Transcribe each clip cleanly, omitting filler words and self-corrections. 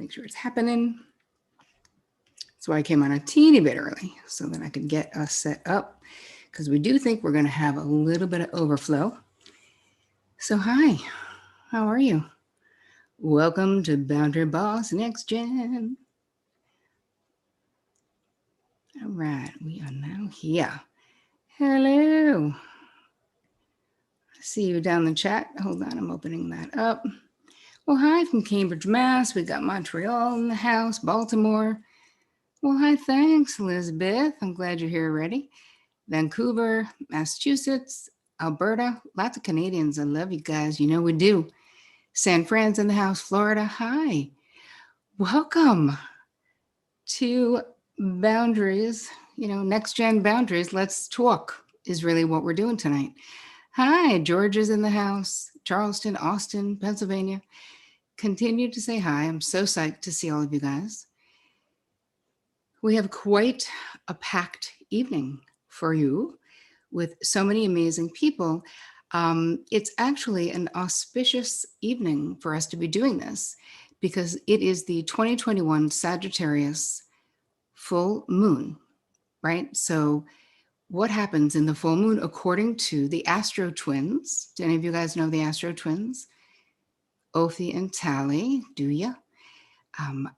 Make sure it's happening. So I came on a teeny bit early so that I could get us set up because we do think we're going to have a little bit of overflow. So hi, how are you? Welcome to Boundary Boss Next Gen. All right, we are now here. Hello. I see you down the chat. Hold on, I'm opening that up. Well, hi from Cambridge, Mass. We got Montreal in the house, Baltimore. Well, hi, thanks, Elizabeth. I'm glad you're here already. Vancouver, Massachusetts, Alberta, lots of Canadians. I love you guys. You know we do. San Fran's in the house, Florida. Hi. Welcome to Boundaries, Next Gen Boundaries. Let's talk is really what we're doing tonight. Hi, George is in the house, Charleston, Austin, Pennsylvania. Continue to say hi. I'm so psyched to see all of you guys. We have quite a packed evening for you with so many amazing people. It's actually an auspicious evening for us to be doing this because it is the 2021 Sagittarius full moon, right? So what happens in the full moon according to the Astro Twins? Do any of you guys know the Astro Twins? Ophi and Tally, do you?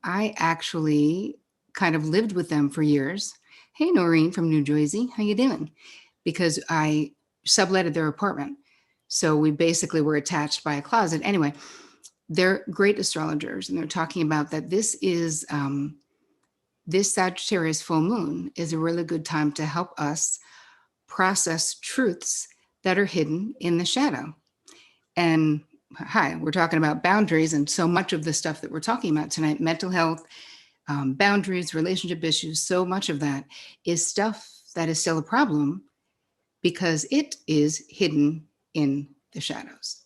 I actually kind of lived with them for years. Hey, Noreen from New Jersey, how you doing? Because I subletted their apartment. So we basically were attached by a closet. Anyway, they're great astrologers, and they're talking about that this is, this Sagittarius full moon is a really good time to help us process truths that are hidden in the shadow. And hi, we're talking about boundaries, and so much of the stuff that we're talking about tonight, mental health, boundaries, relationship issues, so much of that is stuff that is still a problem because it is hidden in the shadows.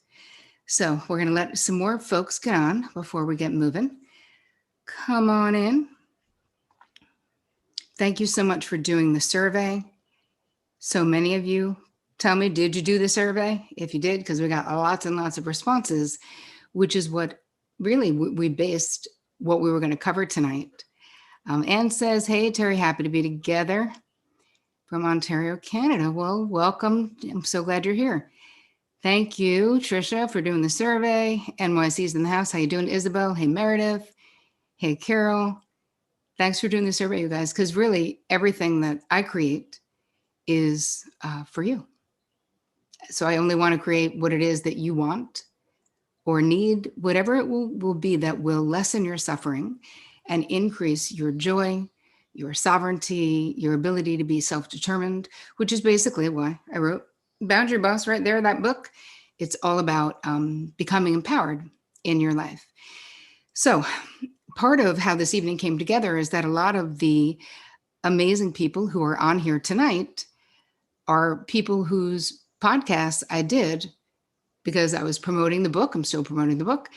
So we're going to let some more folks get on before we get moving. Come on in. Thank you so much for doing the survey. So many of you tell me, did you do the survey? If you did, because we got lots and lots of responses, which is what really we based what we were going to cover tonight. Anne says, hey, Terry, happy to be together from Ontario, Canada. Well, welcome. I'm so glad you're here. Thank you, Trisha, for doing the survey. NYC's in the house. How you doing, Isabel? Hey, Meredith. Hey, Carol. Thanks for doing the survey, you guys, because really everything that I create is for you. So I only want to create what it is that you want or need, whatever it will be that will lessen your suffering and increase your joy, your sovereignty, your ability to be self-determined, which is basically why I wrote Boundary Boss right there, that book. It's all about becoming empowered in your life. So part of how this evening came together is that a lot of the amazing people who are on here tonight are people whose podcasts I did because I was promoting the book. I'm still promoting the book.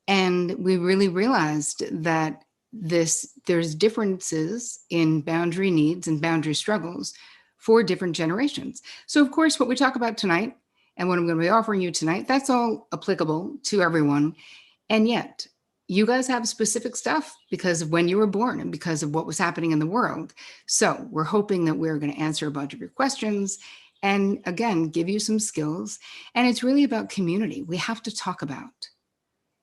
And we really realized that there's differences in boundary needs and boundary struggles for different generations. So of course, what we talk about tonight and what I'm going to be offering you tonight, that's all applicable to everyone. And yet you guys have specific stuff because of when you were born and because of what was happening in the world. So we're hoping that we're going to answer a bunch of your questions and again, give you some skills. And it's really about community. We have to talk about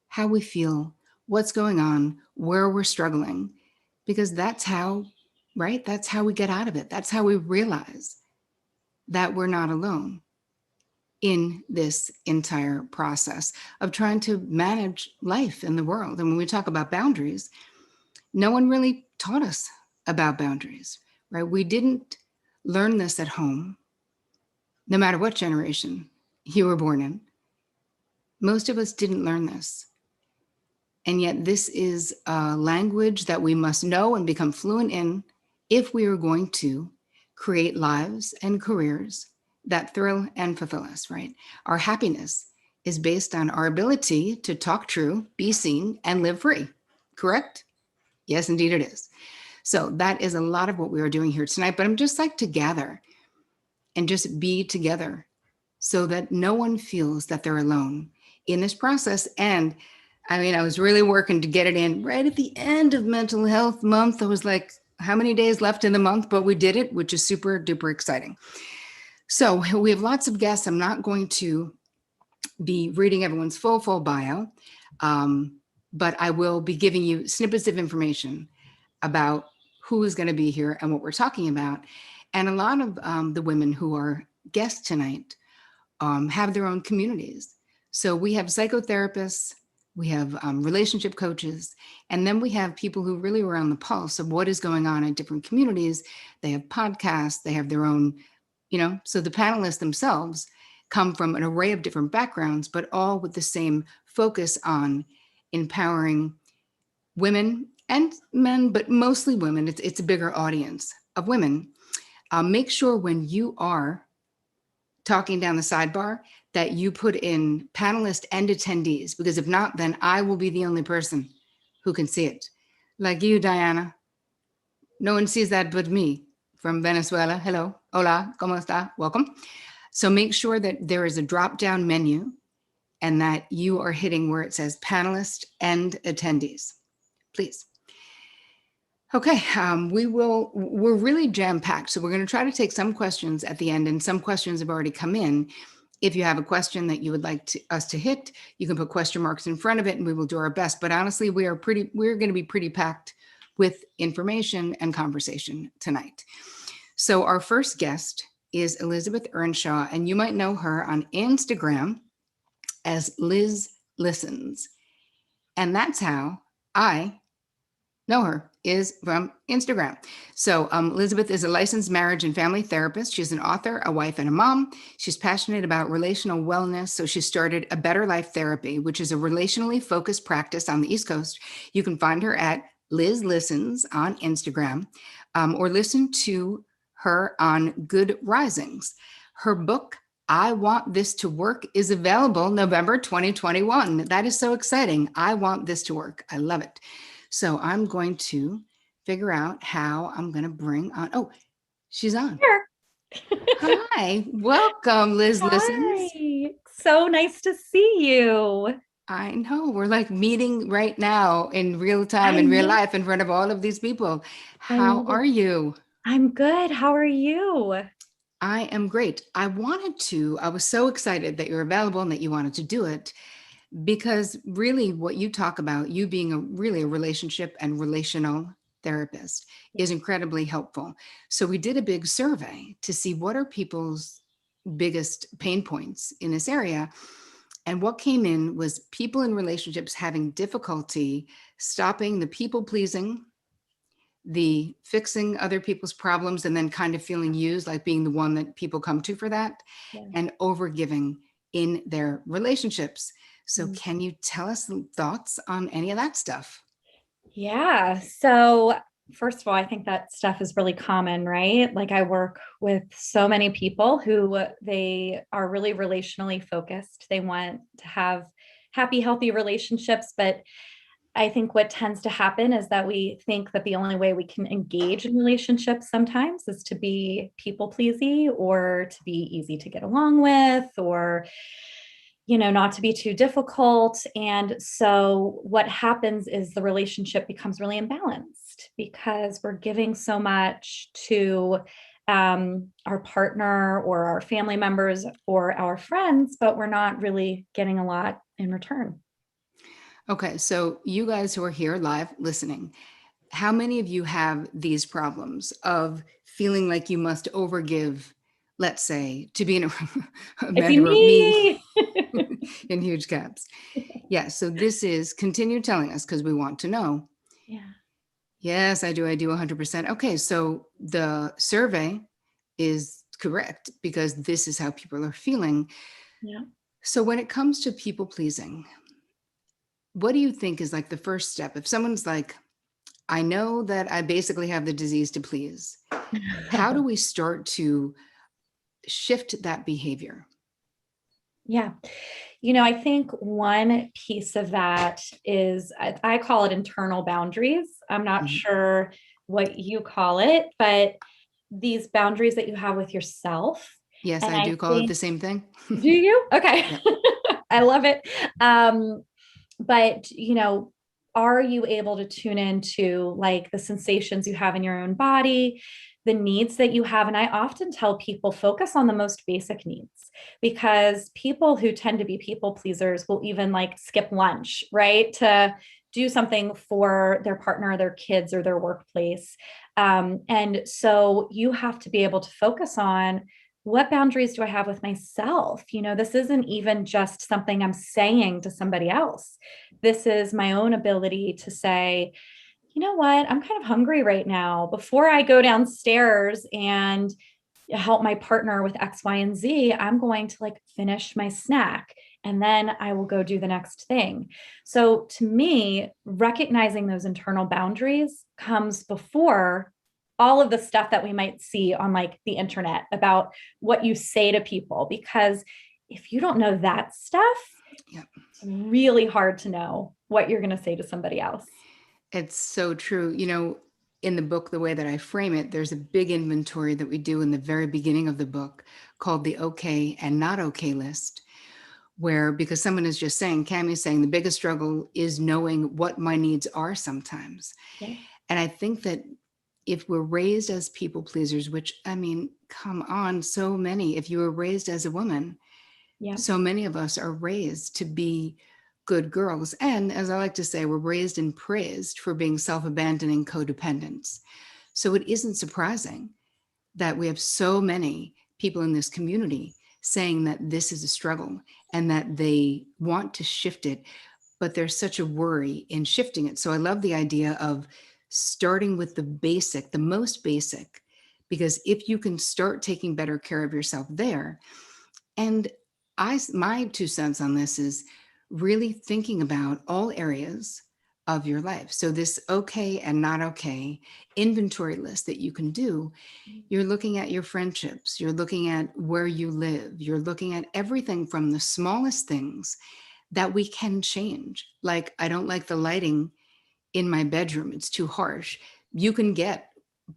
how we feel, what's going on, where we're struggling, because that's how, right? That's how we get out of it. That's how we realize that we're not alone in this entire process of trying to manage life in the world. And when we talk about boundaries, no one really taught us about boundaries, right? We didn't learn this at home, no matter what generation you were born in. Most of us didn't learn this. And yet this is a language that we must know and become fluent in if we are going to create lives and careers that thrill and fulfill us, right? Our happiness is based on our ability to talk true, be seen, and live free, correct? Yes, indeed it is. So that is a lot of what we are doing here tonight, but I'm just like to gather and just be together so that no one feels that they're alone in this process. And I mean, I was really working to get it in right at the end of Mental Health Month. I was like, how many days left in the month? But we did it, which is super duper exciting. So we have lots of guests. I'm not going to be reading everyone's full bio, but I will be giving you snippets of information about who is going to be here and what we're talking about. And a lot of the women who are guests tonight have their own communities. So we have psychotherapists, we have relationship coaches, and then we have people who really are on the pulse of what is going on in different communities. They have podcasts, they have their own, so the panelists themselves come from an array of different backgrounds, but all with the same focus on empowering women and men, but mostly women. It's a bigger audience of women. Make sure when you are talking down the sidebar that you put in panelists and attendees, because if not, then I will be the only person who can see it. Like you, Diana. No one sees that but me from Venezuela. Hello. Hola. ¿Cómo está? Welcome. So make sure that there is a drop-down menu and that you are hitting where it says panelists and attendees, please. Okay, we're really jam-packed. So we're going to try to take some questions at the end, and some questions have already come in. If you have a question that you would like us to hit, you can put question marks in front of it and we will do our best. But honestly, we're going to be pretty packed with information and conversation tonight. So our first guest is Elizabeth Earnshaw, and you might know her on Instagram as Liz Listens. And that's how I know her, is from Instagram. So Elizabeth is a licensed marriage and family therapist. She's an author, a wife, and a mom. She's passionate about relational wellness. So she started A Better Life Therapy, which is a relationally focused practice on the East Coast. You can find her at Liz Listens on Instagram, or listen to her on Good Risings. Her book, I Want This to Work, is available November 2021. That is so exciting. I want this to work. I love it. So I'm going to figure out how I'm going to bring on. Oh, she's on. Sure. Hi, welcome, Liz Listens. Hi. So nice to see you. I know we're like meeting right now in real time, I in real know. life, in front of all of these people. I How love are it. you? I'm good. How are you? I am great. I was so excited that you're available and that you wanted to do it, because really what you talk about, you being really a relationship and relational therapist, is incredibly helpful. So we did a big survey to see what are people's biggest pain points in this area. And what came in was people in relationships having difficulty stopping the people pleasing, the fixing other people's problems, and then kind of feeling used, like being the one that people come to for that, Yeah. and overgiving in their relationships. So Mm. can you tell us some thoughts on any of that stuff? Yeah. So, first of all, I think that stuff is really common, right? Like, I work with so many people who they are really relationally focused. They want to have happy, healthy relationships, but I think what tends to happen is that we think that the only way we can engage in relationships sometimes is to be people pleasy, or to be easy to get along with, or not to be too difficult. And so what happens is the relationship becomes really imbalanced because we're giving so much to our partner or our family members or our friends, but we're not really getting a lot in return. Okay, so you guys who are here live listening, how many of you have these problems of feeling like you must overgive, let's say, to be in a I see matter of me me. in huge caps? Yeah, so this is continue telling us because we want to know. Yeah. Yes, I do 100%. Okay, so the survey is correct because this is how people are feeling. Yeah. So when it comes to people pleasing, what do you think is like the first step? If someone's like, I know that I basically have the disease to please, how do we start to shift that behavior? Yeah. I think one piece of that is I call it internal boundaries. I'm not Mhm. sure what you call it, but these boundaries that you have with yourself. Yes, And I I do call it the think, same thing. do you? Okay. Yep. I love it. But, are you able to tune into like the sensations you have in your own body, the needs that you have? And I often tell people focus on the most basic needs, because people who tend to be people pleasers will even like skip lunch, right? To do something for their partner, their kids, or their workplace. And so you have to be able to focus on, what boundaries do I have with myself? This isn't even just something I'm saying to somebody else. This is my own ability to say, you know what, I'm kind of hungry right now. Before I go downstairs and help my partner with X, Y, and Z, I'm going to like finish my snack and then I will go do the next thing. So to me, recognizing those internal boundaries comes before all of the stuff that we might see on like the internet about what you say to people, because if you don't know that stuff, Yep. it's really hard to know what you're going to say to somebody else. It's so true. In the book, the way that I frame it, there's a big inventory that we do in the very beginning of the book called the okay and not okay list, where, because someone is just saying, Cammie's saying the biggest struggle is knowing what my needs are sometimes. Yeah. And I think that if we're raised as people pleasers, which, I mean, come on, so many, if you were raised as a woman, Yeah. so many of us are raised to be good girls. And as I like to say, we're raised and praised for being self-abandoning codependents. So it isn't surprising that we have so many people in this community saying that this is a struggle and that they want to shift it, but there's such a worry in shifting it. So I love the idea of starting with the basic, the most basic, because if you can start taking better care of yourself there, and my 2 cents on this is really thinking about all areas of your life. So this okay and not okay inventory list that you can do, you're looking at your friendships, you're looking at where you live, you're looking at everything from the smallest things that we can change. Like, I don't like the lighting in my bedroom, it's too harsh. You can get,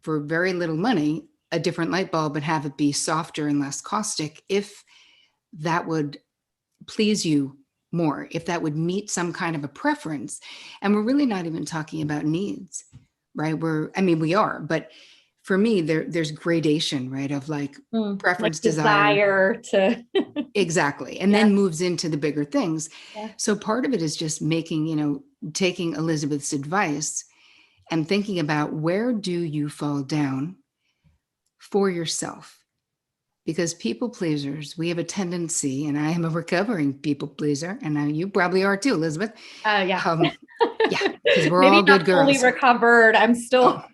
for very little money, a different light bulb and have it be softer and less caustic if that would please you more, if that would meet some kind of a preference. And we're really not even talking about needs, right? We are, but for me, there's gradation, right? Of like Like preference, desire. desire to, Exactly. And yeah. then moves into the bigger things. Yeah. So part of it is just making, taking Elizabeth's advice and thinking about, where do you fall down for yourself? Because people pleasers, we have a tendency, and I am a recovering people pleaser, and you probably are too, Elizabeth. Yeah. Yeah, because we're Maybe all good not fully girls. recovered. I'm Oh, still.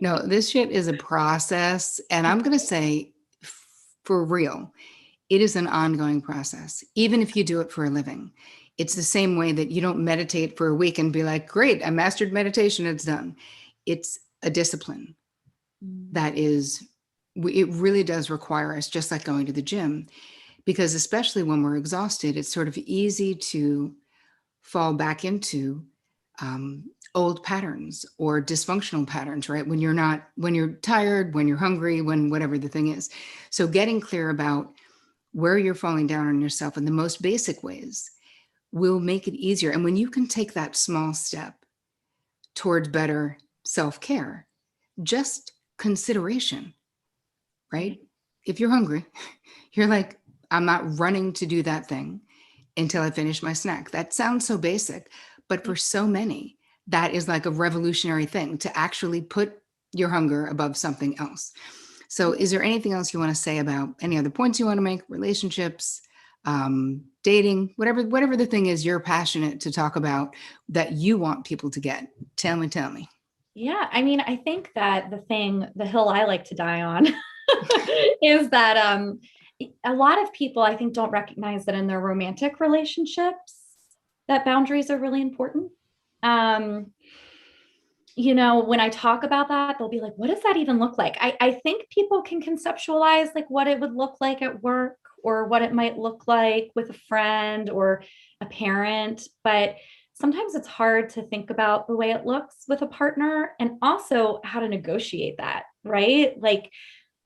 no, this shit is a process. And I'm going to say, for real, it is an ongoing process, even if you do it for a living. It's the same way that you don't meditate for a week and be like, great, I mastered meditation, it's done. It's a discipline that is, it really does require us, just like going to the gym, because especially when we're exhausted, it's sort of easy to fall back into old patterns or dysfunctional patterns, right? When you're tired, when you're hungry, when whatever the thing is. So getting clear about where you're falling down on yourself in the most basic ways will make it easier. And when you can take that small step towards better self-care, just consideration, right? If you're hungry, you're like, I'm not running to do that thing until I finish my snack. That sounds so basic, but for so many, that is like a revolutionary thing, to actually put your hunger above something else. So is there anything else you want to say about any other points you want to make, relationships, dating, whatever the thing is you're passionate to talk about that you want people to get? Tell me. Yeah. I mean, I think that the hill I like to die on is that a lot of people, I think, don't recognize that in their romantic relationships, that boundaries are really important. Um, when I talk about that, they'll be like, what does that even look like? I think people can conceptualize like what it would look like at work, or what it might look like with a friend or a parent. But sometimes it's hard to think about the way it looks with a partner, and also how to negotiate that, right? Like,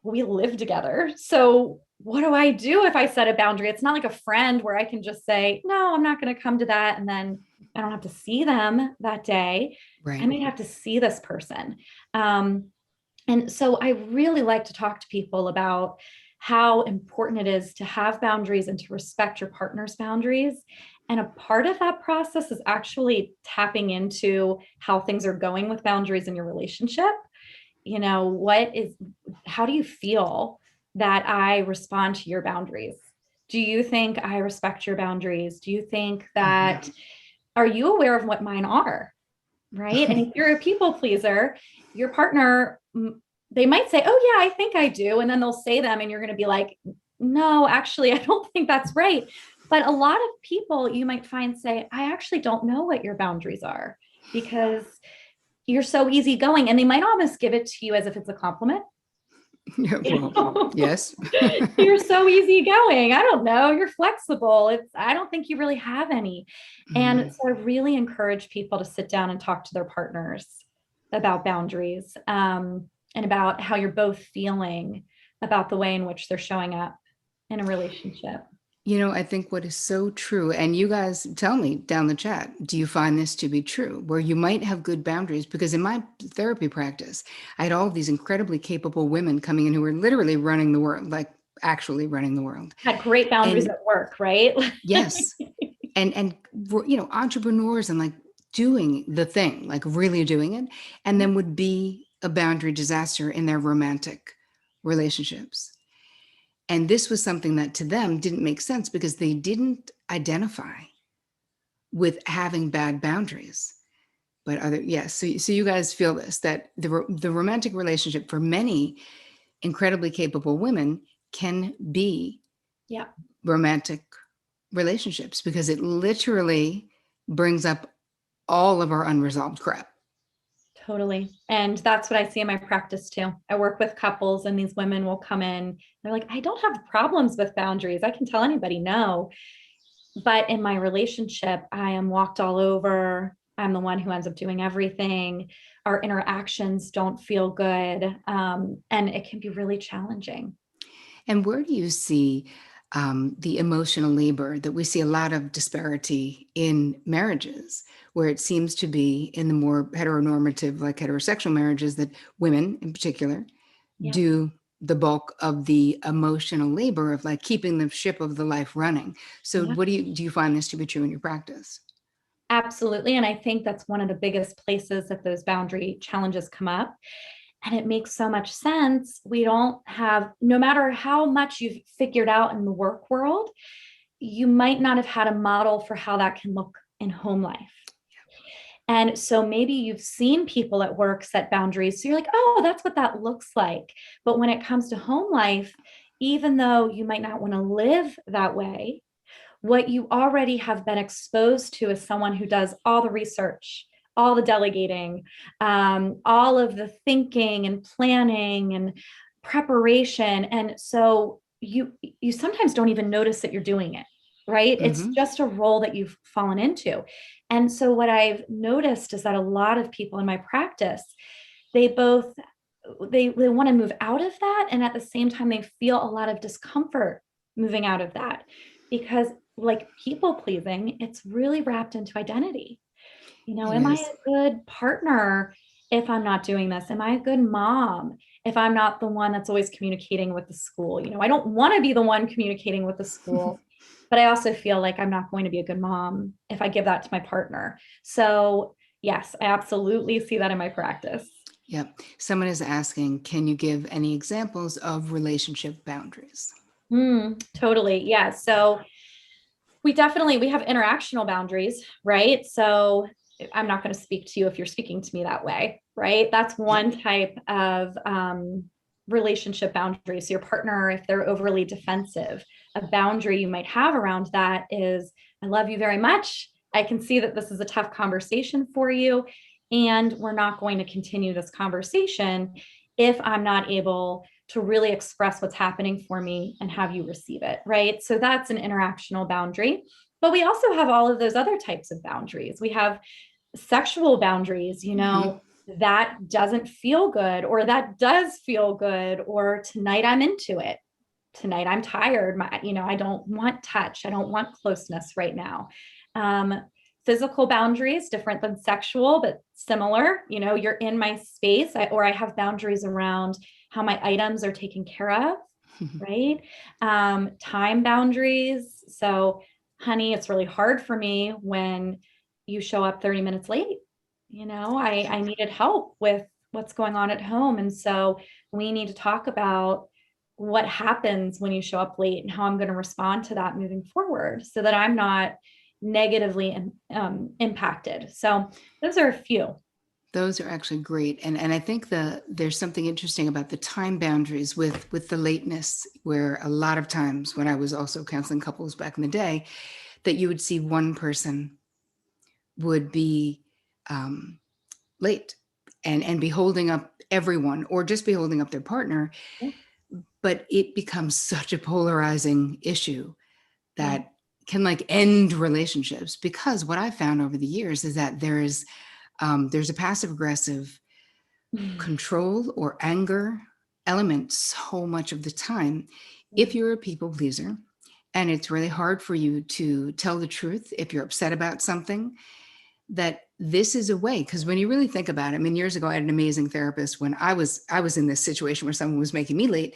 we live together. So what do I do if I set a boundary? It's not like a friend where I can just say, no, I'm not going to come to that. And then I don't have to see them that day. I Right. might have to see this person. Um, and so I really like to talk to people about how important it is to have boundaries and to respect your partner's boundaries. And a part of that process is actually tapping into how things are going with boundaries in your relationship. How do you feel that I respond to your boundaries? Do you think I respect your boundaries? Do you think Mhm. that, are you aware of what mine are? Right. And if you're a people pleaser, your partner, they might say, oh, yeah, I think I do. And then they'll say them, and you're going to be like, no, actually, I don't think that's right. But a lot of people you might find say, I actually don't know what your boundaries are because you're so easygoing. And they might almost give it to you as if it's a compliment. Yeah, well, yes. You're so easygoing. I don't know. You're flexible. I don't think you really have any. And Mhm. so I really encourage people to sit down and talk to their partners about boundaries, and about how you're both feeling about the way in which they're showing up in a relationship. I think what is so true, and you guys tell me down the chat, do you find this to be true? Where you might have good boundaries, because in my therapy practice, I had all of these incredibly capable women coming in who were literally running the world, like actually running the world. Had great boundaries And at work, right? yes, and entrepreneurs and like doing the thing, like really doing it, and then would be a boundary disaster in their romantic relationships. And this was something that to them didn't make sense because they didn't identify with having bad boundaries. But yes, so you guys feel this, that the romantic relationship for many incredibly capable women can be Yeah. romantic relationships because it literally brings up all of our unresolved crap. Totally. And that's what I see in my practice too. I work with couples, and these women will come in. They're like, I don't have problems with boundaries. I can tell anybody no. But in my relationship, I am walked all over. I'm the one who ends up doing everything. Our interactions don't feel good. And it can be really challenging. And where do you see the emotional labor that we see a lot of disparity in marriages, where it seems to be in the more heteronormative, like heterosexual marriages, that women in particular Yeah. do the bulk of the emotional labor of like keeping the ship of the life running. So Yeah. what do you find this to be true in your practice? Absolutely. And I think that's one of the biggest places that those boundary challenges come up. And it makes so much sense. We don't have, no matter how much you've figured out in the work world, you might not have had a model for how that can look in home life. And so maybe you've seen people at work set boundaries. So you're like, oh, that's what that looks like. But when it comes to home life, even though you might not want to live that way, what you already have been exposed to as someone who does all the research, all the delegating, all of the thinking and planning and preparation. And so you sometimes don't even notice that you're doing it, right? It's Hmm. just a role that you've fallen into. And so what I've noticed is that a lot of people in my practice, they both they want to move out of that, and at the same time they feel a lot of discomfort moving out of that, because like people pleasing, it's really wrapped into identity. It Am I is. a good partner if I'm not doing this? Am I a good mom if I'm not the one that's always communicating with the school? I don't want to be the one communicating with the school, but I also feel like I'm not going to be a good mom if I give that to my partner. So, yes, I absolutely see that in my practice. Yep. Someone is asking, can you give any examples of relationship boundaries? Totally. Yeah. So we have interactional boundaries, right? So I'm not going to speak to you if you're speaking to me that way, right? That's Yep. one type of relationship boundaries. So your partner, if they're overly defensive, a boundary you might have around that is, I love you very much. I can see that this is a tough conversation for you, and we're not going to continue this conversation if I'm not able to really express what's happening for me and have you receive it, right? So that's an interactional boundary. But we also have all of those other types of boundaries. We have sexual boundaries, Hmm. that doesn't feel good, or that does feel good, or tonight I'm into it, tonight. I'm tired. I don't want touch. I don't want closeness right now. Physical boundaries, different than sexual, but similar. You're in my space, or I have boundaries around how my items are taken care of, right? Time boundaries. So, honey, it's really hard for me when you show up 30 minutes late. I needed help with what's going on at home. And so we need to talk about what happens when you show up late and how I'm going to respond to that moving forward so that I'm not negatively impacted. So those are a few. Those are actually great. And I think there's something interesting about the time boundaries with the lateness, where a lot of times when I was also counseling couples back in the day, that you would see one person would be late and be holding up everyone, or just be holding up their partner. Yeah. But it becomes such a polarizing issue Yeah. that can like end relationships, because what I found over the years is that there's a passive aggressive control or anger element so much of the time. If you're a people pleaser and it's really hard for you to tell the truth if you're upset about something, that this is a way. Because when you really think about it, I mean, years ago I had an amazing therapist when I was in this situation where someone was making me late,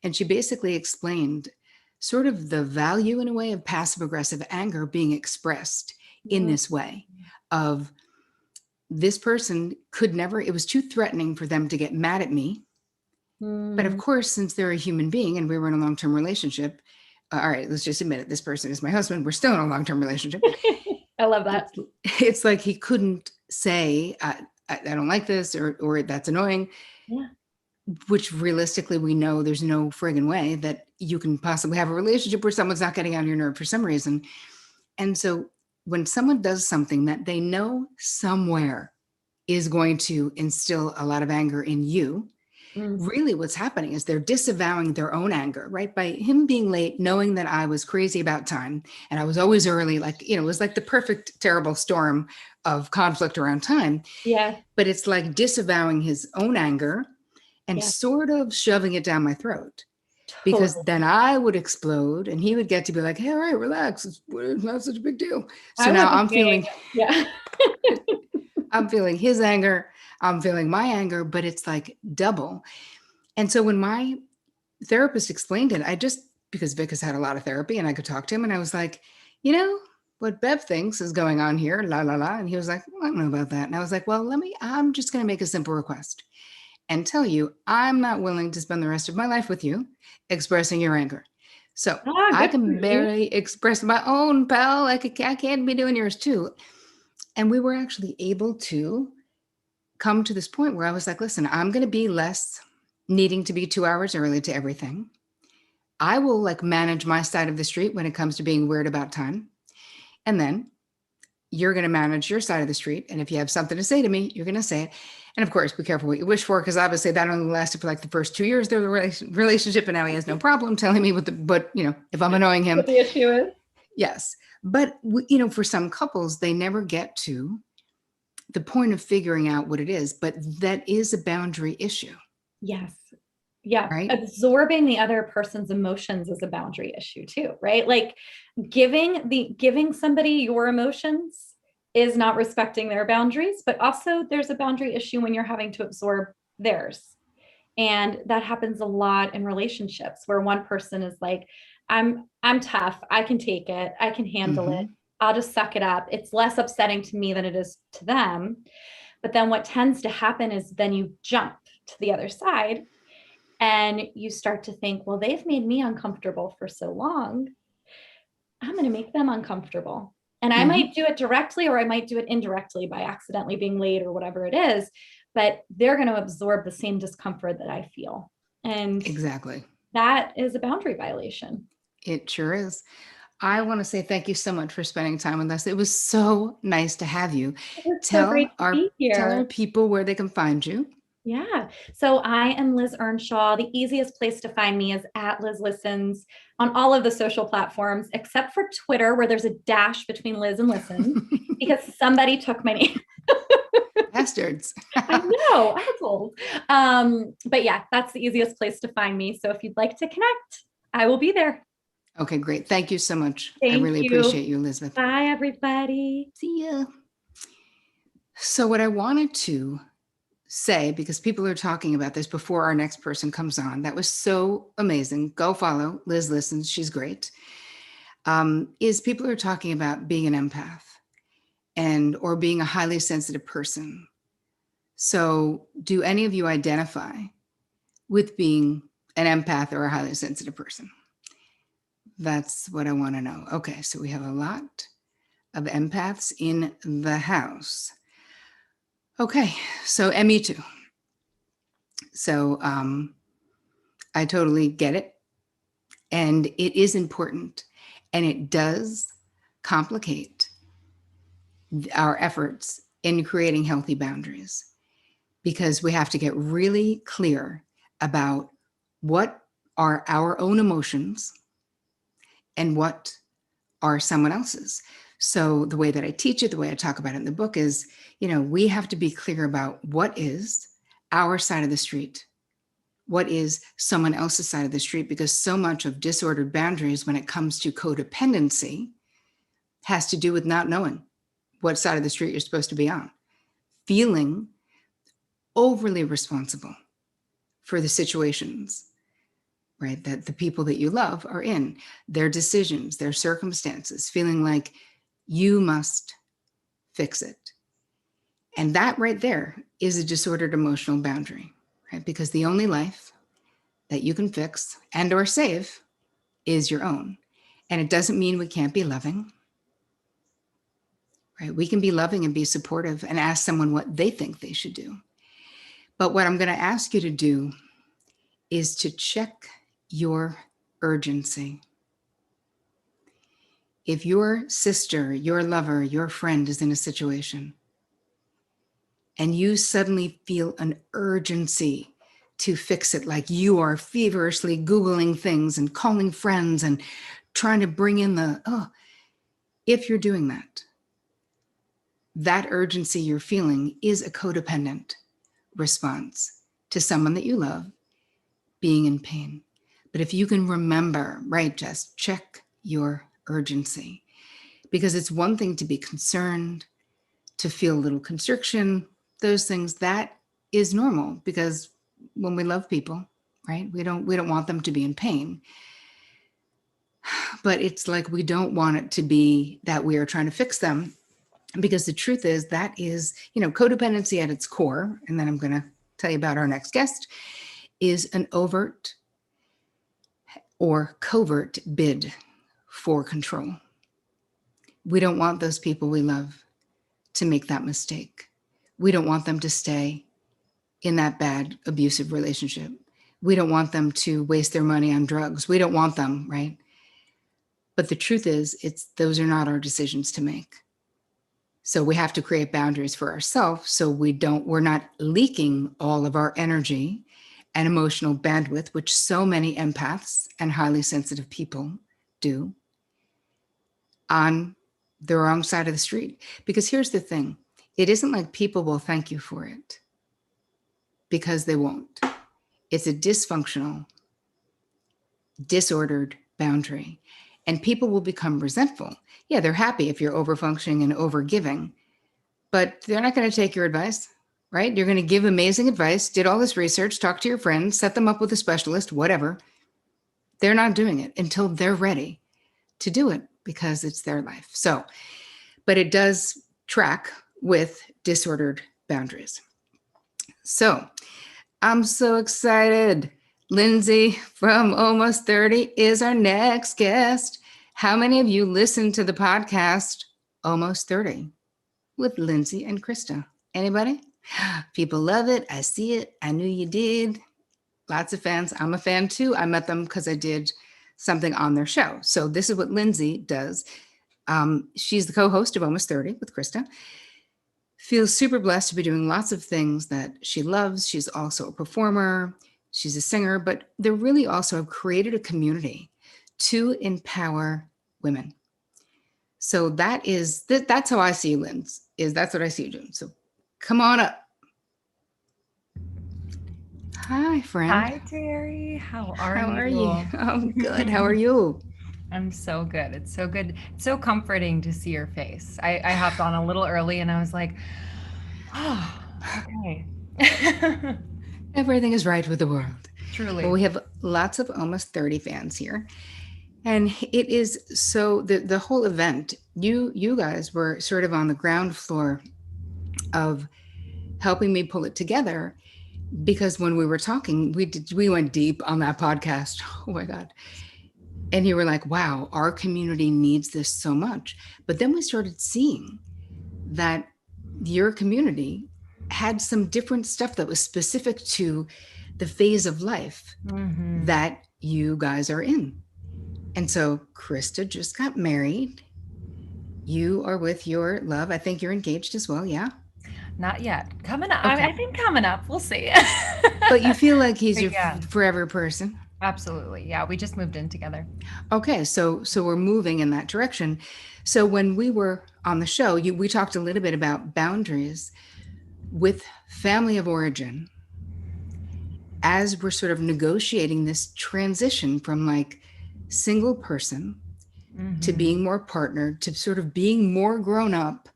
and she basically explained sort of the value in a way of passive aggressive anger being expressed in this way of, this person could never, it was too threatening for them to get mad at me. But of course, since they're a human being and we were in a long-term relationship, all right, let's just admit it, this person is my husband, we're still in a long-term relationship. I love that. It's like he couldn't say, I don't like this, or that's annoying. Yeah. Which realistically, we know there's no friggin' way that you can possibly have a relationship where someone's not getting on your nerve for some reason. And so when someone does something that they know somewhere is going to instill a lot of anger in you, really what's happening is they're disavowing their own anger, right? By him being late, knowing that I was crazy about time and I was always early, like, it was like the perfect, terrible storm of conflict around time. Yeah. But it's like disavowing his own anger and Yeah. sort of shoving it down my throat. Because Totally. then I would explode and he would get to be like, hey, all right, relax. It's not such a big deal. So I now would I'm be saying, feeling, yeah. I'm feeling his anger. I'm feeling my anger, but it's like double. And so when my therapist explained it, because Vic has had a lot of therapy and I could talk to him, and I was like, what Bev thinks is going on here, la, la, la. And he was like, well, I don't know about that. And I was like, well, I'm just going to make a simple request and tell you, I'm not willing to spend the rest of my life with you expressing your anger. So I Good for can you. barely express my own, pal. I can't be doing yours too. And we were actually able to come to this point where I was like, listen, I'm going to be less needing to be 2 hours early to everything. I will like manage my side of the street when it comes to being weird about time. And then you're going to manage your side of the street. And if you have something to say to me, you're going to say it. And of course, be careful what you wish for, because obviously that only lasted for like the first 2 years of the relationship. And now he has no problem telling me but if I'm annoying him. What the issue is. Yes. But, for some couples, they never get to the point of figuring out what it is. But that is a boundary issue. Yes. Yeah. Right. Absorbing the other person's emotions is a boundary issue too, right? Like giving somebody your emotions is not respecting their boundaries, but also there's a boundary issue when you're having to absorb theirs. And that happens a lot in relationships where one person is like, I'm tough. I can take it. I can handle it. I'll just suck it up. It's less upsetting to me than it is to them. But then what tends to happen is then you jump to the other side and you start to think, well, they've made me uncomfortable for so long. I'm going to make them uncomfortable. And I might do it directly, or I might do it indirectly by accidentally being late or whatever it is, but they're going to absorb the same discomfort that I feel. And exactly, that is a boundary violation. It sure is. I want to say thank you so much for spending time with us. It was so nice to have you. It was so Tell great to be our here. people where they can find you. Yeah. So I am Liz Earnshaw. The easiest place to find me is at Liz Listens on all of the social platforms, except for Twitter, where there's a dash between Liz and Listen, because somebody took my name. Bastards. I know, assholes. But yeah, that's the easiest place to find me. So if you'd like to connect, I will be there. Okay, great. Thank you so much. I Thank really you. appreciate you, Elizabeth. Bye, everybody. See ya. So what I wanted to say, because people are talking about this before our next person comes on, that was so amazing. Go follow Liz Listens. She's great. Is people are talking about being an empath or being a highly sensitive person. So do any of you identify with being an empath or a highly sensitive person? That's what I want to know. Okay, so we have a lot of empaths in the house. Okay, so and me too. So I totally get it. And it is important. And it does complicate our efforts in creating healthy boundaries because we have to get really clear about what are our own emotions and what are someone else's. So the way that I teach it, the way I talk about it in the book is, we have to be clear about what is our side of the street, what is someone else's side of the street, because so much of disordered boundaries when it comes to codependency has to do with not knowing what side of the street you're supposed to be on, feeling overly responsible for the situations, right, that the people that you love are in, their decisions, their circumstances, feeling like you must fix it. And that right there is a disordered emotional boundary, right? Because the only life that you can fix and or save is your own. And it doesn't mean we can't be loving, right? We can be loving and be supportive and ask someone what they think they should do. But what I'm going to ask you to do is to check your urgency. If your sister, your lover, your friend is in a situation and you suddenly feel an urgency to fix it, like you are feverishly Googling things and calling friends and trying to bring in if you're doing that, that urgency you're feeling is a codependent response to someone that you love being in pain. But if you can remember, right, just check your urgency, because it's one thing to be concerned, to feel a little constriction, those things, that is normal, because when we love people, right, we don't want them to be in pain. But it's like we don't want it to be that we are trying to fix them, because the truth is that is, codependency at its core, and then I'm going to tell you about our next guest, is an overt or covert bid for control. We don't want those people we love to make that mistake. We don't want them to stay in that bad, abusive relationship. We don't want them to waste their money on drugs. We don't want them, right? But the truth is, those are not our decisions to make. So we have to create boundaries for ourselves so we're not leaking all of our energy and emotional bandwidth, which so many empaths and highly sensitive people do, on the wrong side of the street. Because here's the thing, it isn't like people will thank you for it, because they won't. It's a dysfunctional, disordered boundary. And people will become resentful. Yeah, they're happy if you're overfunctioning and overgiving, but they're not going to take your advice, right? You're going to give amazing advice, did all this research, talk to your friends, set them up with a specialist, whatever. They're not doing it until they're ready to do it, because it's their life. So, but it does track with disordered boundaries. So I'm so excited. Lindsay from Almost 30 is our next guest. How many of you listened to the podcast Almost 30 with Lindsay and Krista? Anybody? People love it. I see it. I knew you did. Lots of fans. I'm a fan too. I met them because I did something on their show. So this is what Lindsay does. She's the co-host of Almost 30 with Krista. Feels super blessed to be doing lots of things that she loves. She's also a performer. She's a singer, but they really also have created a community to empower women. So that's how I see you, Linz, that's what I see you doing. So come on up. Hi, friend. Hi, Terry. How are How are you? you? I'm good. How are you? I'm so good. It's so good. It's so comforting to see your face. I hopped on a little early and I was like, oh, okay. Everything is right with the world. Well, Truly. we have lots of almost 30 fans here. And it is so the whole event, you guys were sort of on the ground floor of helping me pull it together because when we were talking, we went deep on that podcast. Oh my God. And you were like, wow, our community needs this so much. But then we started seeing that your community had some different stuff that was specific to the phase of life Hmm. that you guys are in. And so Krista just got married. You are with your love. I think you're engaged as well. Yeah. Not yet. Coming up. I Okay. think coming up. We'll see. But you feel like he's But your yeah, forever person. absolutely. Yeah, we just moved in together. Okay. So we're moving in that direction. So when we were on the show, we talked a little bit about boundaries with family of origin as we're sort of negotiating this transition from like single person to Hmm. being more partnered to sort of being more grown up.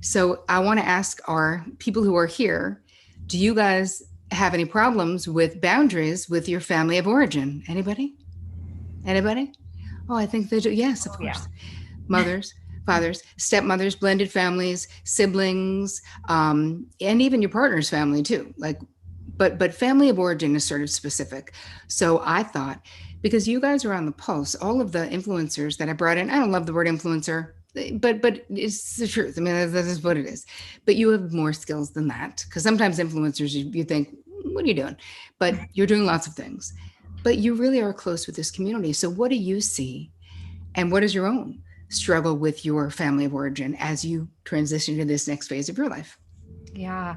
So I want to ask our people who are here, do you guys have any problems with boundaries with your family of origin? Anybody? Anybody? Oh, I think they do. Yes, of Oh, yeah. course. Mothers, fathers, stepmothers, blended families, siblings, and even your partner's family too. Like, but family of origin is sort of specific. So I thought, because you guys are on the pulse, all of the influencers that I brought in, I don't love the word influencer, but it's the truth. I mean, that is what it is. But you have more skills than that, because sometimes influencers, you think, what are you doing? But you're doing lots of things. But you really are close with this community. So what do you see and what is your own struggle with your family of origin as you transition to this next phase of your life? Yeah.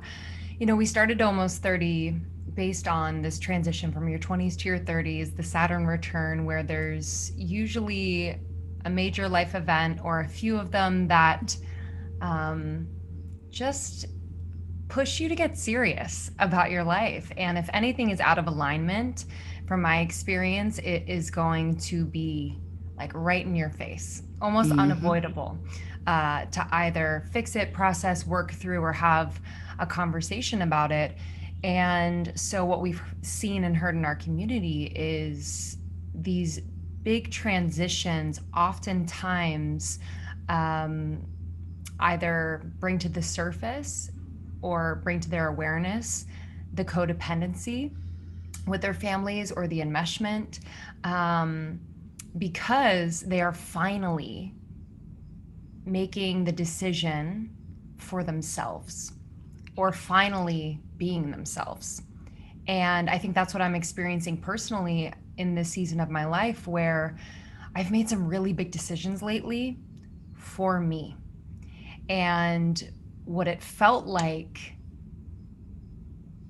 We started almost 30 based on this transition from your 20s to your 30s, the Saturn return, where there's usually a major life event or a few of them that um, just push you to get serious about your life. And if anything is out of alignment, from my experience, it is going to be like right in your face, almost Mm-hmm. unavoidable to either fix it, process, work through, or have a conversation about it. And so, what we've seen and heard in our community is these big transitions oftentimes um, either bring to the surface or bring to their awareness the codependency with their families or the enmeshment, um, because they are finally making the decision for themselves or finally being themselves. And I think that's what I'm experiencing personally in this season of my life, where I've made some really big decisions lately for me. And what it felt like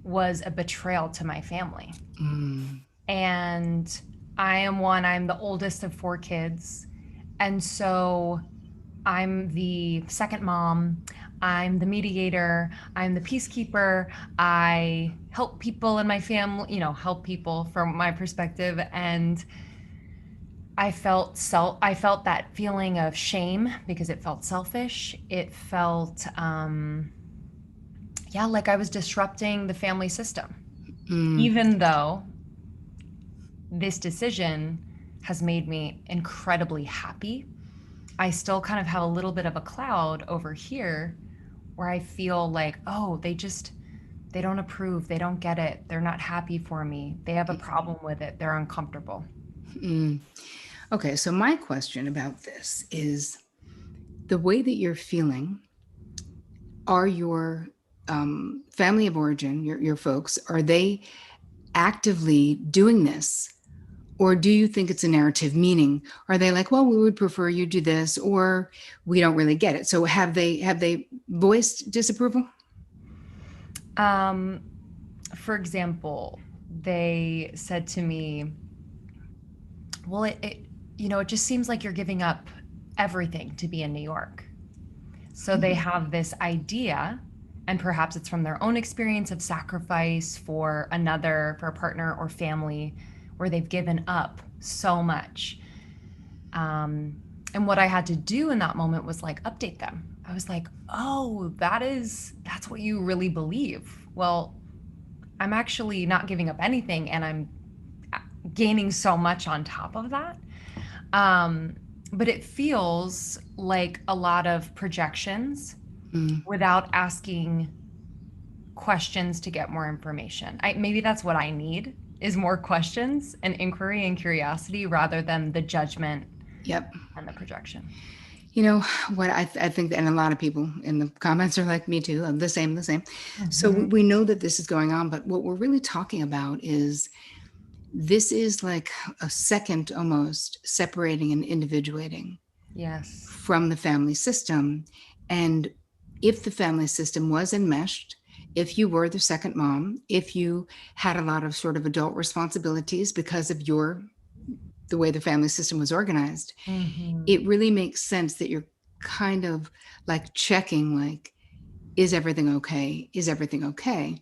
was a betrayal to my family. Mm. And I'm the oldest of four kids. And so I'm the second mom. I'm the mediator. I'm the peacekeeper. I help people in my family, help people from my perspective. And I felt that feeling of shame because it felt selfish. It felt yeah, like I was disrupting the family system. Mm. Even though this decision has made me incredibly happy, I still kind of have a little bit of a cloud over here where I feel like, oh, they don't approve, they don't get it, they're not happy for me, they have a problem with it, they're uncomfortable. Mm. Okay, so my question about this is the way that you're feeling, are your family of origin, your folks, are they actively doing this? Or do you think it's a narrative? Meaning, are they like, well, we would prefer you do this, or we don't really get it? So have they voiced disapproval? Um, for example, they said to me, well, it just seems like you're giving up everything to be in New York. So they have this idea And perhaps it's from their own experience of sacrifice for another, for a partner or family, where they've given up so much. And what I had to do in that moment was like update them. I was like, oh, that's what you really believe. Well, I'm actually not giving up anything, and I'm gaining so much on top of that. Um, but it feels like a lot of projections Mm. without asking questions to get more information. Maybe that's what I need, is more questions and inquiry and curiosity rather than the judgment Yep. and the projection. You know what I think, and a lot of people in the comments are like me too. I'm the same, the same. So Mm-hmm. we know that this is going on, but what we're really talking about is this is like a second almost separating and individuating Yes. from the family system. And if the family system was enmeshed, if you were the second mom, if you had a lot of sort of adult responsibilities because of the way the family system was organized, Mm-hmm. it really makes sense that you're kind of like checking, like, is everything okay? Is everything okay?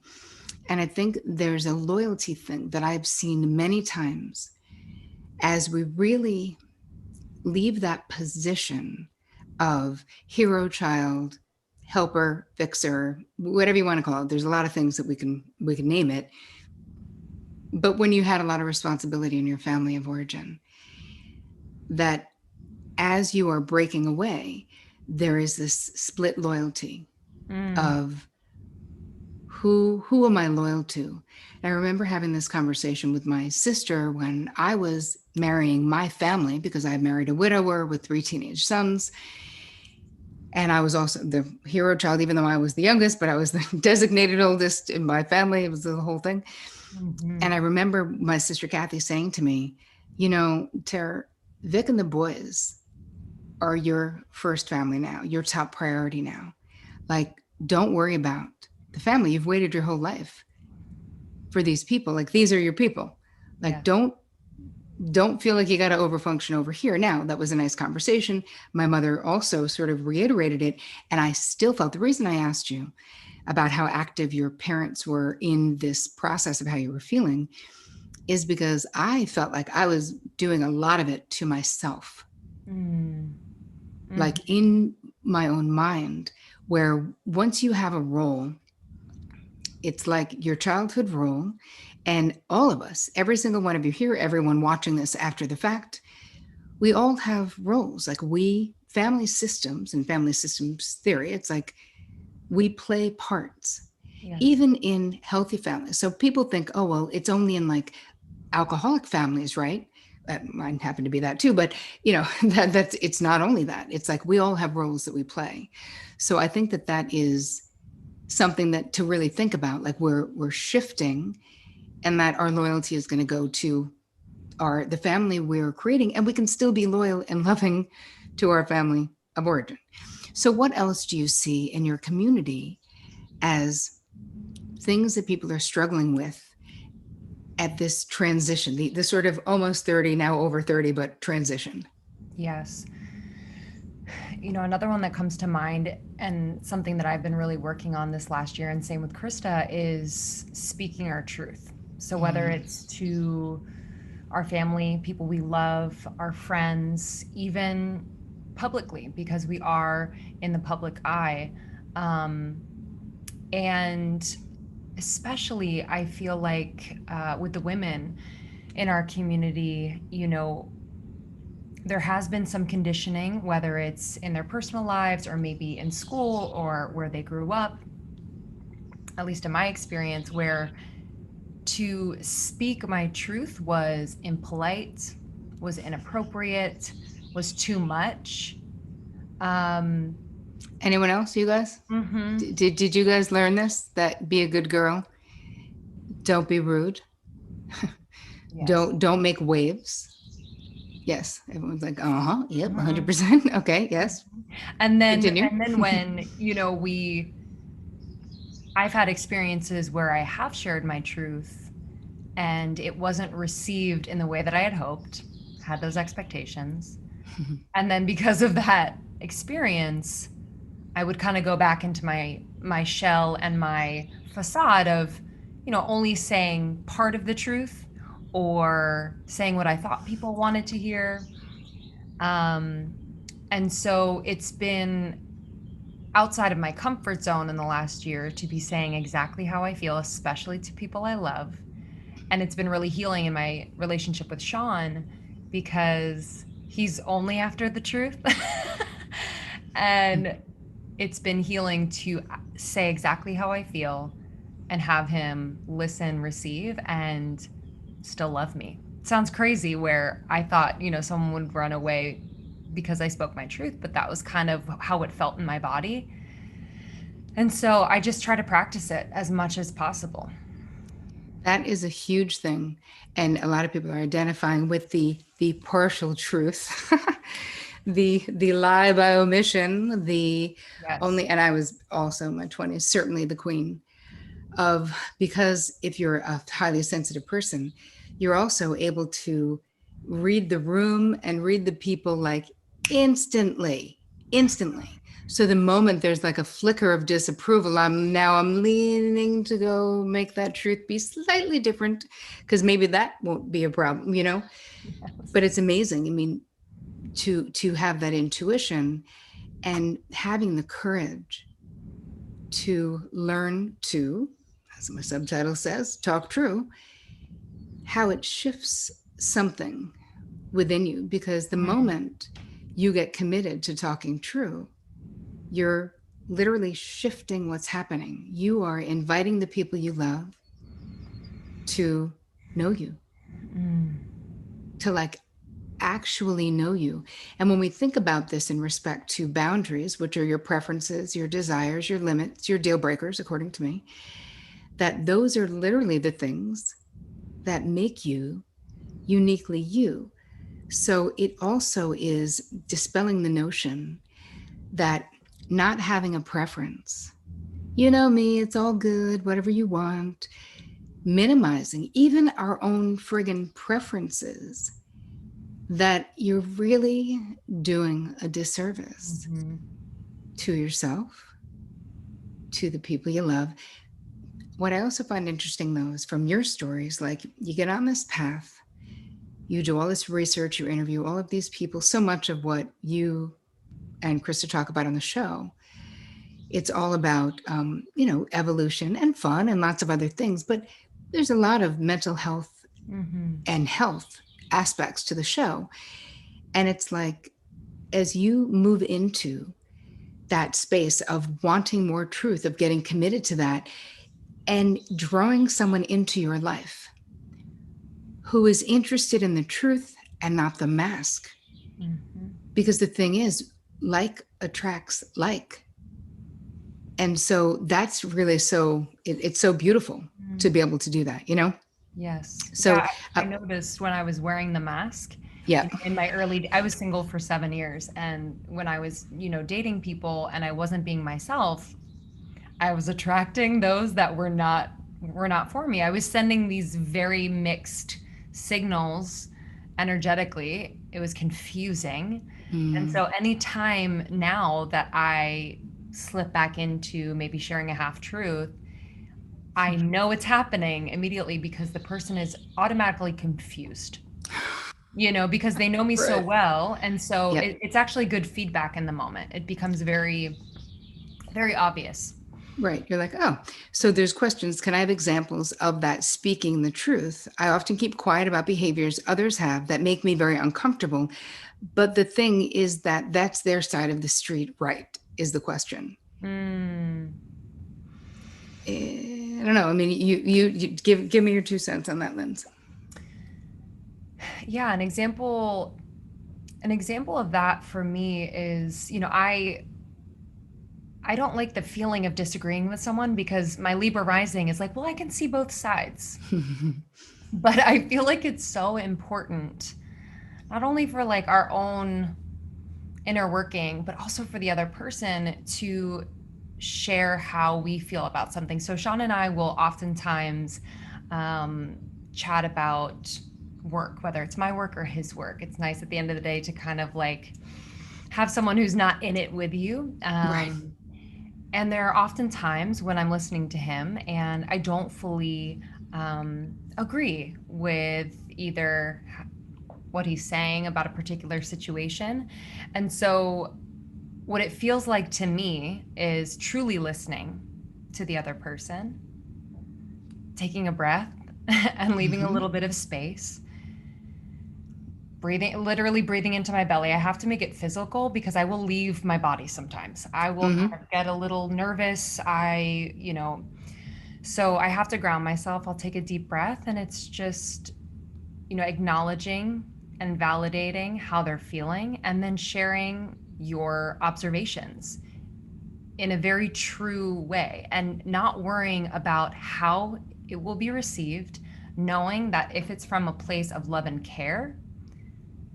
And I think there's a loyalty thing that I've seen many times as we really leave that position of hero child, helper, fixer, whatever you want to call it. There's a lot of things that we can name it. But when you had a lot of responsibility in your family of origin, that as you are breaking away, there is this split loyalty Mm. of who am I loyal to? And I remember having this conversation with my sister when I was marrying my family, because I married a widower with 3 teenage sons. And I was also the hero child, even though I was the youngest, but I was the designated oldest in my family. It was the whole thing. Mm-hmm. And I remember my sister Kathy saying to me, Tara, Vic and the boys are your first family now, your top priority now. Like, don't worry about the family. You've waited your whole life for these people. Like, these are your people. Like, Yes. don't feel like you got to overfunction over here. Now, that was a nice conversation. My mother also sort of reiterated it. And I still felt, the reason I asked you about how active your parents were in this process of how you were feeling is because I felt like I was doing a lot of it to myself, Mm-hmm. like in my own mind, where once you have a role, it's like your childhood role. And all of us, every single one of you here, everyone watching this after the fact, we all have roles. Like, family systems and family systems theory, it's like we play parts, Yes. even in healthy families. So people think, oh, well, it's only in like alcoholic families, right? Mine happen to be that too, but that's it's not only that. It's like we all have roles that we play. So I think that is something that to really think about. Like, we're shifting, and that our loyalty is going to go to the family we're creating, and we can still be loyal and loving to our family of origin. So what else do you see in your community as things that people are struggling with at this transition, the sort of almost 30, now over 30, but transition? Yes. Another one that comes to mind, and something that I've been really working on this last year, and same with Krista, is speaking our truth. So whether it's to our family, people we love, our friends, even publicly, because we are in the public eye. And especially, I feel like with the women in our community, there has been some conditioning, whether it's in their personal lives or maybe in school or where they grew up, at least in my experience, where to speak my truth was impolite, was inappropriate, was too much. Um, Anyone else, you guys? mm-hmm. Did you guys learn this? That be a good girl, don't be rude, Yes. don't make waves. Yes, everyone's like, yep, Mm-hmm. 100%. Okay, yes, And then continue. and then when I've had experiences where I have shared my truth and it wasn't received in the way that I had hoped, had those expectations. And then because of that experience, I would kind of go back into my shell and my facade of, only saying part of the truth or saying what I thought people wanted to hear. Um, and so it's been outside of my comfort zone in the last year to be saying exactly how I feel, especially to people I love. And it's been really healing in my relationship with Sean because he's only after the truth. And it's been healing to say exactly how I feel and have him listen, receive, and still love me. Sounds crazy where I thought, someone would run away because I spoke my truth, but that was kind of how it felt in my body. And so I just try to practice it as much as possible. That is a huge thing. And a lot of people are identifying with the partial truth, the lie by omission, the Yes. only, and I was also in my 20s, certainly the queen of, because if you're a highly sensitive person, you're also able to read the room and read the people like instantly. So the moment there's like a flicker of disapproval, I'm leaning to go make that truth be slightly different, because maybe that won't be a problem, Yes. But it's amazing. I mean, to have that intuition and having the courage to learn to, as my subtitle says, talk true, how it shifts something within you. Because the moment you get committed to talking true, you're literally shifting what's happening. You are inviting the people you love to know you, to like actually know you. And when we think about this in respect to boundaries, which are your preferences, your desires, your limits, your deal breakers, according to me, that those are literally the things that make you uniquely you. So it also is dispelling the notion that not having a preference, you know me, it's all good, whatever you want, minimizing even our own friggin' preferences, that you're really doing a disservice to yourself, to the people you love. What I also find interesting, though, is from your stories, like you get on this path, you do all this research, you interview all of these people, so much of what you and Krista talk about on the show, it's all about, evolution and fun and lots of other things. But there's a lot of mental health and health aspects to the show. And it's like, as you move into that space of wanting more truth, of getting committed to that, and drawing someone into your life who is interested in the truth and not the mask. Because the thing is, like attracts like. And so that's really it's so beautiful to be able to do that, Yes. So Yeah, I noticed when I was wearing the mask yeah, in my I was single for 7 years. And when I was, dating people and I wasn't being myself, I was attracting those that were not for me. I was sending these very mixed signals energetically. It was confusing. And so anytime now that I slip back into maybe sharing a half truth, I know it's happening immediately because the person is automatically confused, because they know me so Right. well. And so Yep. it's actually good feedback in the moment. It becomes very, very obvious. Right. You're like, oh, so there's questions. Can I have examples of that speaking the truth? I often keep quiet about behaviors others have that make me very uncomfortable. But the thing is that that's their side of the street, right? Is the question. I don't know. I mean, you give me your 2 cents on that, Linz. Yeah, an example of that for me is, I don't like the feeling of disagreeing with someone because my Libra rising is like, well, I can see both sides. But I feel like it's so important, not only for like our own inner working, but also for the other person to share how we feel about something. So Sean and I will oftentimes chat about work, whether it's my work or his work. It's nice at the end of the day to kind of like have someone who's not in it with you. Right. And there are often times when I'm listening to him and I don't fully agree with either what he's saying about a particular situation. And so, what it feels like to me is truly listening to the other person, taking a breath and leaving a little bit of space, breathing, literally breathing into my belly. I have to make it physical because I will leave my body sometimes. I will kind of get a little nervous. So I have to ground myself. I'll take a deep breath, and it's just, acknowledging and validating how they're feeling, and then sharing your observations in a very true way and not worrying about how it will be received, knowing that if it's from a place of love and care,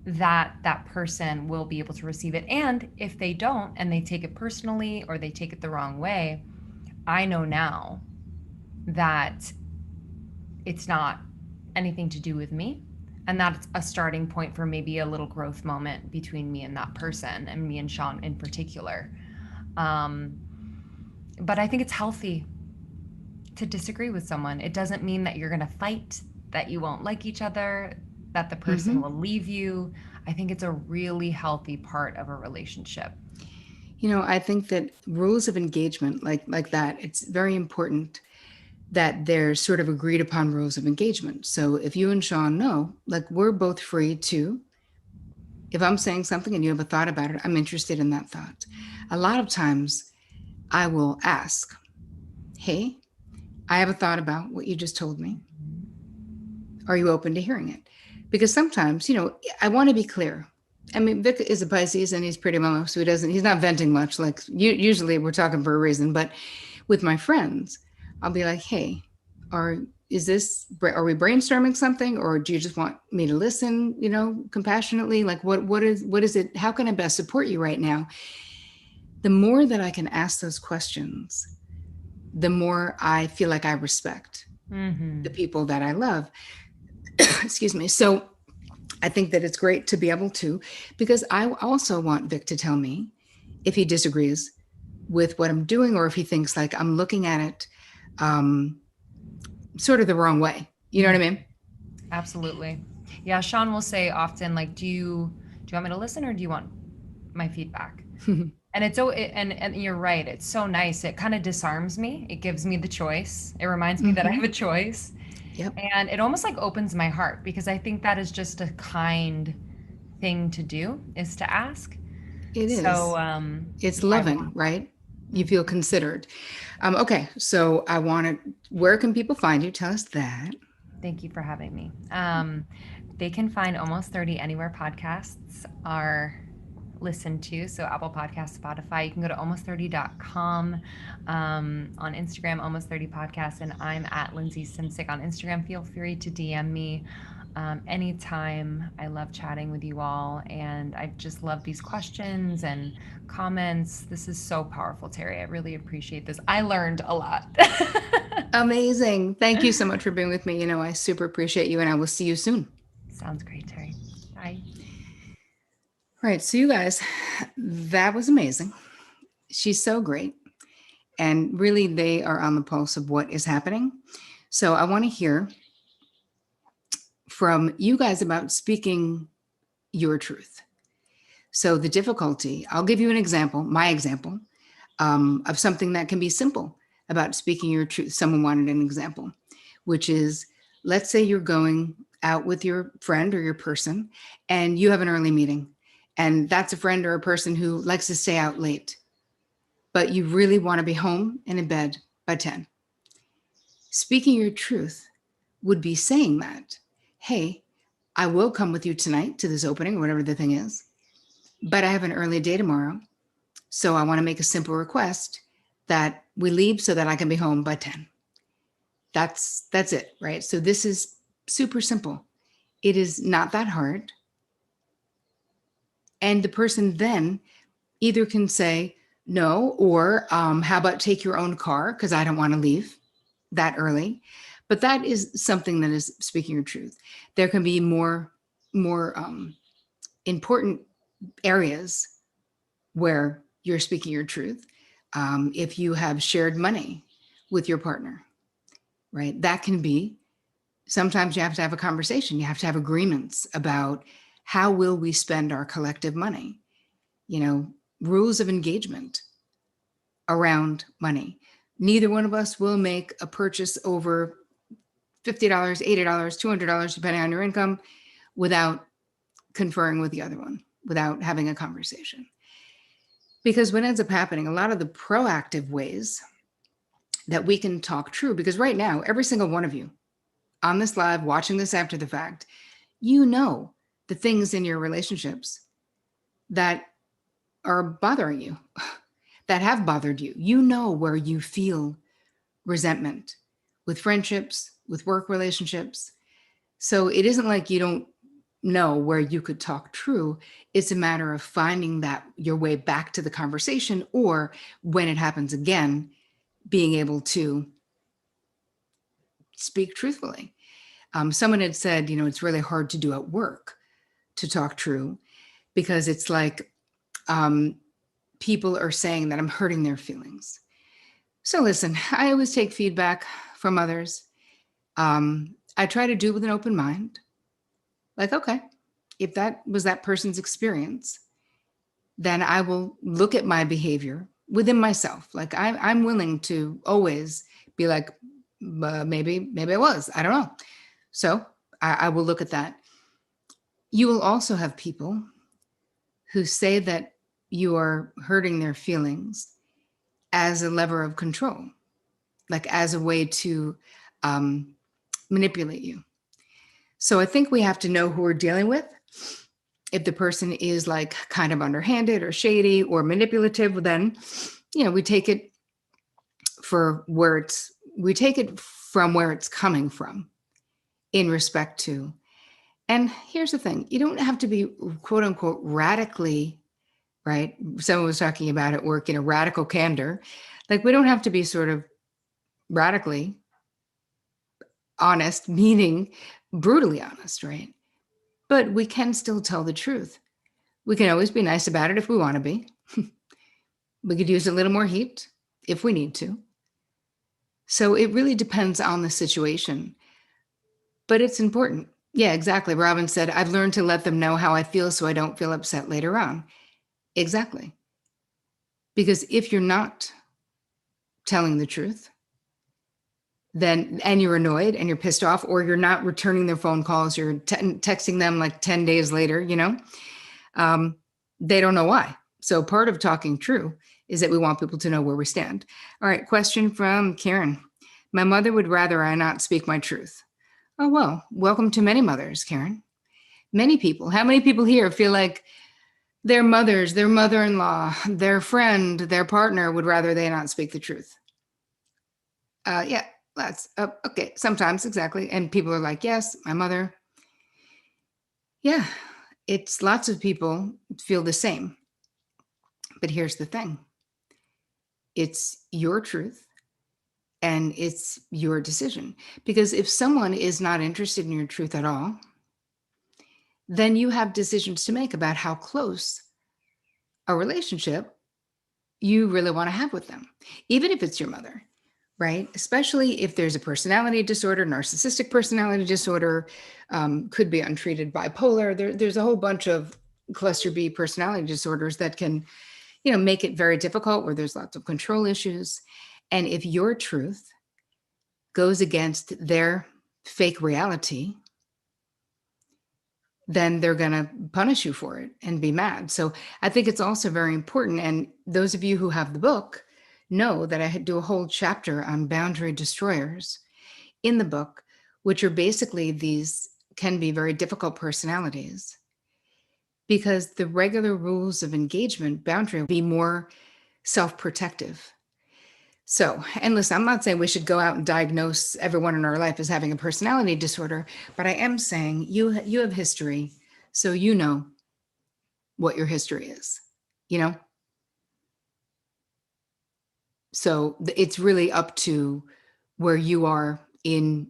that person will be able to receive it. And if they don't, and they take it personally or they take it the wrong way, I know now that it's not anything to do with me, and that's a starting point for maybe a little growth moment between me and that person, and me and Sean in particular. But I think it's healthy to disagree with someone. It doesn't mean that you're going to fight, that you won't like each other, that the person will leave you. I think it's a really healthy part of a relationship. I think that rules of engagement like that, it's very important that there's sort of agreed upon rules of engagement. So if you and Sean know, like, we're both free to, if I'm saying something and you have a thought about it, I'm interested in that thought. A lot of times I will ask, hey, I have a thought about what you just told me. Are you open to hearing it? Because sometimes, I want to be clear. I mean, Vic is a Pisces and he's pretty mellow, so he's not venting much. Like, usually we're talking for a reason, but with my friends, I'll be like, hey, are we brainstorming something, or do you just want me to listen, compassionately? Like, what is it? How can I best support you right now? The more that I can ask those questions, the more I feel like I respect the people that I love. Excuse me. So I think that it's great to be able to, because I also want Vic to tell me if he disagrees with what I'm doing, or if he thinks like I'm looking at it sort of the wrong way. You know what I mean? Absolutely. Yeah. Sean will say often, like, do you want me to listen, or do you want my feedback? And and you're right. It's so nice. It kind of disarms me. It gives me the choice. It reminds me that I have a choice. Yep. And it almost like opens my heart, because I think that is just a kind thing to do, is to ask. It is. So it's loving, right? You feel considered. Okay. So where can people find you? Tell us that. Thank you for having me. They can find Almost 30 anywhere podcasts are listened to. So Apple Podcasts, Spotify. You can go to almost30.com. On Instagram, Almost 30 Podcasts. And I'm at Lindsay Simsick on Instagram. Feel free to DM me anytime. I love chatting with you all. And I just love these questions and comments. This is so powerful, Terry. I really appreciate this. I learned a lot. Amazing. Thank you so much for being with me. I super appreciate you, and I will see you soon. Sounds great, Terry. Bye. All right. So you guys, that was amazing. She's so great. And really, they are on the pulse of what is happening. So I want to hear from you guys about speaking your truth. So the difficulty, I'll give you an example, my example, of something that can be simple about speaking your truth. Someone wanted an example, which is, let's say you're going out with your friend or your person, and you have an early meeting, and that's a friend or a person who likes to stay out late, but you really want to be home and in bed by 10. Speaking your truth would be saying that, hey, I will come with you tonight to this opening, or whatever the thing is, but I have an early day tomorrow. So I want to make a simple request that we leave so that I can be home by 10. That's it, right? So this is super simple. It is not that hard. And the person then either can say no, or how about take your own car, because I don't want to leave that early. But that is something that is speaking your truth. There can be more important areas where you're speaking your truth. If you have shared money with your partner, right? That can be, sometimes you have to have a conversation. You have to have agreements about how will we spend our collective money, rules of engagement around money. Neither one of us will make a purchase over $50, $80, $200, depending on your income, without conferring with the other one, without having a conversation. Because what ends up happening, a lot of the proactive ways that we can talk true, because right now, every single one of you on this live, watching this after the fact, the things in your relationships that are bothering you, that have bothered you. You know where you feel resentment with friendships, with work relationships. So it isn't like you don't know where you could talk true. It's a matter of finding that your way back to the conversation, or when it happens again, being able to speak truthfully. Someone had said, it's really hard to do at work to talk true, because it's like people are saying that I'm hurting their feelings. So listen, I always take feedback from others. I try to do it with an open mind. Like, okay, if that was that person's experience, then I will look at my behavior within myself. Like I'm willing to always be like, maybe I was, I don't know. So I will look at that. You will also have people who say that you are hurting their feelings as a lever of control, like as a way to manipulate you. So I think we have to know who we're dealing with. If the person is like kind of underhanded or shady or manipulative, then, we take it from where it's coming from in respect to. And here's the thing, you don't have to be quote unquote radically, right? Someone was talking about at work, radical candor. Like we don't have to be sort of radically honest, meaning brutally honest, right? But we can still tell the truth. We can always be nice about it if we want to be. We could use a little more heat if we need to. So it really depends on the situation, but it's important. Yeah, exactly. Robin said, I've learned to let them know how I feel so I don't feel upset later on. Exactly. Because if you're not telling the truth, and you're annoyed and you're pissed off, or you're not returning their phone calls, you're texting them like 10 days later, they don't know why. So part of talking true is that we want people to know where we stand. All right, question from Karen. My mother would rather I not speak my truth. Oh, well, welcome to many mothers, Karen. Many people. How many people here feel like their mothers, their mother-in-law, their friend, their partner would rather they not speak the truth? Yeah, that's okay. Sometimes, exactly. And people are like, yes, my mother. Yeah, it's lots of people feel the same. But here's the thing. It's your truth and it's your decision. Because if someone is not interested in your truth at all, then you have decisions to make about how close a relationship you really want to have with them, even if it's your mother, right? Especially if there's a personality disorder, narcissistic personality disorder, could be untreated bipolar. There's a whole bunch of cluster B personality disorders that can, make it very difficult, where there's lots of control issues. And if your truth goes against their fake reality, then they're going to punish you for it and be mad. So I think it's also very important. And those of you who have the book know that I do a whole chapter on boundary destroyers in the book, which are basically these can be very difficult personalities, because the regular rules of engagement, boundary, be more self-protective. So, and listen, I'm not saying we should go out and diagnose everyone in our life as having a personality disorder, but I am saying you have history, so you know what your history is, So it's really up to where you are in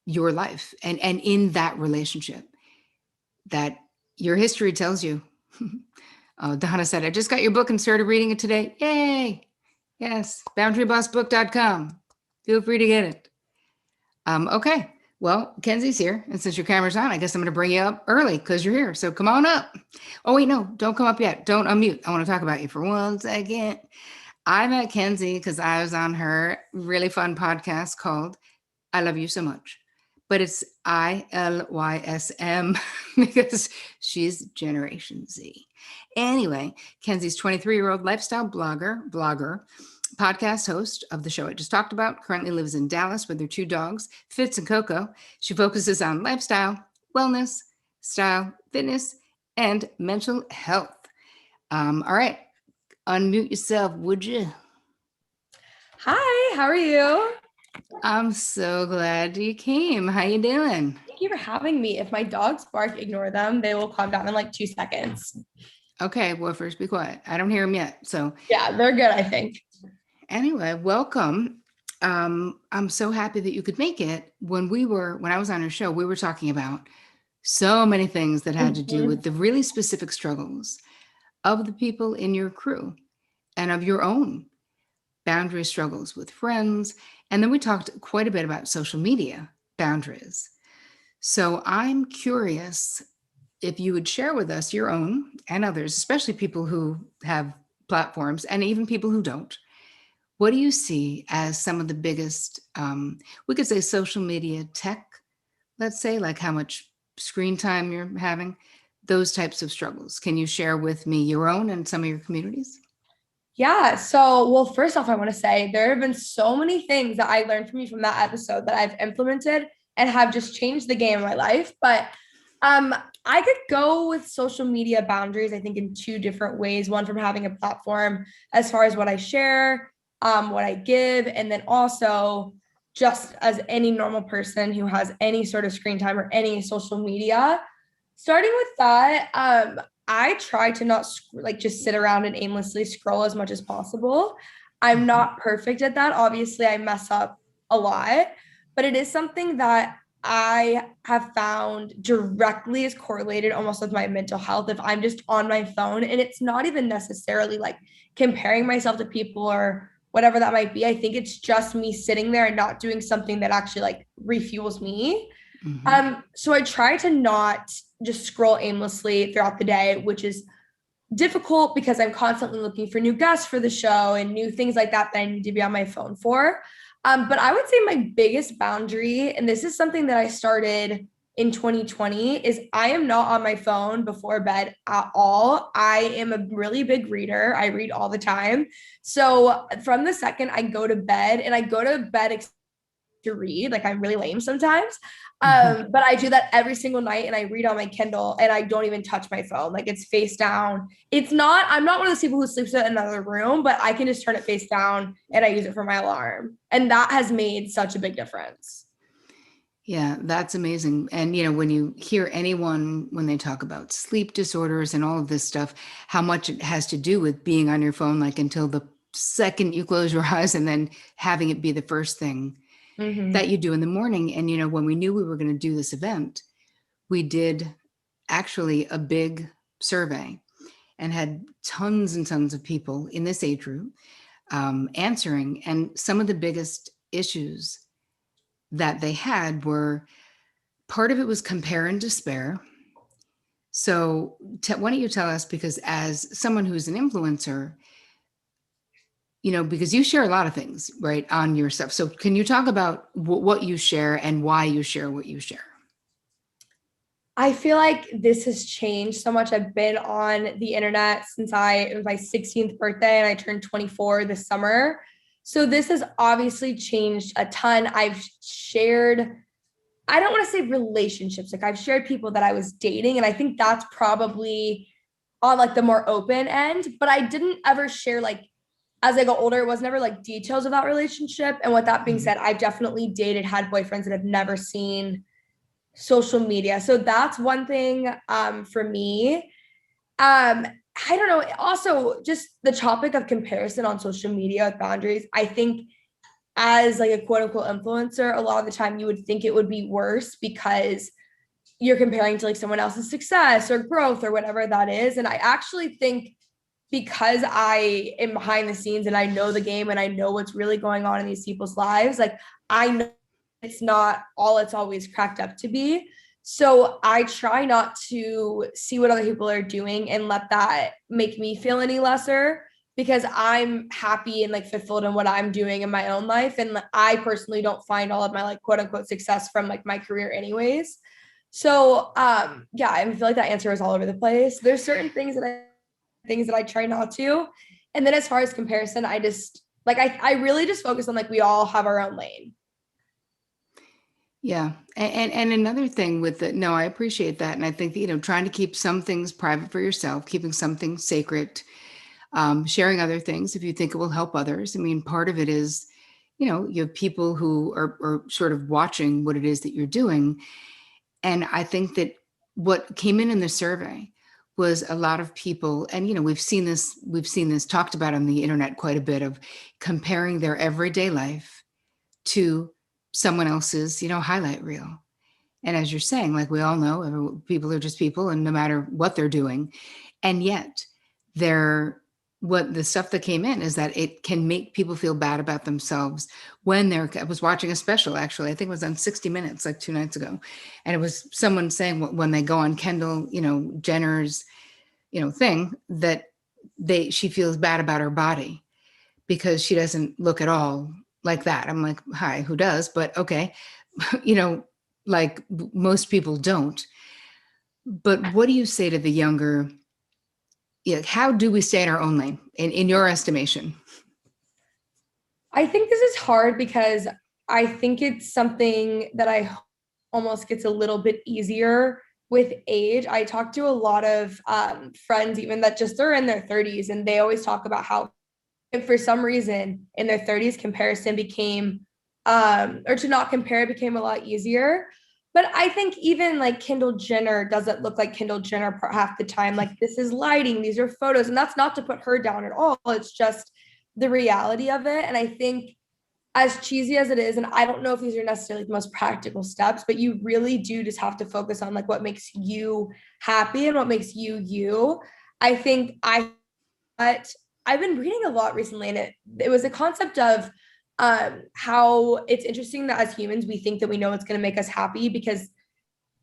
your life and in that relationship, that your history tells you Donna said, I just got your book and started reading it today. Yay. Yes. BoundaryBossBook.com. Feel free to get it. Okay. Well, Kenzie's here. And since your camera's on, I guess I'm going to bring you up early because you're here. So come on up. Oh, wait, no, don't come up yet. Don't unmute. I want to talk about you for 1 second. I met Kenzie because I was on her really fun podcast called I Love You So Much. But it's ILYSM because she's Generation Z. Anyway, Kenzie's 23-year-old lifestyle blogger, podcast host of the show I just talked about, currently lives in Dallas with her 2 dogs, Fitz and Coco. She focuses on lifestyle, wellness, style, fitness, and mental health. All right, unmute yourself, would you? Hi, how are you? I'm so glad you came. How you doing? Thank you for having me. If my dogs bark, ignore them. They will calm down in like 2 seconds. Okay, well, first be quiet. I don't hear them yet. So Yeah, they're good, I think. anyway, welcome. I'm so happy that you could make it. When I was on your show, we were talking about so many things that had to do with the really specific struggles of the people in your crew and of your own boundary struggles with friends. And then we talked quite a bit about social media boundaries. So I'm curious if you would share with us your own and others, especially people who have platforms and even people who don't. What do you see as some of the biggest, we could say social media tech, let's say, like how much screen time you're having, those types of struggles? Can you share with me your own and some of your communities? Yeah, so well, first off, I want to say there have been so many things that I learned from you from that episode that I've implemented and have just changed the game of my life. But I could go with social media boundaries, I think, in 2 different ways. One, from having a platform as far as what I share, what I give, and then also just as any normal person who has any sort of screen time or any social media. Starting with that, I try to not just sit around and aimlessly scroll as much as possible. I'm not perfect at that. Obviously, I mess up a lot, but it is something that I have found directly is correlated almost with my mental health if I'm just on my phone. And it's not even necessarily like comparing myself to people or whatever that might be. I think it's just me sitting there and not doing something that actually like refuels me. So I try to not just scroll aimlessly throughout the day, which is difficult because I'm constantly looking for new guests for the show and new things like that I need to be on my phone for. But I would say my biggest boundary, and this is something that I started in 2020, is I am not on my phone before bed at all. I am a really big reader. I read all the time. So from the second I go to bed, and I go to bed to read, like I'm really lame sometimes. But I do that every single night, and I read on my Kindle, and I don't even touch my phone. Like it's face down. I'm not one of those people who sleeps in another room, but I can just turn it face down and I use it for my alarm. And that has made such a big difference. Yeah, that's amazing. And, when you hear anyone, when they talk about sleep disorders and all of this stuff, how much it has to do with being on your phone, like until the second you close your eyes and then having it be the first thing that you do in the morning. And, when we knew we were going to do this event, we did actually a big survey and had tons and tons of people in this age group answering. And some of the biggest issues that they had were, part of it was compare and despair. So why don't you tell us, because as someone who's an influencer, because you share a lot of things, right, on your stuff. So can you talk about what you share and why you share what you share? I feel like this has changed so much. I've been on the internet since it was my 16th birthday, and I turned 24 this summer. So this has obviously changed a ton. I've shared, I don't want to say relationships, like I've shared people that I was dating, and I think that's probably on like the more open end, but I didn't ever share, like, as I got older, it was never like details of that relationship. And with that being said, I've definitely had boyfriends that have never seen social media. So that's one thing for me. I don't know. Also, just the topic of comparison on social media with boundaries. I think as like a quote unquote influencer, a lot of the time you would think it would be worse because you're comparing to like someone else's success or growth or whatever that is. And I actually think because I am behind the scenes and I know the game and I know what's really going on in these people's lives, like I know it's not all it's always cracked up to be. So I try not to see what other people are doing and let that make me feel any lesser, because I'm happy and like fulfilled in what I'm doing in my own life. And I personally don't find all of my like quote unquote success from like my career anyways. So yeah, I feel like that answer is all over the place. There's certain things that I try not to. And then as far as comparison, I just like I really just focus on like we all have our own lane. Yeah. And another thing with the, no, I appreciate that. And I think, trying to keep some things private for yourself, keeping something sacred, sharing other things if you think it will help others. I mean, part of it is, you have people who are sort of watching what it is that you're doing. And I think that what came in the survey was a lot of people, and, we've seen this talked about on the internet quite a bit, of comparing their everyday life to someone else's, highlight reel. And as you're saying, like we all know, people are just people, and no matter what they're doing. And yet what the stuff that came in is that it can make people feel bad about themselves when I was watching a special, actually, I think it was on 60 Minutes, like 2 nights ago. And it was someone saying when they go on Kendall, Jenner's, thing, that she feels bad about her body because she doesn't look at all like that. I'm like, hi, who does? But okay. Like most people don't. But what do you say to the younger, how do we stay in our own lane in your estimation? I think this is hard because I think it's something that I almost gets a little bit easier with age. I talk to a lot of friends, even that just are in their 30s, and they always talk about how for some reason in their 30s comparison became or to not compare became a lot easier. But I think even like Kendall Jenner doesn't look like Kendall Jenner half the time. Like, this is lighting, these are photos, and that's not to put her down at all. It's just the reality of it. And I think, as cheesy as it is, and I don't know if these are necessarily the most practical steps, but you really do just have to focus on like what makes you happy and what makes you you. I think but I've been reading a lot recently, and it was a concept of how it's interesting that as humans we think that we know what's going to make us happy, because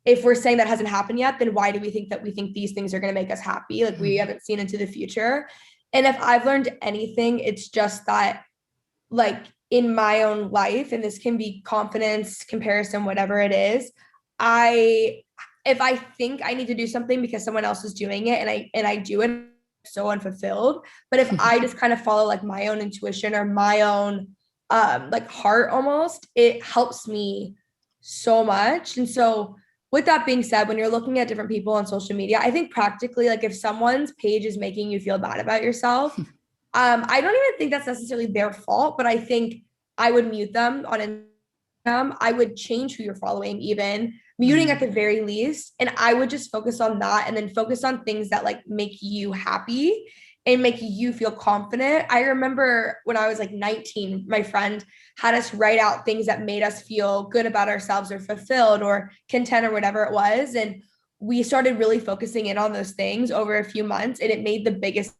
if we're saying that hasn't happened yet, then why do we think that we think these things are going to make us happy? Like, we haven't seen into the future. And if I've learned anything, it's just that, like, in my own life, and this can be confidence, comparison, whatever it is, if I think I need to do something because someone else is doing it and I do it, I'm so unfulfilled. But if I just kind of follow like my own intuition or my own like heart almost, it helps me so much. And so with that being said, when you're looking at different people on social media, I think practically, like, if someone's page is making you feel bad about yourself, I don't even think that's necessarily their fault, but I think I would mute them on Instagram. I would change who you're following, even muting at the very least. And I would just focus on that, and then focus on things that like make you happy and make you feel confident. I remember when I was like 19, my friend had us write out things that made us feel good about ourselves or fulfilled or content or whatever it was. And we started really focusing in on those things over a few months, and it made the biggest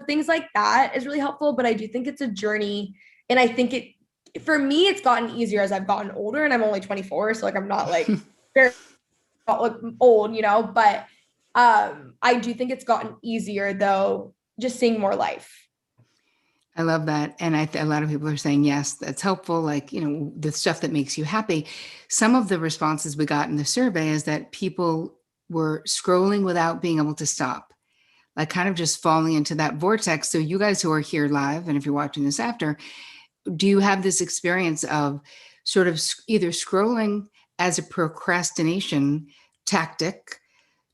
things like that is really helpful. But I do think it's a journey. And I think for me, it's gotten easier as I've gotten older, and I'm only 24. So like, I'm not like very old, but I do think it's gotten easier though, just seeing more life. I love that. And a lot of people are saying, yes, that's helpful. Like, the stuff that makes you happy. Some of the responses we got in the survey is that people were scrolling without being able to stop, like kind of just falling into that vortex. So you guys who are here live, and if you're watching this after, do you have this experience of sort of either scrolling as a procrastination tactic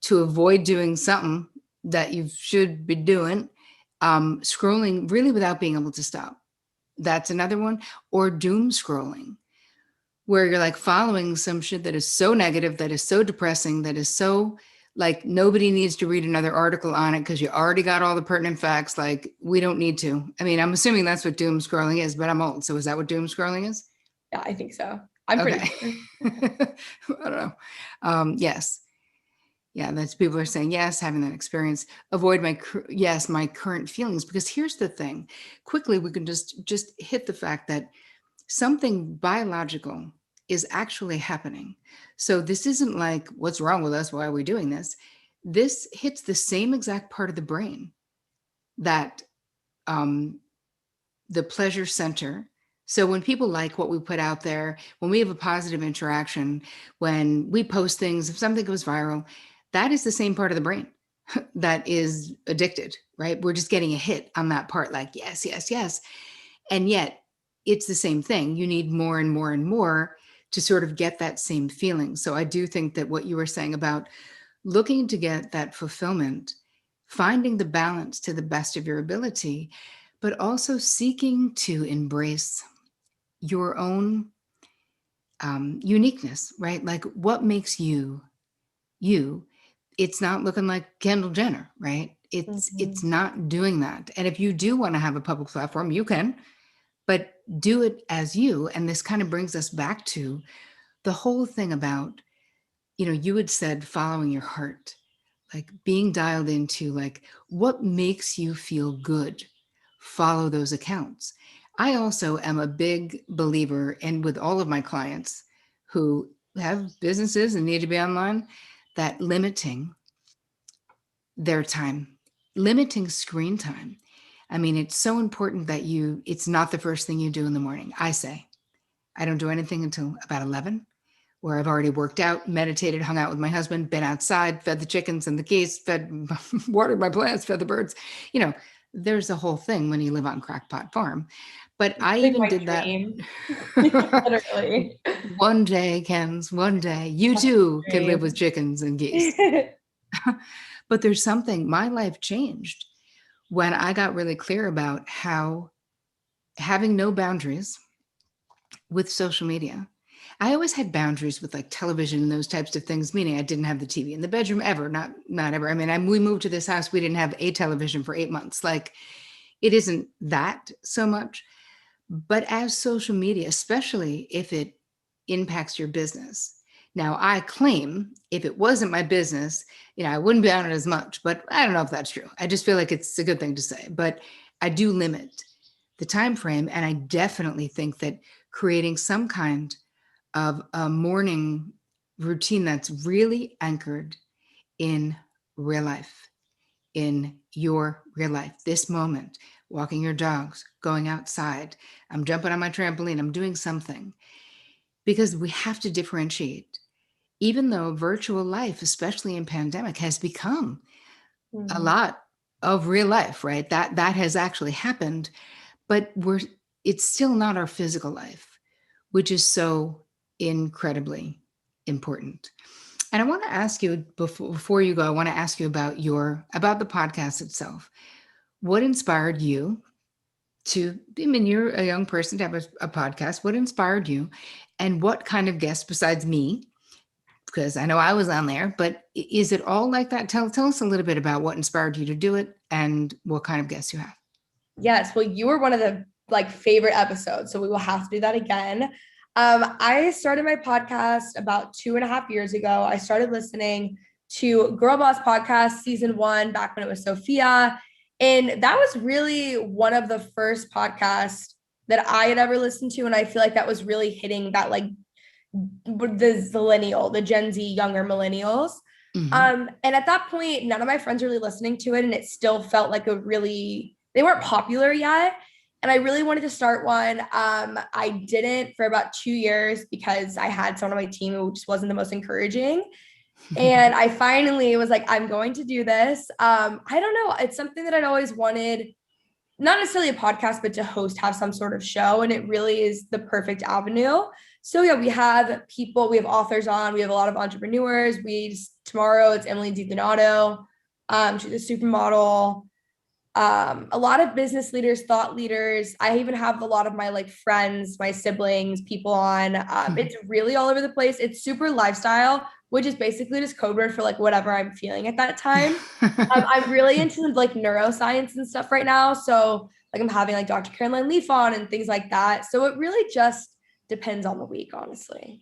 to avoid doing something that you should be doing, scrolling really without being able to stop? That's another one. Or doom scrolling, where you're like following some shit that is so negative, that is so depressing, that is so like nobody needs to read another article on it because you already got all the pertinent facts. Like, we don't need to. I mean, I'm assuming that's what doom scrolling is, but I'm old. So is that what doom scrolling is? Yeah, I think so. I'm pretty Okay. sure. I don't know. Yes. Yeah, that's people are saying yes, having that experience. Avoid my current feelings, because here's the thing. Quickly, we can just hit the fact that something biological is actually happening. So this isn't like, what's wrong with us? Why are we doing this? This hits the same exact part of the brain that um, the pleasure center. So when people like what we put out there, when we have a positive interaction, when we post things, if something goes viral, that is the same part of the brain that is addicted, right? We're just getting a hit on that part, like, yes, yes, yes. And yet it's the same thing. You need more and more and more to sort of get that same feeling. So I do think that what you were saying about looking to get that fulfillment, finding the balance to the best of your ability, but also seeking to embrace your own uniqueness, right? Like what makes you you. It's not looking like Kendall Jenner, right? It's not doing that. And if you do want to have a public platform, you can, but do it as you. And this kind of brings us back to the whole thing about, you had said following your heart, like being dialed into like what makes you feel good. Follow those accounts. I also am a big believer, and with all of my clients who have businesses and need to be online, that limiting their time, limiting screen time. I mean, it's so important that it's not the first thing you do in the morning. I say, I don't do anything until about 11, where I've already worked out, meditated, hung out with my husband, been outside, fed the chickens and the geese, watered my plants, fed the birds. There's a whole thing when you live on Crackpot Farm. But I Like even my did dream. that. Literally. One day, Kens, one day, you too can live with chickens and geese. But there's something, my life changed when I got really clear about how having no boundaries with social media. I always had boundaries with like television and those types of things, meaning I didn't have the TV in the bedroom ever, not ever. I mean, we moved to this house, we didn't have a television for 8 months. Like it isn't that so much, but as social media, especially if it impacts your business. Now, I claim if it wasn't my business, I wouldn't be on it as much, but I don't know if that's true. I just feel like it's a good thing to say, but I do limit the time frame. And I definitely think that creating some kind of a morning routine that's really anchored in real life, in your real life, this moment, walking your dogs, going outside, I'm jumping on my trampoline, I'm doing something, because we have to differentiate. Even though virtual life, especially in pandemic, has become a lot of real life, right? That has actually happened, but it's still not our physical life, which is so incredibly important. And I want to ask you before you go, I want to ask you about the podcast itself. What inspired you I mean, you're a young person to have a podcast. What inspired you, and what kind of guest besides me? Because I know I was on there, but is it all like that? Tell us a little bit about what inspired you to do it and what kind of guests you have. Yes, well, you were one of the favorite episodes, so we will have to do that again. I started my podcast about 2.5 years ago. I started listening to Girl Boss Podcast season 1 back when it was Sophia, and that was really one of the first podcasts that I had ever listened to, and I feel like that was really hitting that the Gen Z younger millennials. Mm-hmm. And at that point, none of my friends were really listening to it, and it still felt like they weren't popular yet. And I really wanted to start one. I didn't for about 2 years because I had someone on my team who just wasn't the most encouraging. And I finally was like, I'm going to do this. I don't know. It's something that I'd always wanted, not necessarily a podcast, but to have some sort of show. And it really is the perfect avenue. So yeah, we have authors on, we have a lot of entrepreneurs. Tomorrow it's Emily DiDonato. She's a supermodel. A lot of business leaders, thought leaders. I even have a lot of my friends, my siblings, people on. It's really all over the place. It's super lifestyle, which is basically just code word for whatever I'm feeling at that time. I'm really into neuroscience and stuff right now. So I'm having Dr. Caroline Leaf on and things like that. So it really just depends on the week, honestly.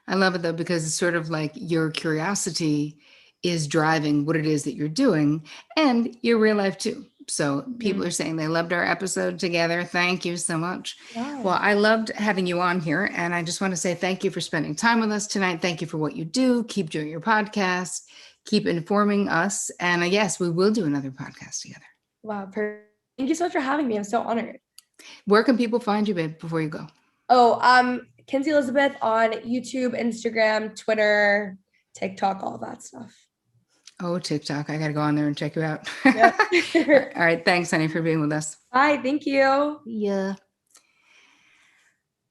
I love it though, because it's sort of like your curiosity is driving what it is that you're doing and your real life too. So people are saying they loved our episode together. Thank you so much. Yeah. Well, I loved having you on here. And I just want to say thank you for spending time with us tonight. Thank you for what you do. Keep doing your podcast. Keep informing us. And yes, we will do another podcast together. Wow. Thank you so much for having me. I'm so honored. Where can people find you, babe, before you go? Oh, Kinsey Elizabeth on YouTube, Instagram, Twitter, TikTok, all that stuff. Oh, TikTok. I got to go on there and check you out. Yep. All right. Thanks, honey, for being with us. Bye. Thank you. Yeah.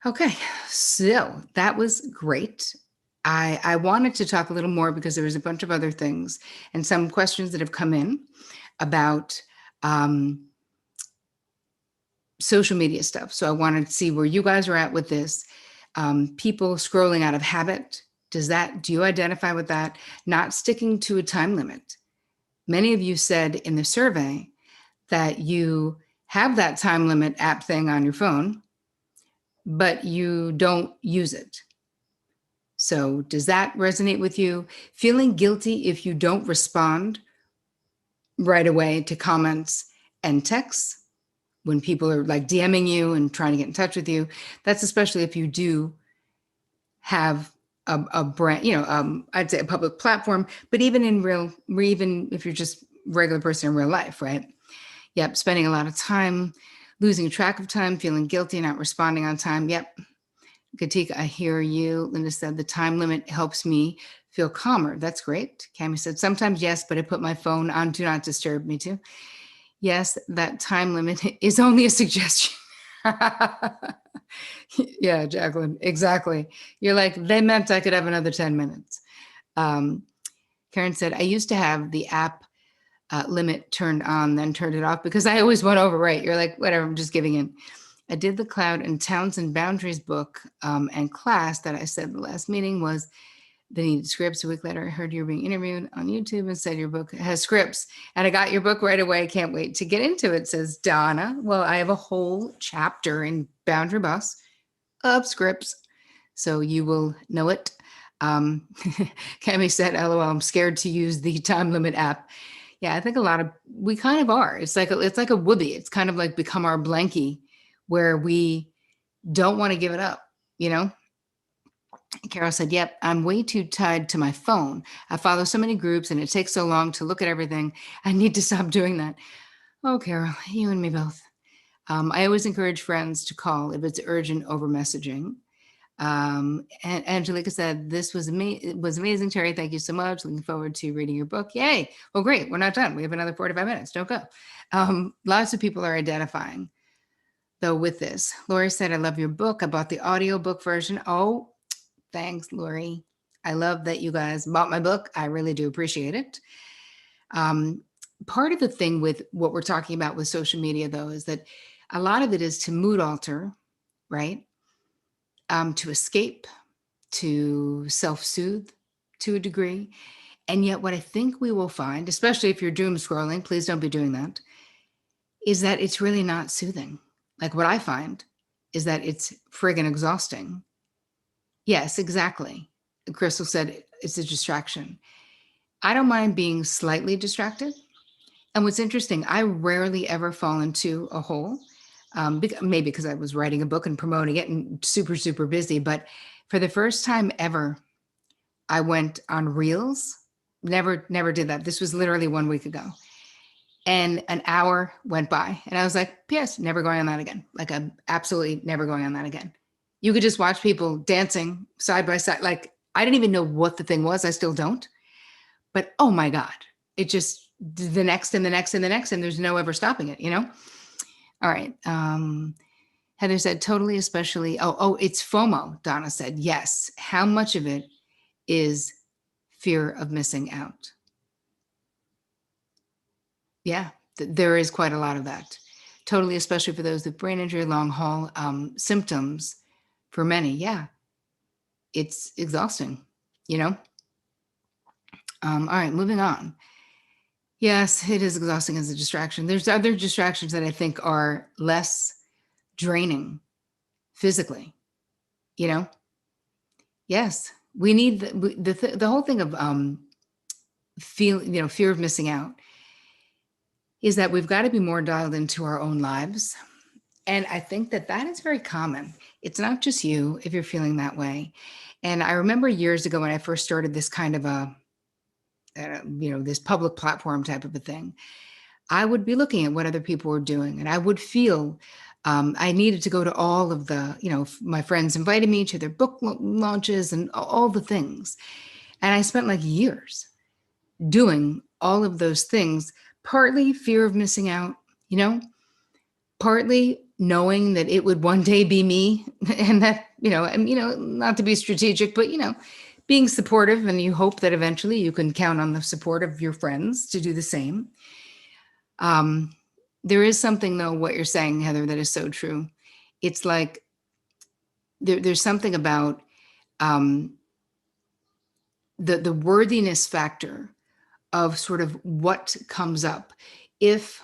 Okay. So that was great. I wanted to talk a little more because there was a bunch of other things and some questions that have come in about social media stuff. So I wanted to see where you guys are at with this. People scrolling out of habit. Do you identify with that? Not sticking to a time limit. Many of you said in the survey that you have that time limit app thing on your phone, but you don't use it. So does that resonate with you? Feeling guilty if you don't respond right away to comments and texts when people are like DMing you and trying to get in touch with you. That's especially if you do have a brand, I'd say a public platform, but even if you're just regular person in real life, right? Yep. Spending a lot of time, losing track of time, feeling guilty, not responding on time. Yep. Katika, I hear you. Linda said the time limit helps me feel calmer. That's great. Cami said sometimes yes, but I put my phone on do not disturb. Me too. Yes, that time limit is only a suggestion. Yeah, Jacqueline, exactly. You're like, they meant I could have another 10 minutes. Karen said, I used to have the app limit turned on, then turned it off because I always went over, right? You're like, whatever, I'm just giving in. I did the Cloud and Townsend Boundaries book and class that I said the last meeting was they needed scripts. A week later, I heard you were being interviewed on YouTube and said your book has scripts. And I got your book right away. Can't wait to get into it, says Donna. Well, I have a whole chapter in Boundary Boss of scripts, so you will know it. Cami said, LOL, I'm scared to use the time limit app. Yeah, I think we kind of are. It's like a whoopee. It's kind of like become our blankie where we don't want to give it up, Carol said, yep, I'm way too tied to my phone. I follow so many groups and it takes so long to look at everything. I need to stop doing that. Oh, Carol, you and me both. I always encourage friends to call if it's urgent over messaging. And Angelica said, this was amazing, Terry. Thank you so much. Looking forward to reading your book. Yay. Well, great. We're not done. We have another 45 minutes. Don't go. Lots of people are identifying, though, with this. Lori said, I love your book. I bought the audiobook version. Oh, thanks, Lori. I love that you guys bought my book. I really do appreciate it. Part of the thing with what we're talking about with social media, though, is that a lot of it is to mood alter, right? To escape, to self-soothe to a degree. And yet what I think we will find, especially if you're doom scrolling, please don't be doing that, is that it's really not soothing. Like what I find is that it's friggin' exhausting. Yes, exactly. Crystal said it's a distraction. I don't mind being slightly distracted. And what's interesting, I rarely ever fall into a hole. Maybe because I was writing a book and promoting it and super, super busy. But for the first time ever, I went on Reels. Never did that. This was literally 1 week ago. And an hour went by. And I was like, P.S., never going on that again. Like I'm absolutely never going on that again. You could just watch people dancing side by side. Like I didn't even know what the thing was. I still don't. But oh my God, it just the next and the next and the next. And there's no ever stopping it, All right. Heather said, totally, especially, it's FOMO, Donna said. Yes. How much of it is fear of missing out? Yeah, there is quite a lot of that. Totally, especially for those with brain injury, long haul symptoms for many. Yeah, it's exhausting, All right, moving on. Yes, it is exhausting as a distraction. There's other distractions that I think are less draining physically. you know? Yes, we need the whole thing of fear of missing out is that we've got to be more dialed into our own lives. And I think that that is very common. It's not just you if you're feeling that way. And I remember years ago when I first started this kind of this public platform type of a thing, I would be looking at what other people were doing, and I would feel I needed to go to all of the, my friends invited me to their book launches and all the things. And I spent like years doing all of those things, partly fear of missing out, partly knowing that it would one day be me and that, not to be strategic, but, being supportive, and you hope that eventually you can count on the support of your friends to do the same. There is something though, what you're saying, Heather, that is so true. It's like there's something about the worthiness factor of sort of what comes up. If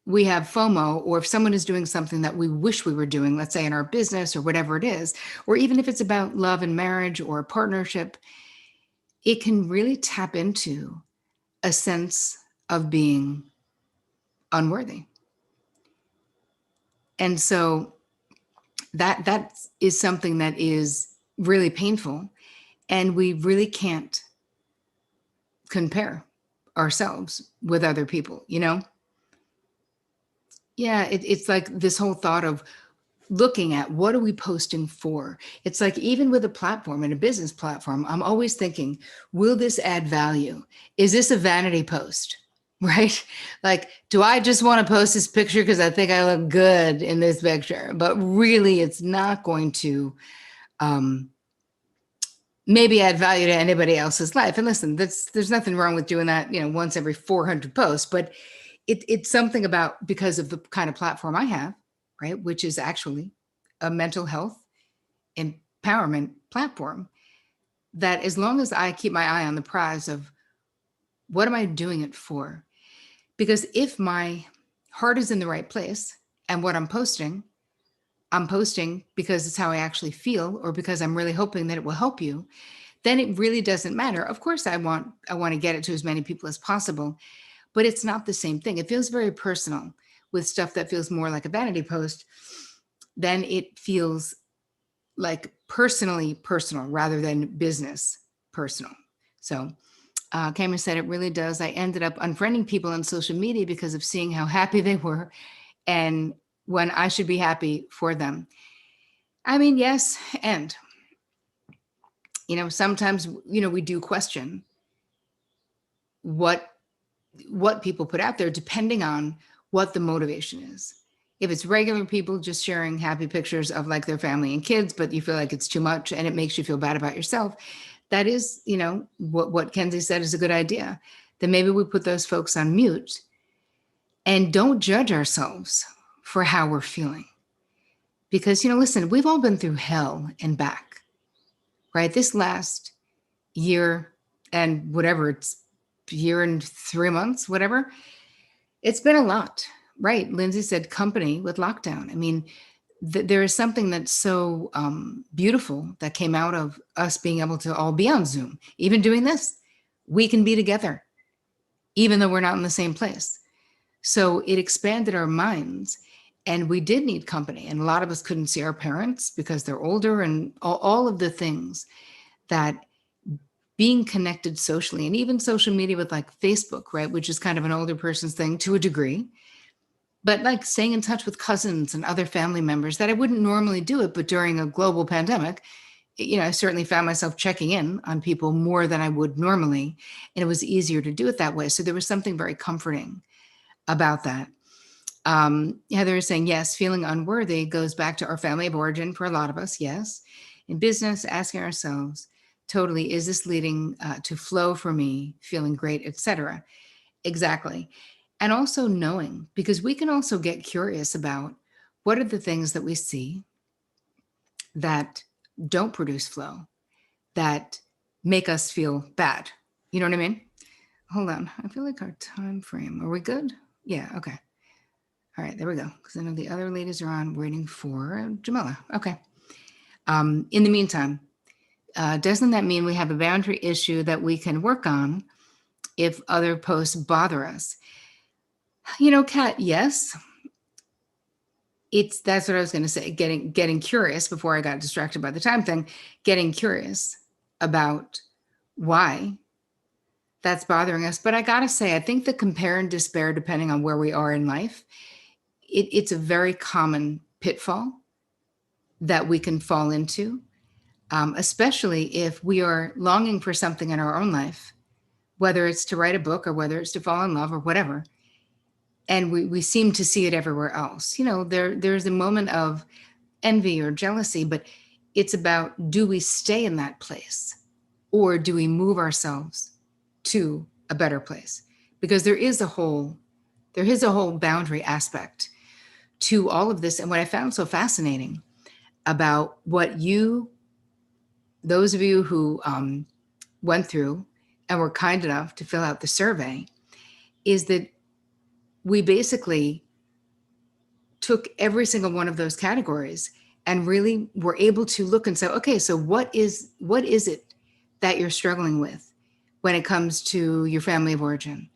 we have FOMO, or if someone is doing something that we wish we were doing, let's say in our business or whatever it is, or even if it's about love and marriage or a partnership, it can really tap into a sense of being unworthy. And so that is something that is really painful, and we really can't compare ourselves with other people, Yeah, it's like this whole thought of looking at what are we posting for? It's like even with a platform and a business platform, I'm always thinking, will this add value? Is this a vanity post? Right? Like, do I just want to post this picture because I think I look good in this picture? But really, it's not going to maybe add value to anybody else's life. And listen, there's nothing wrong with doing that, once every 400 posts, but it's something about, because of the kind of platform I have, right, which is actually a mental health empowerment platform, that as long as I keep my eye on the prize of what am I doing it for? Because if my heart is in the right place and what I'm posting because it's how I actually feel, or because I'm really hoping that it will help you, then it really doesn't matter. Of course, I want to get it to as many people as possible, but it's not the same thing. It feels very personal with stuff that feels more like a vanity post. Then it feels like personally personal rather than business personal. So Cameron said it really does. I ended up unfriending people on social media because of seeing how happy they were and when I should be happy for them. I mean, yes, and sometimes we do question what people put out there, depending on what the motivation is. If it's regular people just sharing happy pictures of like their family and kids, but you feel like it's too much and it makes you feel bad about yourself, that is, what Kenzie said is a good idea. Then maybe we put those folks on mute and don't judge ourselves for how we're feeling. Because, listen, we've all been through hell and back, right? This last year and whatever, it's year and 3 months, whatever, it's been a lot, right? Lindsay said company with lockdown. I mean, there is something that's so beautiful that came out of us being able to all be on Zoom. Even doing this, we can be together, even though we're not in the same place. So it expanded our minds, and we did need company. And a lot of us couldn't see our parents because they're older, and all of the things that being connected socially, and even social media with like Facebook, right, which is kind of an older person's thing to a degree, but like staying in touch with cousins and other family members that I wouldn't normally do it. But during a global pandemic, I certainly found myself checking in on people more than I would normally. And it was easier to do it that way. So there was something very comforting about that. Heather is saying, yes, feeling unworthy goes back to our family of origin for a lot of us. Yes. In business, asking ourselves, totally, is this leading to flow for me, feeling great, etc. Exactly. And also knowing, because we can also get curious about what are the things that we see that don't produce flow, that make us feel bad. You know what I mean? Hold on. I feel like our time frame. Are we good? Yeah. Okay. All right. There we go. Because I know the other ladies are on waiting for Jamila. Okay. In the meantime, doesn't that mean we have a boundary issue that we can work on if other posts bother us? Kat, yes. That's what I was going to say. Getting curious before I got distracted by the time thing, getting curious about why that's bothering us. But I got to say, I think the compare and despair, depending on where we are in life, it's a very common pitfall that we can fall into, especially if we are longing for something in our own life, whether it's to write a book or whether it's to fall in love or whatever. And we seem to see it everywhere else. There's a moment of envy or jealousy, but it's about, do we stay in that place or do we move ourselves to a better place? Because there is a whole boundary aspect to all of this. And what I found so fascinating about those of you who went through and were kind enough to fill out the survey, is that we basically took every single one of those categories and really were able to look and say, okay, so what is it that you're struggling with when it comes to your family of origin?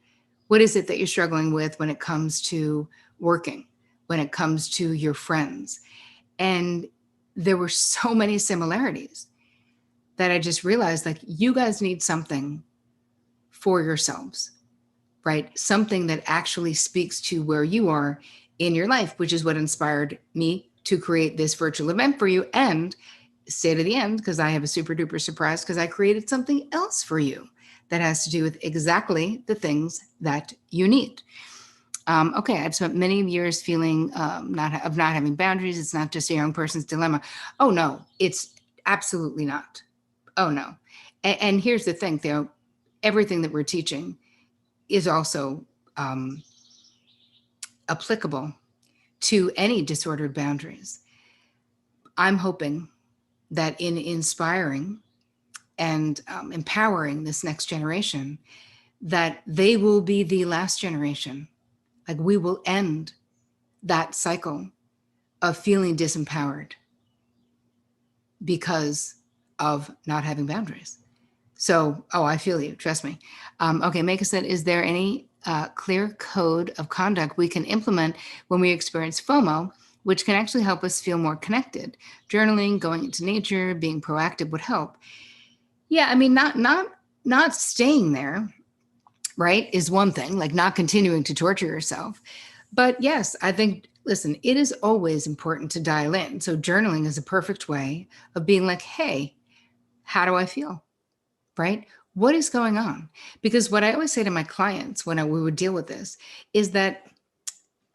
What is it that you're struggling with when it comes to working, when it comes to your friends? And there were so many similarities that I just realized, like, you guys need something for yourselves, right? Something that actually speaks to where you are in your life, which is what inspired me to create this virtual event for you. And stay to the end, because I have a super duper surprise, because I created something else for you that has to do with exactly the things that you need. Okay, I've spent many years feeling not having boundaries. It's not just a young person's dilemma. Oh no, it's absolutely not. Oh no. And here's the thing, Theo, everything that we're teaching is also applicable to any disordered boundaries. I'm hoping that in inspiring and empowering this next generation, that they will be the last generation. Like, we will end that cycle of feeling disempowered because of not having boundaries. So, I feel you, trust me. Okay, Maka said, is there any clear code of conduct we can implement when we experience FOMO, which can actually help us feel more connected? Journaling, going into nature, being proactive would help. Yeah, I mean, not staying there, right, is one thing, like not continuing to torture yourself. But yes, I think, listen, it is always important to dial in. So journaling is a perfect way of being like, hey, how do I feel? Right? What is going on? Because what I always say to my clients when we would deal with this is that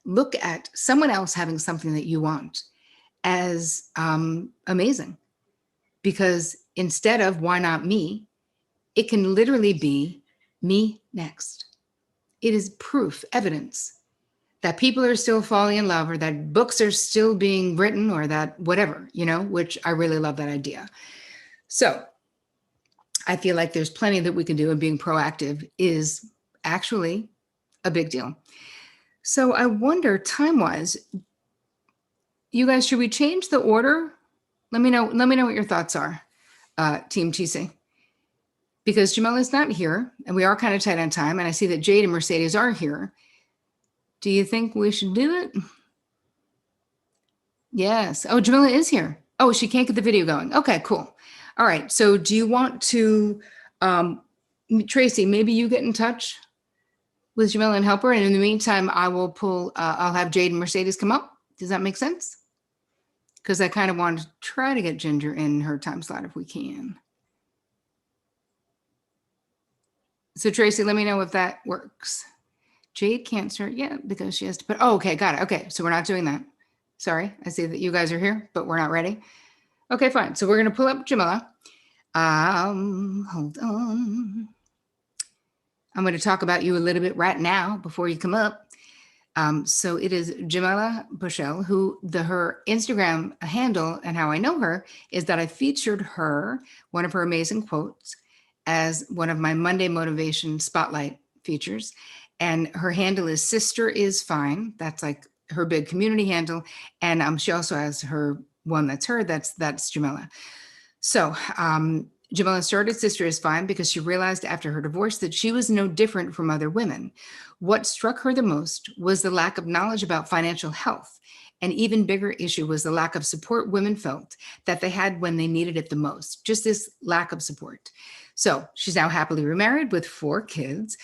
look at someone else having something that you want as amazing. Because instead of why not me, it can literally be me next. It is proof, evidence that people are still falling in love, or that books are still being written, or that whatever, which I really love that idea. So I feel like there's plenty that we can do, and being proactive is actually a big deal. So I wonder, time-wise, you guys, should we change the order? Let me know what your thoughts are, Team TC. Because Jamila's not here, and we are kind of tight on time, and I see that Jade and Mercedes are here. Do you think we should do it? Yes. Oh, Jamila is here. Oh, she can't get the video going. Okay, cool. All right. So do you want to, Tracy, maybe you get in touch with Jamila and help her. And in the meantime, I will I'll have Jade and Mercedes come up. Does that make sense? Because I kind of want to try to get Ginger in her time slot if we can. So Tracy, let me know if that works. Jade can't start yet because she has to put, okay, got it. Okay, so we're not doing that. Sorry, I see that you guys are here, but we're not ready. Okay, fine. So we're going to pull up Jamila. Hold on. I'm going to talk about you a little bit right now before you come up. So it is Jamila Bushell, who her Instagram handle and how I know her is that I featured her, one of her amazing quotes, as one of my Monday Motivation Spotlight features. And her handle is Sister Is Fine. That's like her big community handle. And she also has her one that's her, that's Jamila. So Jamila started Sister is Fine because she realized after her divorce that she was no different from other women. What struck her the most was the lack of knowledge about financial health. An even bigger issue was the lack of support women felt that they had when they needed it the most, just this lack of support. So she's now happily remarried with 4 kids.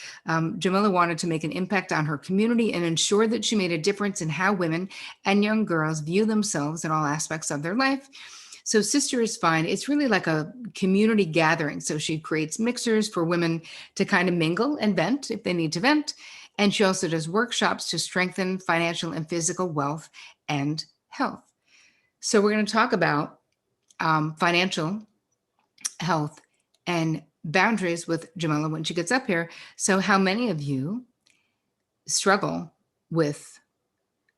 Jamila wanted to make an impact on her community and ensure that she made a difference in how women and young girls view themselves in all aspects of their life. So Sister is Fine. It's really like a community gathering. So she creates mixers for women to kind of mingle and vent if they need to vent. And she also does workshops to strengthen financial and physical wealth and health. So we're going to talk about financial health and boundaries with Jamila when she gets up here. So how many of you struggle with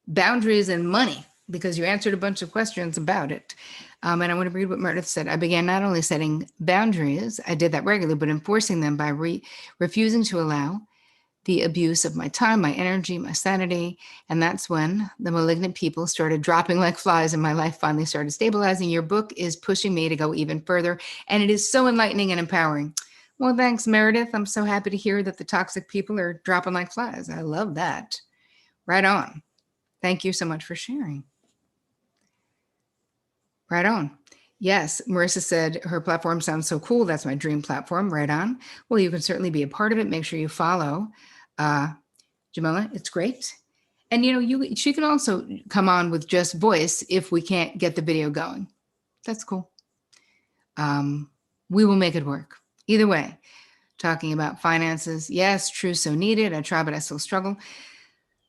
boundaries and money? Because you answered a bunch of questions about it. And I want to read what Meredith said. I began not only setting boundaries, I did that regularly, but enforcing them by refusing to allow the abuse of my time, my energy, my sanity. And that's when the malignant people started dropping like flies and my life finally started stabilizing. Your book is pushing me to go even further. And it is so enlightening and empowering. Well, thanks, Meredith. I'm so happy to hear that the toxic people are dropping like flies. I love that. Right on. Thank you so much for sharing. Right on. Yes, Marissa said her platform sounds so cool. That's my dream platform. Right on. Well, you can certainly be a part of it. Make sure you follow Jamila. It's great. And she can also come on with just voice if we can't get the video going. That's cool. We will make it work. Either way, talking about finances. Yes, true, so needed. I try, but I still struggle.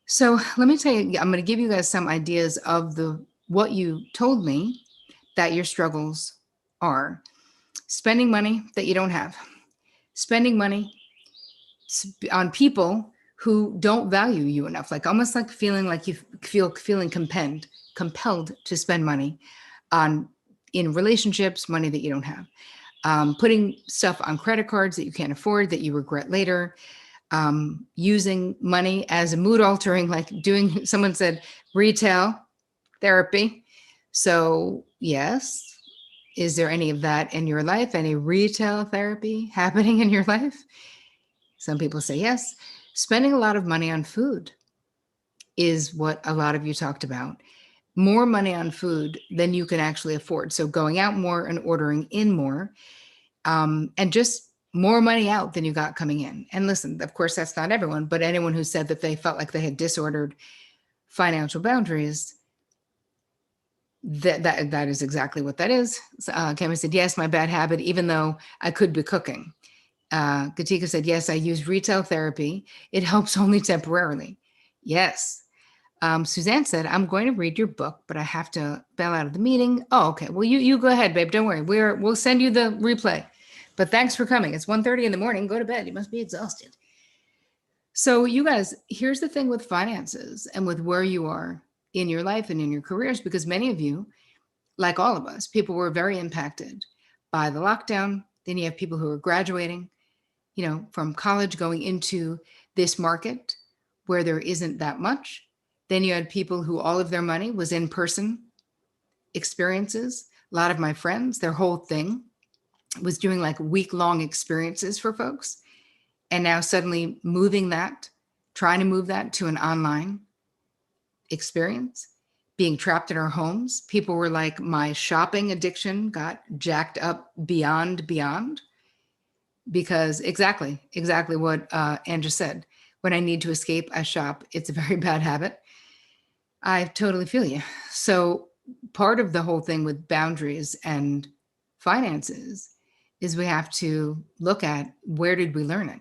So let me tell you, I'm going to give you guys some ideas of what you told me that your struggles are. Spending money that you don't have. Spending money on people who don't value you enough, like almost like feeling like you feeling compelled to spend money in relationships, money that you don't have. Putting stuff on credit cards that you can't afford, that you regret later. Using money as a mood altering, like someone said, retail therapy. So yes, is there any of that in your life? Any retail therapy happening in your life? Some people say yes. Spending a lot of money on food is what a lot of you talked about. More money on food than you can actually afford. So going out more and ordering in more, and just more money out than you got coming in. And listen, of course, that's not everyone, but anyone who said that they felt like they had disordered financial boundaries, that is exactly what that is. Cameron said, yes, my bad habit, even though I could be cooking. Katika said, yes, I use retail therapy. It helps only temporarily. Yes. Suzanne said, I'm going to read your book, but I have to bail out of the meeting. Oh, okay. Well, you go ahead, babe. Don't worry. We'll send you the replay. But thanks for coming. It's 1:30 in the morning. Go to bed. You must be exhausted. So you guys, here's the thing with finances and with where you are in your life and in your careers, because many of you, like all of us, people were very impacted by the lockdown. Then you have people who are graduating, from college going into this market where there isn't that much. Then you had people who all of their money was in-person experiences. A lot of my friends, their whole thing was doing like week-long experiences for folks. And now suddenly trying to move that to an online experience, being trapped in our homes. People were like, my shopping addiction got jacked up beyond, because exactly what Andrew said. When I need to escape, I shop. It's a very bad habit. I totally feel you. So part of the whole thing with boundaries and finances is we have to look at, where did we learn it?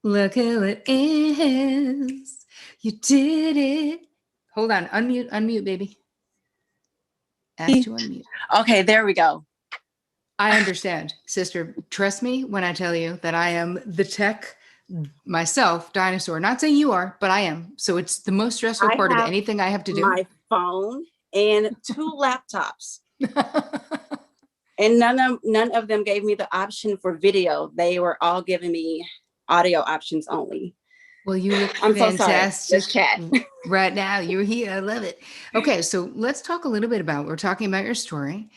Look who it is. You did it. Hold on. Unmute, baby. Ask to unmute. Okay, there we go. I understand, sister. Trust me when I tell you that I am the tech myself, dinosaur. Not saying you are, but I am. So it's the most stressful part of anything I have to do. My phone and 2 laptops. And none of them gave me the option for video. They were all giving me audio options only. Well, you look I'm so sorry. fantastic This cat. right now. You're here. I love it. Okay, so let's talk a little bit about, we're talking about your story,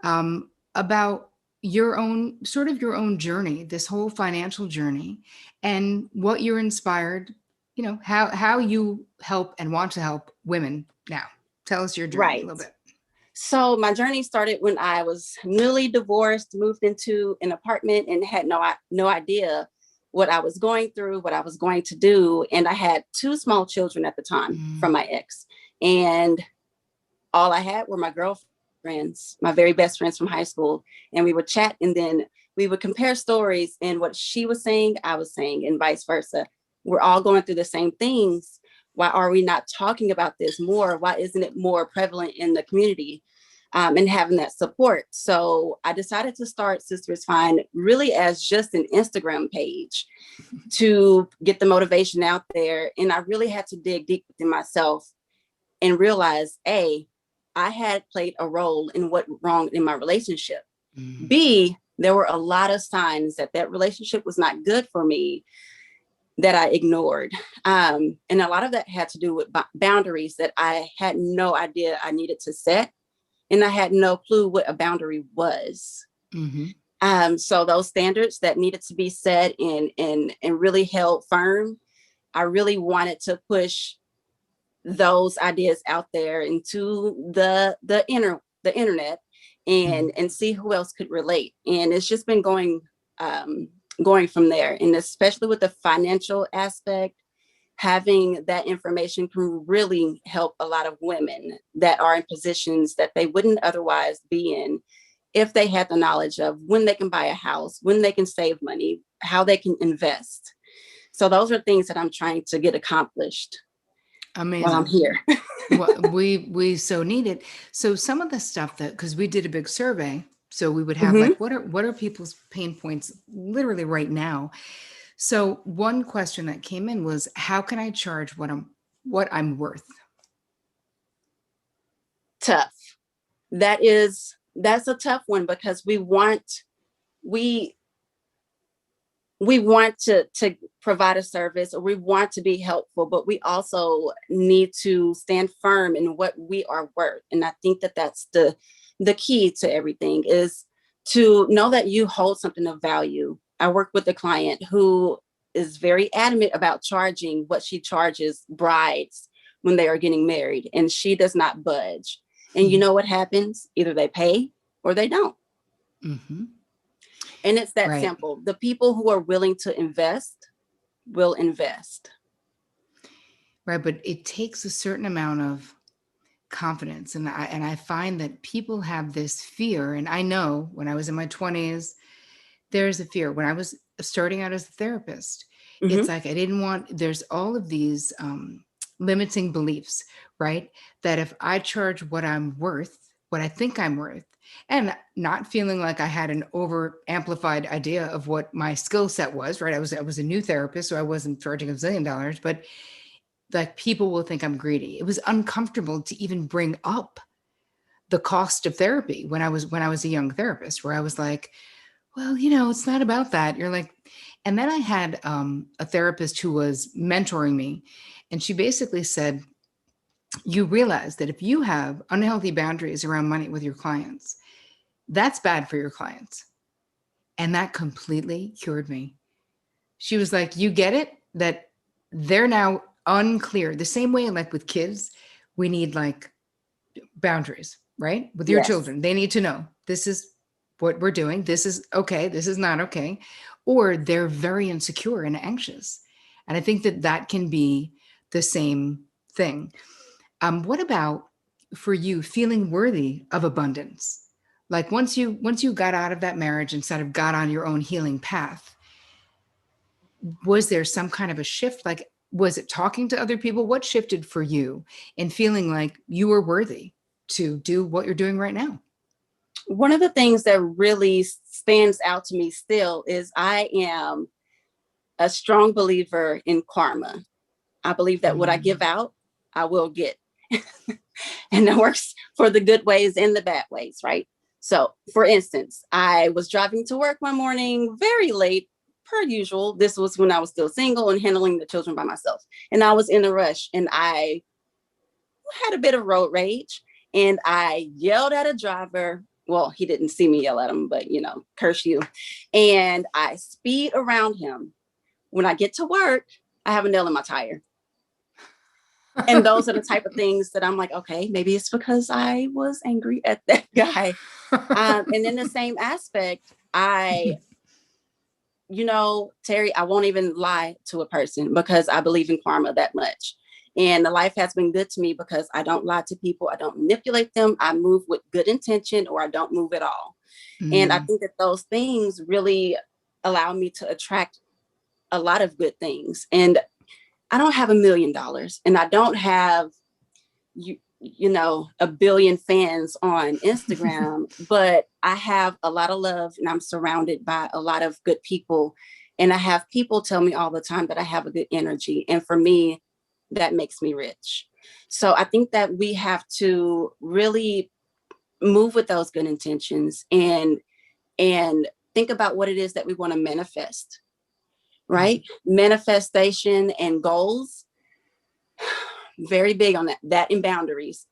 about your own, sort of your own journey, this whole financial journey, and what you're inspired, how you help and want to help women now. Tell us your journey a Right. little bit. So my journey started when I was newly divorced, moved into an apartment, and had no idea what I was going through, what I was going to do. And I had 2 small children at the time from my ex. And all I had were my girlfriends, my very best friends from high school. And we would chat, and then we would compare stories, and what she was saying, I was saying, and vice versa. We're all going through the same things. Why are we not talking about this more? Why isn't it more prevalent in the community, and having that support? So I decided to start Sisters Fine really as just an Instagram page to get the motivation out there. And I really had to dig deep within myself and realize, A, I had played a role in what went wrong in my relationship. B, there were a lot of signs that relationship was not good for me that I ignored. And a lot of that had to do with boundaries that I had no idea I needed to set. And I had no clue what a boundary was. So those standards that needed to be set and really held firm, I really wanted to push those ideas out there into the internet and see who else could relate. And it's just been going from there. And especially with the financial aspect, having that information can really help a lot of women that are in positions that they wouldn't otherwise be in if they had the knowledge of when they can buy a house, when they can save money, how they can invest. So those are things that I'm trying to get accomplished. Amazing. While I'm here. Well, we so need it. So some of the stuff that, because we did a big survey, so we would have like, what are people's pain points literally right now? So one question that came in was, how can I charge what I'm worth? Tough. That's a tough one, because we want to provide a service, or we want to be helpful, but we also need to stand firm in what we are worth. And I think that's the key to everything, is to know that you hold something of value. I work with a client who is very adamant about charging what she charges brides when they are getting married, and she does not budge. And you know what happens? Either they pay or they don't. And it's that simple. The people who are willing to invest will invest. Right. But it takes a certain amount of confidence. And I find that people have this fear. And I know when I was in my 20s, there's a fear. When I was starting out as a therapist, it's like there's all of these limiting beliefs, right? That if I charge what I'm worth, what I think I'm worth, and not feeling like I had an over amplified idea of what my skill set was, right? I was a new therapist, so I wasn't charging $1 zillion, but like people will think I'm greedy. It was uncomfortable to even bring up the cost of therapy when I was a young therapist, where I was like, well, it's not about that. You're like, and then I had a therapist who was mentoring me, and she basically said, you realize that if you have unhealthy boundaries around money with your clients, that's bad for your clients. And that completely cured me. She was like, you get it? That they're now unclear. The same way, like with kids, we need like boundaries, right? With your children, they need to know this is what we're doing. This is okay. This is not okay. Or they're very insecure and anxious. And I think that can be the same thing. What about for you feeling worthy of abundance? Like once you got out of that marriage and sort of got on your own healing path, was there some kind of a shift? Like, was it talking to other people? What shifted for you in feeling like you were worthy to do what you're doing right now? One of the things that really stands out to me still is I am a strong believer in karma. I believe that what I give out, I will get. And that works for the good ways and the bad ways, right? So, for instance, I was driving to work one morning very late, per usual, this was when I was still single and handling the children by myself. And I was in a rush and I had a bit of road rage and I yelled at a driver. Well, he didn't see me yell at him, but curse you. And I speed around him. When I get to work, I have a nail in my tire. And those are the type of things that I'm like, okay, maybe it's because I was angry at that guy. And in the same aspect, Terry, I won't even lie to a person because I believe in karma that much. And the life has been good to me because I don't lie to people. I don't manipulate them. I move with good intention or I don't move at all. And I think that those things really allow me to attract a lot of good things. And I don't have $1 million and I don't have, a billion fans on Instagram, but I have a lot of love and I'm surrounded by a lot of good people. And I have people tell me all the time that I have a good energy. And for me, that makes me rich. So I think that we have to really move with those good intentions and think about what it is that we want to manifest, right? Manifestation and goals. Very big on that and boundaries.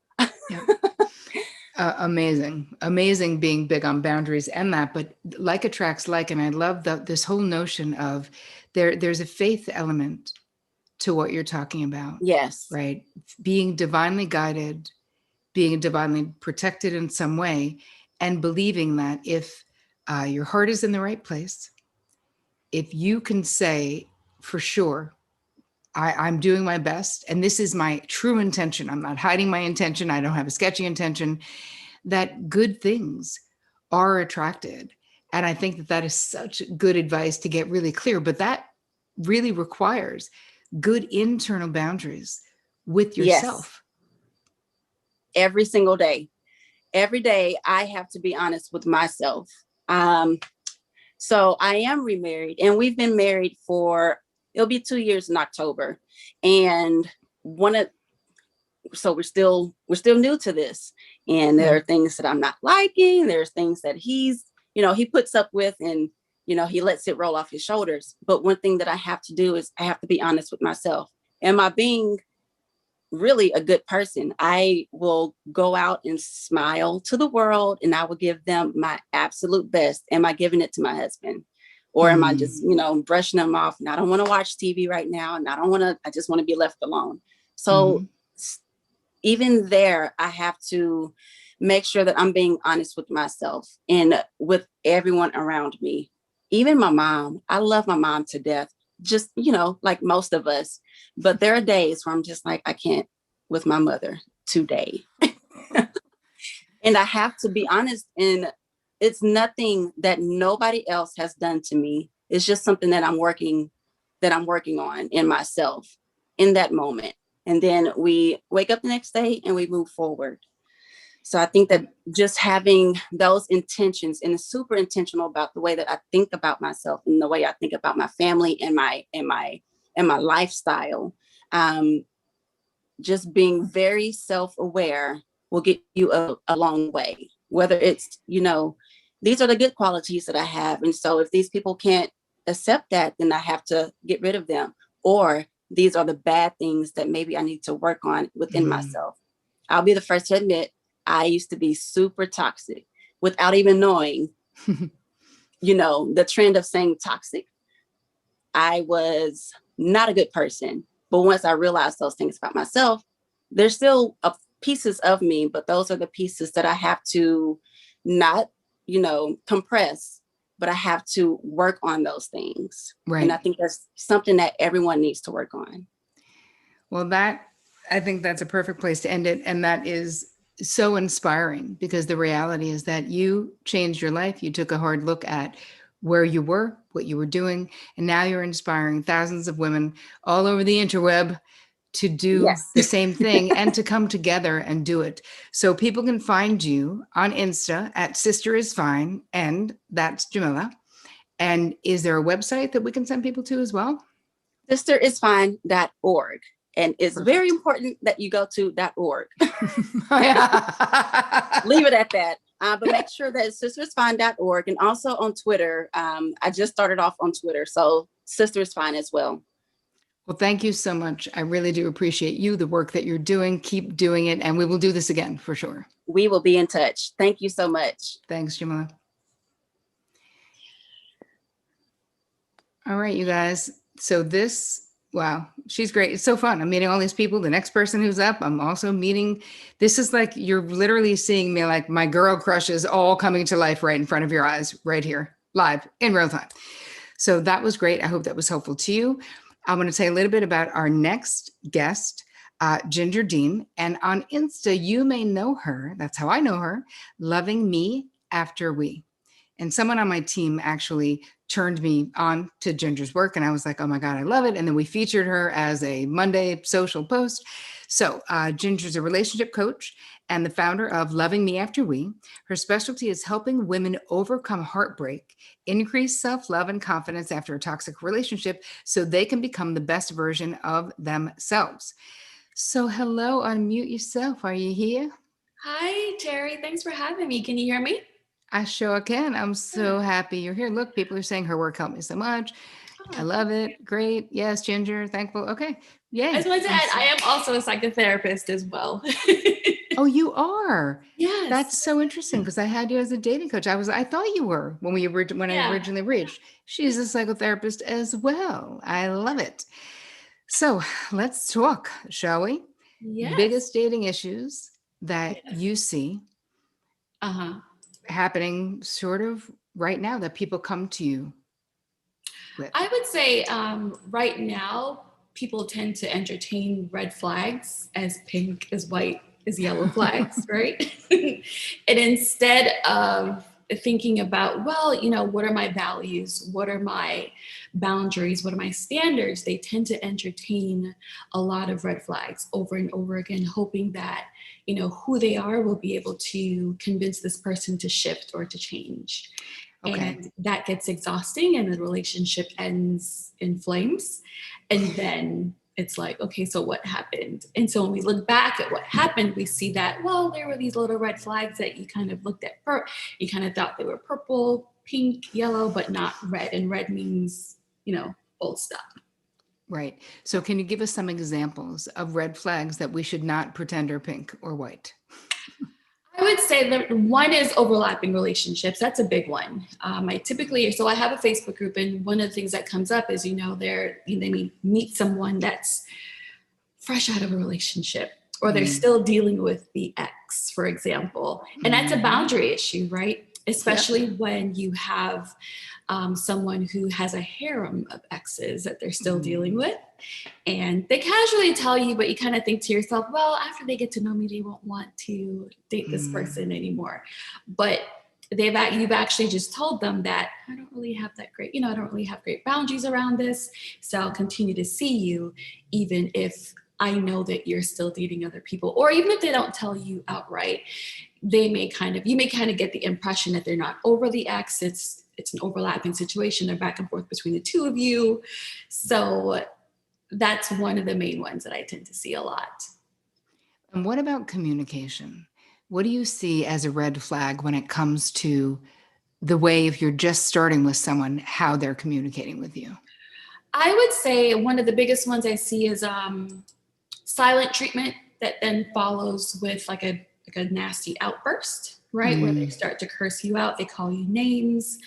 Amazing being big on boundaries and that, but like attracts like, and I love this whole notion of there's a faith element to what you're talking about. Yes. Right. Being divinely guided, being divinely protected in some way, and believing that if your heart is in the right place, if you can say for sure, I'm doing my best, and this is my true intention. I'm not hiding my intention. I don't have a sketchy intention, that good things are attracted. And I think that is such good advice to get really clear, but that really requires good internal boundaries with yourself. Yes. Every single day. Every day I have to be honest with myself. So I am remarried and we've been married it'll be 2 years in October. And so we're still new to this. And there are things that I'm not liking. There's things that he puts up with and, he lets it roll off his shoulders. But one thing that I have to do is I have to be honest with myself. Am I being really a good person? I will go out and smile to the world and I will give them my absolute best. Am I giving it to my husband? Or am I just, brushing them off and I don't want to watch TV right now and I just want to be left alone. So even there, I have to make sure that I'm being honest with myself and with everyone around me. Even my mom. I love my mom to death. Just, like most of us. But there are days where I'm just like, I can't with my mother today. And I have to be honest. And it's nothing that nobody else has done to me. It's just something that I'm working on in myself in that moment. And then we wake up the next day and we move forward. So I think that just having those intentions and super intentional about the way that I think about myself and the way I think about my family and my lifestyle, just being very self-aware will get you a long way. Whether it's, these are the good qualities that I have. And so if these people can't accept that, then I have to get rid of them. Or these are the bad things that maybe I need to work on within myself. I'll be the first to admit, I used to be super toxic without even knowing, the trend of saying toxic. I was not a good person. But once I realized those things about myself, there's still pieces of me, but those are the pieces that I have to not, compress, but I have to work on those things. Right. And I think that's something that everyone needs to work on. Well, I think that's a perfect place to end it. And that is so inspiring because the reality is that you changed your life. You took a hard look at where you were, what you were doing, and now you're inspiring thousands of women all over the interweb to do the same thing and to come together and do it. So people can find you on Insta at Sister Is Fine, and that's Jamila. And is there a website that we can send people to as well? sisterisfine.org. And it's very important that you go to .org. Leave it at that. But make sure that sisterisfine.org and also on Twitter. I just started off on Twitter, so Sister is Fine as well. Well, thank you so much. I really do appreciate you, the work that you're doing. Keep doing it, and we will do this again for sure. We will be in touch. Thank you so much. Thanks, Jamila. All right, you guys. So wow, she's great. It's so fun. I'm meeting all these people. The next person who's up, I'm also meeting. This is like, you're literally seeing me, like my girl crushes all coming to life right in front of your eyes, right here, live in real time. So that was great. I hope that was helpful to you. I'm going to say a little bit about our next guest, Ginger Dean. And on Insta, you may know her. That's how I know her. Loving Me After We. And someone on my team actually turned me on to Ginger's work. And I was like, oh my God, I love it. And then we featured her as a Monday social post. So Ginger's a relationship coach and the founder of Loving Me After We. Her specialty is helping women overcome heartbreak, increase self-love and confidence after a toxic relationship so they can become the best version of themselves. So hello, unmute yourself. Are you here? Hi, Terry. Thanks for having me. Can you hear me? I sure can. I'm so happy you're here. Look, people are saying her work helped me so much. I love it. Great. Yes, Ginger. Thankful. Okay. Yay. I just wanted to add, I am also a psychotherapist as well. Oh, you are? Yes. That's so interesting because I had you as a dating coach. I thought you were when I originally reached. She's a psychotherapist as well. I love it. So let's talk, shall we? Yes. Biggest dating issues that you see happening sort of right now that people come to you with. I would say right now, people tend to entertain red flags as pink, as white, as yellow flags, right? And instead of thinking about, well, what are my values? What are my boundaries? What are my standards? They tend to entertain a lot of red flags over and over again, hoping that, who they are will be able to convince this person to shift or to change. Okay. And that gets exhausting and the relationship ends in flames. And then it's like, okay, so what happened? And so when we look back at what happened, we see that, well, there were these little red flags that you kind of looked at. You kind of thought they were purple, pink, yellow, but not red. And red means, old stuff. Right. So can you give us some examples of red flags that we should not pretend are pink or white? I would say that one is overlapping relationships. That's a big one. I have a Facebook group, and one of the things that comes up is, they meet someone that's fresh out of a relationship, or they're still dealing with the ex, for example. And that's a boundary issue, right? Especially when you have someone who has a harem of exes that they're still dealing with. And they casually tell you, but you kind of think to yourself, well, after they get to know me, they won't want to date this person anymore. But you've actually just told them that I don't really have great boundaries around this. So I'll continue to see you, even if I know that you're still dating other people, or even if they don't tell you outright, you may kind of get the impression that they're not over the ex. It's an overlapping situation. They're back and forth between the two of you. So that's one of the main ones that I tend to see a lot. And what about communication? What do you see as a red flag when it comes to the way, if you're just starting with someone, how they're communicating with you? I would say one of the biggest ones I see is silent treatment that then follows with like a nasty outburst, right? Where they start to curse you out, they call you names.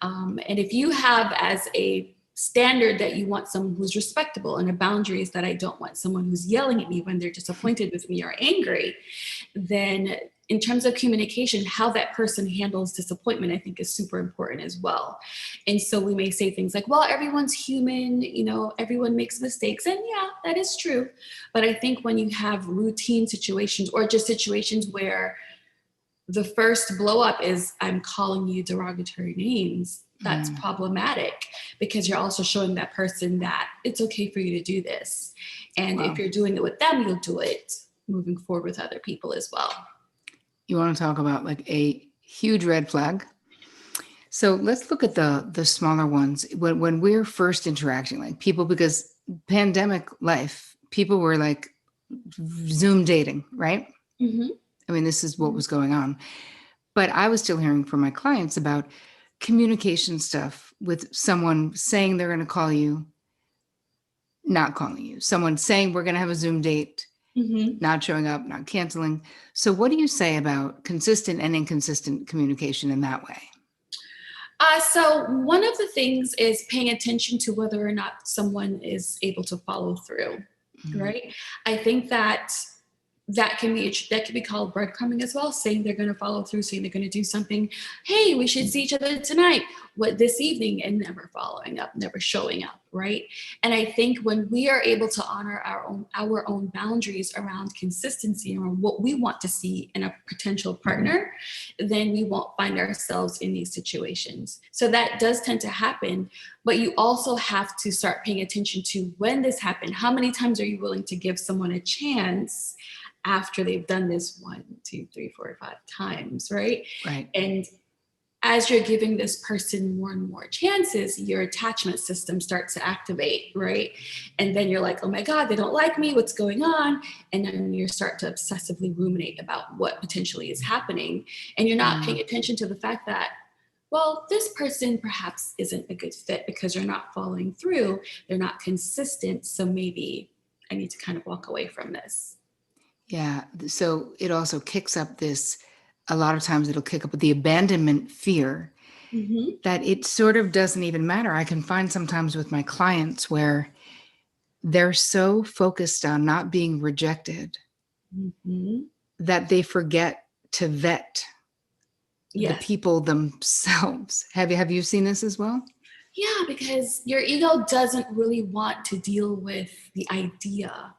And if you have as a standard that you want someone who's respectable, and a boundary is that I don't want someone who's yelling at me when they're disappointed with me or angry, then in terms of communication, how that person handles disappointment, I think is super important as well. And so we may say things like, well, everyone's human, everyone makes mistakes. And yeah, that is true. But I think when you have routine situations, or just situations where the first blow up is I'm calling you derogatory names, that's problematic, because you're also showing that person that it's okay for you to do this. And if you're doing it with them, you'll do it moving forward with other people as well. You want to talk about like a huge red flag? So let's look at the smaller ones. When we're first interacting, like people, because pandemic life, people were like Zoom dating, right? I mean, this is what was going on. But I was still hearing from my clients about communication stuff with someone saying they're going to call you, not calling you, someone saying we're going to have a Zoom date, Mhm. not showing up, not canceling. So what do you say about consistent and inconsistent communication in that way? So one of the things is paying attention to whether or not someone is able to follow through, Mhm. right? I think that can be called breadcrumbing as well, saying they're going to follow through, saying they're going to do something. Hey, we should see each other tonight, what this evening, and never following up, never showing up, right? And I think when we are able to honor our own boundaries around consistency, around what we want to see in a potential partner, then we won't find ourselves in these situations. So that does tend to happen, but you also have to start paying attention to when this happened. How many times are you willing to give someone a chance after they've done this 1, 2, 3, 4, 5 times, right? Right. And as you're giving this person more and more chances, your attachment system starts to activate, right? And then you're like, oh my God, they don't like me, what's going on? And then you start to obsessively ruminate about what potentially is happening. And you're not paying attention to the fact that, well, this person perhaps isn't a good fit because they're not following through, they're not consistent, so maybe I need to kind of walk away from this. Yeah. So it also kicks up this, a lot of times it'll kick up the abandonment fear Mm-hmm. that it sort of doesn't even matter. I can find sometimes with my clients where they're so focused on not being rejected Mm-hmm. that they forget to vet the Yes. people themselves. Have you seen this as well? Yeah, because your ego doesn't really want to deal with the idea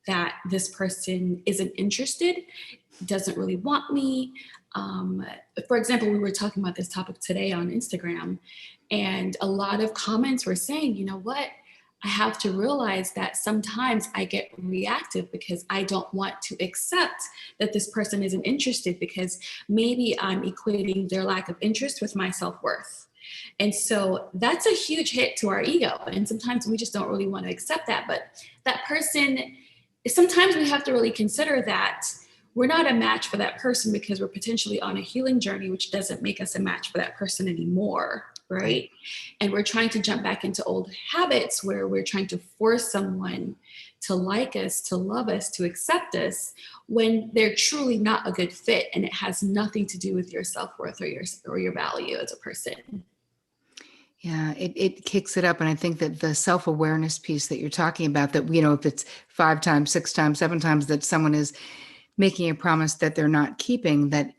that this person isn't interested, doesn't really want me. For example, we were talking about this topic today on Instagram, and a lot of comments were saying, you know what? I have to realize that sometimes I get reactive because I don't want to accept that this person isn't interested because maybe I'm equating their lack of interest with my self-worth. And so that's a huge hit to our ego. And sometimes we just don't really want to accept that. But that person, sometimes we have to really consider that we're not a match for that person because we're potentially on a healing journey, which doesn't make us a match for that person anymore, right? And we're trying to jump back into old habits where we're trying to force someone to like us, to love us, to accept us when they're truly not a good fit, and it has nothing to do with your self-worth or your value as a person. Yeah, it kicks it up. And I think that the self-awareness piece that you're talking about, that, if it's 5 times, 6 times, 7 times that someone is making a promise that they're not keeping, that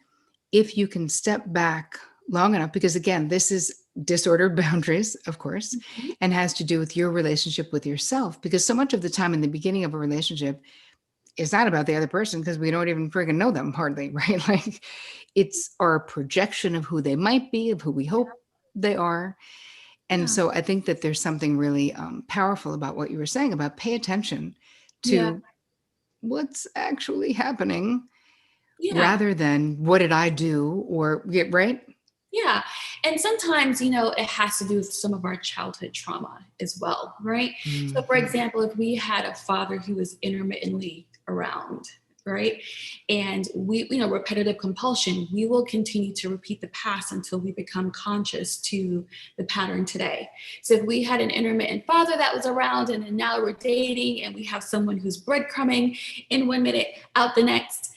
if you can step back long enough, because again, this is disordered boundaries, of course, and has to do with your relationship with yourself. Because so much of the time in the beginning of a relationship, it's not about the other person because we don't even friggin' know them hardly, right? Like it's our projection of who they might be, of who we hope they are. And so I think that there's something really powerful about what you were saying about pay attention Yeah. to what's actually happening Yeah. rather than what did I do or get right. Yeah. And sometimes, it has to do with some of our childhood trauma as well, right? So, for example, if we had a father who was intermittently around, right? And we, repetitive compulsion, we will continue to repeat the past until we become conscious to the pattern today. So if we had an intermittent father that was around and then now we're dating and we have someone who's breadcrumbing in 1 minute, out the next,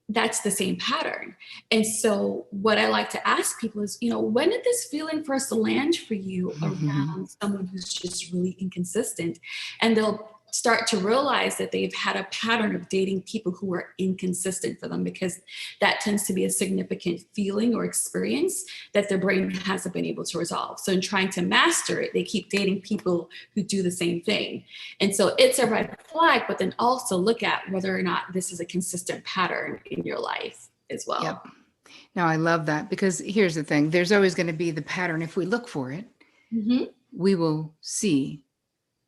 that's the same pattern. And so what I like to ask people is, when did this feeling first land for you around someone who's just really inconsistent? And they'll start to realize that they've had a pattern of dating people who are inconsistent for them, because that tends to be a significant feeling or experience that their brain hasn't been able to resolve. So in trying to master it, they keep dating people who do the same thing. And so it's a red flag, but then also look at whether or not this is a consistent pattern in your life as well. Yep. Now I love that, because here's the thing. There's always going to be the pattern. If we look for it, we will see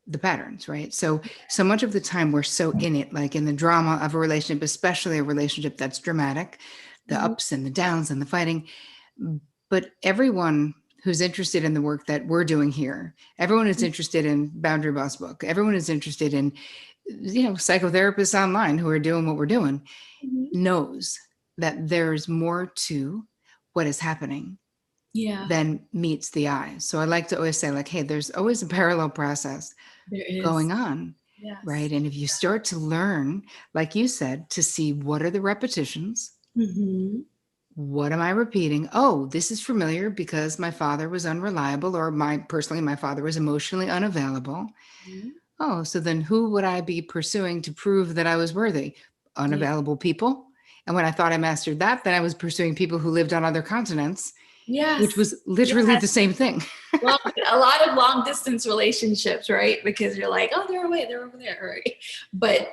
the patterns, right? So much of the time we're so in it, like in the drama of a relationship, especially a relationship that's dramatic, the ups and the downs and the fighting. But everyone who's interested in the work that we're doing here, everyone is interested in Boundary Boss book. Everyone is interested in, psychotherapists online who are doing what we're doing, knows that there's more to what is happening Yeah. then meets the eye. So I like to always say like, hey, there's always a parallel process There is. going on, Yes. right? And if you start to learn, like you said, to see what are the repetitions, Mm-hmm. what am I repeating? Oh, this is familiar because my father was unreliable, or my father was emotionally unavailable. Oh, so then who would I be pursuing to prove that I was worthy? Unavailable people. And when I thought I mastered that, then I was pursuing people who lived on other continents, Yes. which was literally Yes. the same thing. Well, a lot of long distance relationships, right? Because you're like, oh, they're away, they're over there, right? But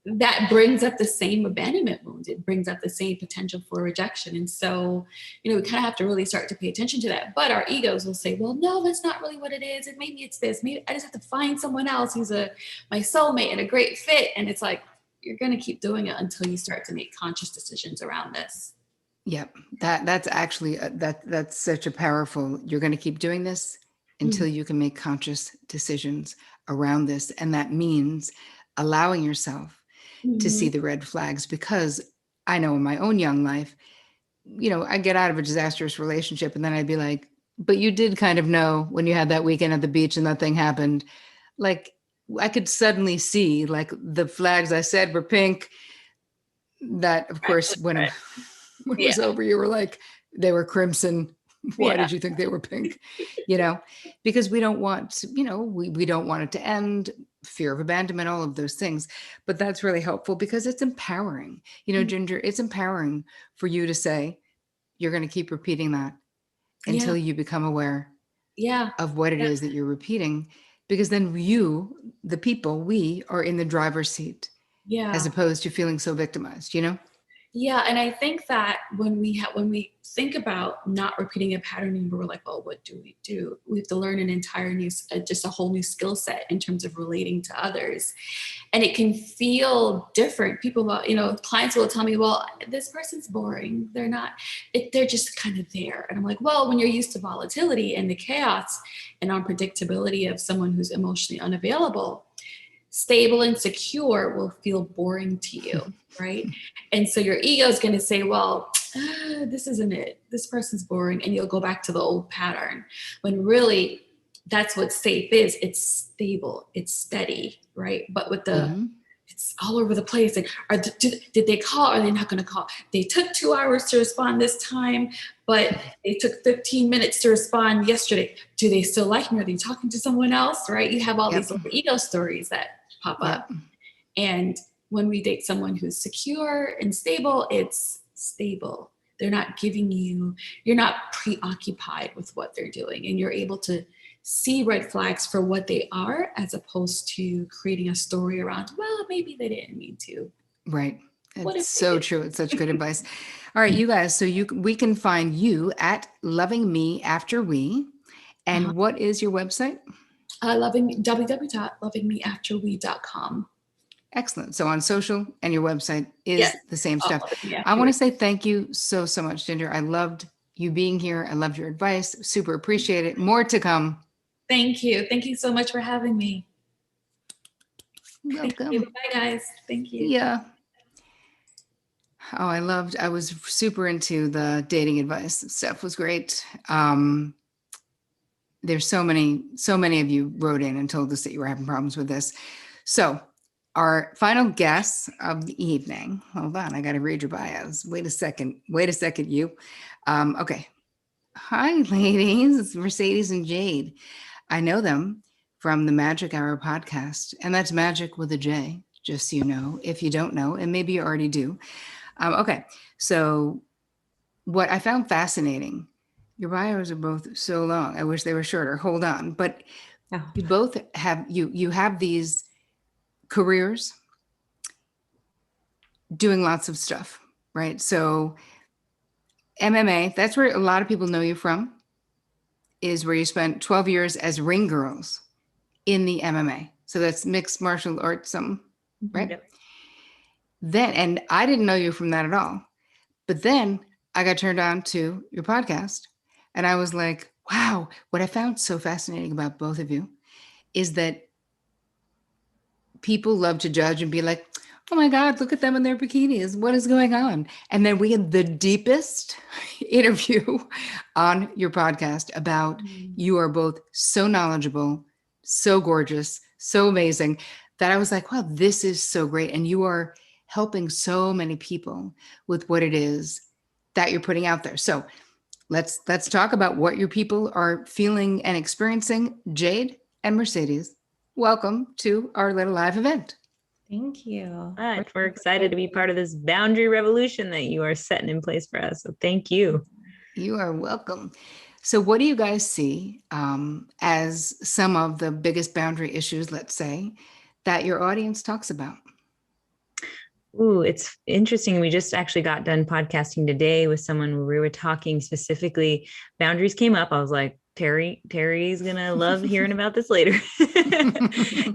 that brings up the same abandonment wounds. It brings up the same potential for rejection. And so, we kind of have to really start to pay attention to that. But our egos will say, well, no, that's not really what it is. And maybe it's this. Maybe I just have to find someone else who's my soulmate and a great fit. And it's like, you're going to keep doing it until you start to make conscious decisions around this. Yep. That's actually, that's such a powerful, you're going to keep doing this until you can make conscious decisions around this. And that means allowing yourself to see the red flags, because I know in my own young life, I get out of a disastrous relationship and then I'd be like, but you did kind of know when you had that weekend at the beach and that thing happened. Like I could suddenly see like the flags I said were pink. That of course, when it was over, you were like, they were crimson. Why did you think they were pink? Because we don't want, we don't want it to end, fear of abandonment, all of those things. But that's really helpful because it's empowering, Ginger, it's empowering for you to say, you're going to keep repeating that until you become aware of what it is that you're repeating, because then we are in the driver's seat as opposed to feeling so victimized, Yeah, and I think that when we think about not repeating a pattern anymore, we're like, well, what do? We have to learn an entire new, just a whole new skill set in terms of relating to others, and it can feel different. People, clients will tell me, well, this person's boring. They're not. They're just kind of there, and I'm like, well, when you're used to volatility and the chaos and unpredictability of someone who's emotionally unavailable, stable and secure will feel boring to you, right? And so your ego is going to say, well, this isn't it. This person's boring. And you'll go back to the old pattern, when really that's what safe is. It's stable. It's steady, right? But with it's all over the place. Like, did they call? Are they not going to call? They took 2 hours to respond this time, but they took 15 minutes to respond yesterday. Do they still like me? Are they talking to someone else? Right? You have all these little ego stories that pop up. And when we date someone who's secure and stable, it's stable. They're not you're not preoccupied with what they're doing, and you're able to see red flags for what they are, as opposed to creating a story around, well, maybe they didn't mean to. Right. It's so true. It's such good advice. All right, you guys. So we can find you at Loving Me After We. And what is your website? www.lovingmeafterwe.com. Excellent. So on social, and your website is the same stuff. I want to say thank you so much, Ginger. I loved you being here. I loved your advice. Super appreciate it. More to come. Thank you. Thank you so much for having me. Welcome. Bye, guys. Thank you. Yeah. Oh, I was super into the dating advice. Stuff was great. There's so many of you wrote in and told us that you were having problems with this. So our final guests of the evening. Hold on, I got to read your bios. Wait a second, you. Okay. Hi, ladies. It's Mercedes and Jade. I know them from the Magic Hour podcast, and that's magic with a J, just so you know, if you don't know, and maybe you already do. Okay. So what I found fascinating, your bios are both so long. I wish they were shorter. Hold on. But you both have, you have these careers doing lots of stuff, right? So MMA, that's where a lot of people know you from, is where you spent 12 years as ring girls in the MMA. So that's mixed martial arts, something, right? Yep. Then, and I didn't know you from that at all. But then I got turned on to your podcast, and I was like, wow, what I found so fascinating about both of you is that people love to judge and be like, Oh my God, look at them in their bikinis. What is going on? And then we had the deepest interview on your podcast about you are both so knowledgeable, so gorgeous, so amazing that I was like, wow, this is so great. And you are helping so many people with what it is that you're putting out there. So let's talk about what your people are feeling and experiencing. Jade and Mercedes, welcome to our little live event. Thank you. We're excited to be part of this boundary revolution that you are setting in place for us. So thank you. You are welcome. So what do you guys see as some of the biggest boundary issues, let's say, that your audience talks about? Ooh, it's interesting. We just actually got done podcasting today with someone where we were talking specifically, boundaries came up. I was like, Terry's going to love hearing about this later.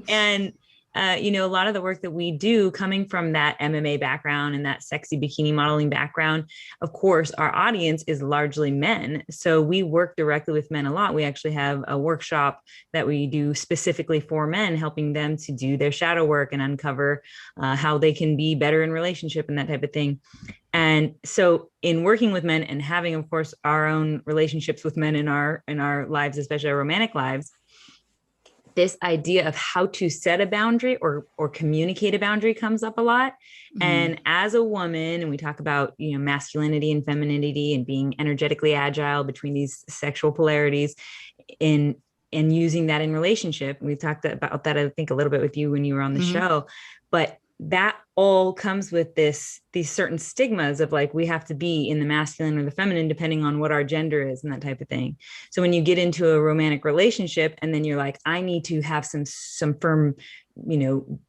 And a lot of the work that we do coming from that MMA background and that sexy bikini modeling background, of course, our audience is largely men. So we work directly with men a lot. We actually have a workshop that we do specifically for men, helping them to do their shadow work and uncover how they can be better in relationship and that type of thing. And so in working with men and having, of course, our own relationships with men in our lives, especially our romantic lives, this idea of how to set a boundary or communicate a boundary comes up a lot. Mm-hmm. And as a woman, and we talk about, masculinity and femininity and being energetically agile between these sexual polarities and using that in relationship. We talked about that, I think, a little bit with you when you were on the show, but that all comes with these certain stigmas of like, we have to be in the masculine or the feminine, depending on what our gender is and that type of thing. So when you get into a romantic relationship and then you're like, I need to have some firm,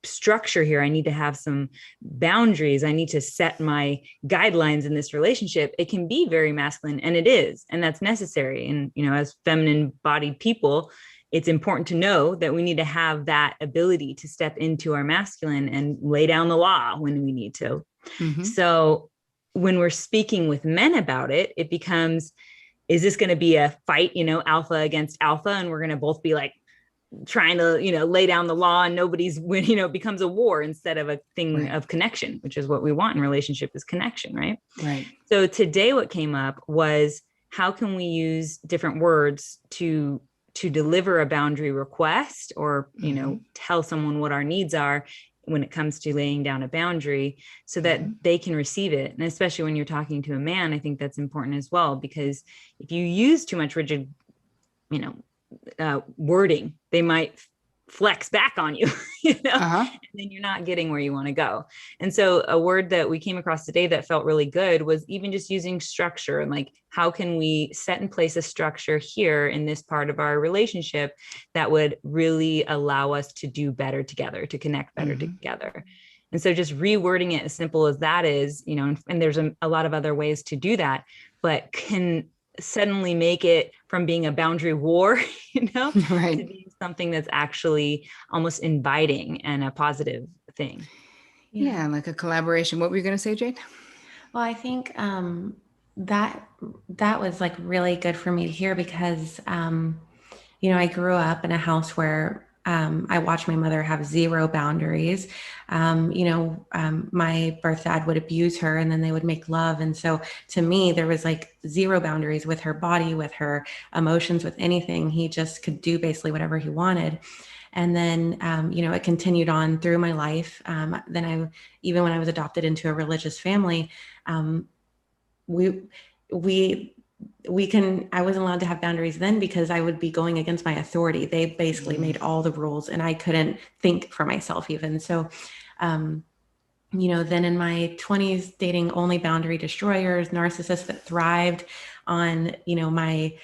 structure here. I need to have some boundaries. I need to set my guidelines in this relationship. It can be very masculine, and it is, and that's necessary. And, as feminine bodied people, it's important to know that we need to have that ability to step into our masculine and lay down the law when we need to. Mm-hmm. So when we're speaking with men about it, it becomes, is this going to be a fight, alpha against alpha? And we're going to both be like trying to, lay down the law, and nobody's when, it becomes a war instead of a thing of connection, which is what we want in relationship, is connection. Right. Right. So today what came up was, how can we use different words to deliver a boundary request or, tell someone what our needs are when it comes to laying down a boundary so that they can receive it. And especially when you're talking to a man, I think that's important as well, because if you use too much rigid, wording, they might flex back on you, and then you're not getting where you want to go. And so a word that we came across today that felt really good was even just using structure, and like, how can we set in place a structure here in this part of our relationship that would really allow us to do better together, to connect better together. And so just rewording it as simple as that is, and there's a lot of other ways to do that, but can suddenly make it from being a boundary war, to being something that's actually almost inviting and a positive thing. Yeah, like a collaboration. What were you going to say, Jade? Well, I think that was like really good for me to hear because, I grew up in a house where I watched my mother have zero boundaries. My birth dad would abuse her and then they would make love. And so to me, there was like zero boundaries with her body, with her emotions, with anything. He just could do basically whatever he wanted. And then, it continued on through my life. Then even when I was adopted into a religious family, I wasn't allowed to have boundaries then because I would be going against my authority. They basically made all the rules and I couldn't think for myself even. So, then in my 20s, dating only boundary destroyers, narcissists that thrived on, my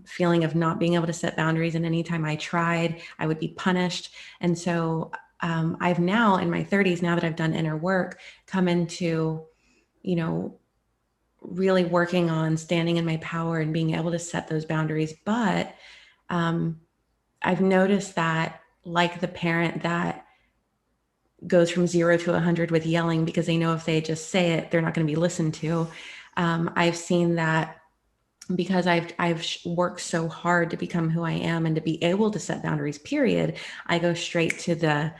feeling of not being able to set boundaries. And anytime I tried, I would be punished. And so I've now in my 30s, now that I've done inner work, come into, really working on standing in my power and being able to set those boundaries. But I've noticed that, like the parent that goes from 0 to 100 with yelling because they know if they just say it, they're not going to be listened to. I've seen that because I've worked so hard to become who I am and to be able to set boundaries, period. I go straight to the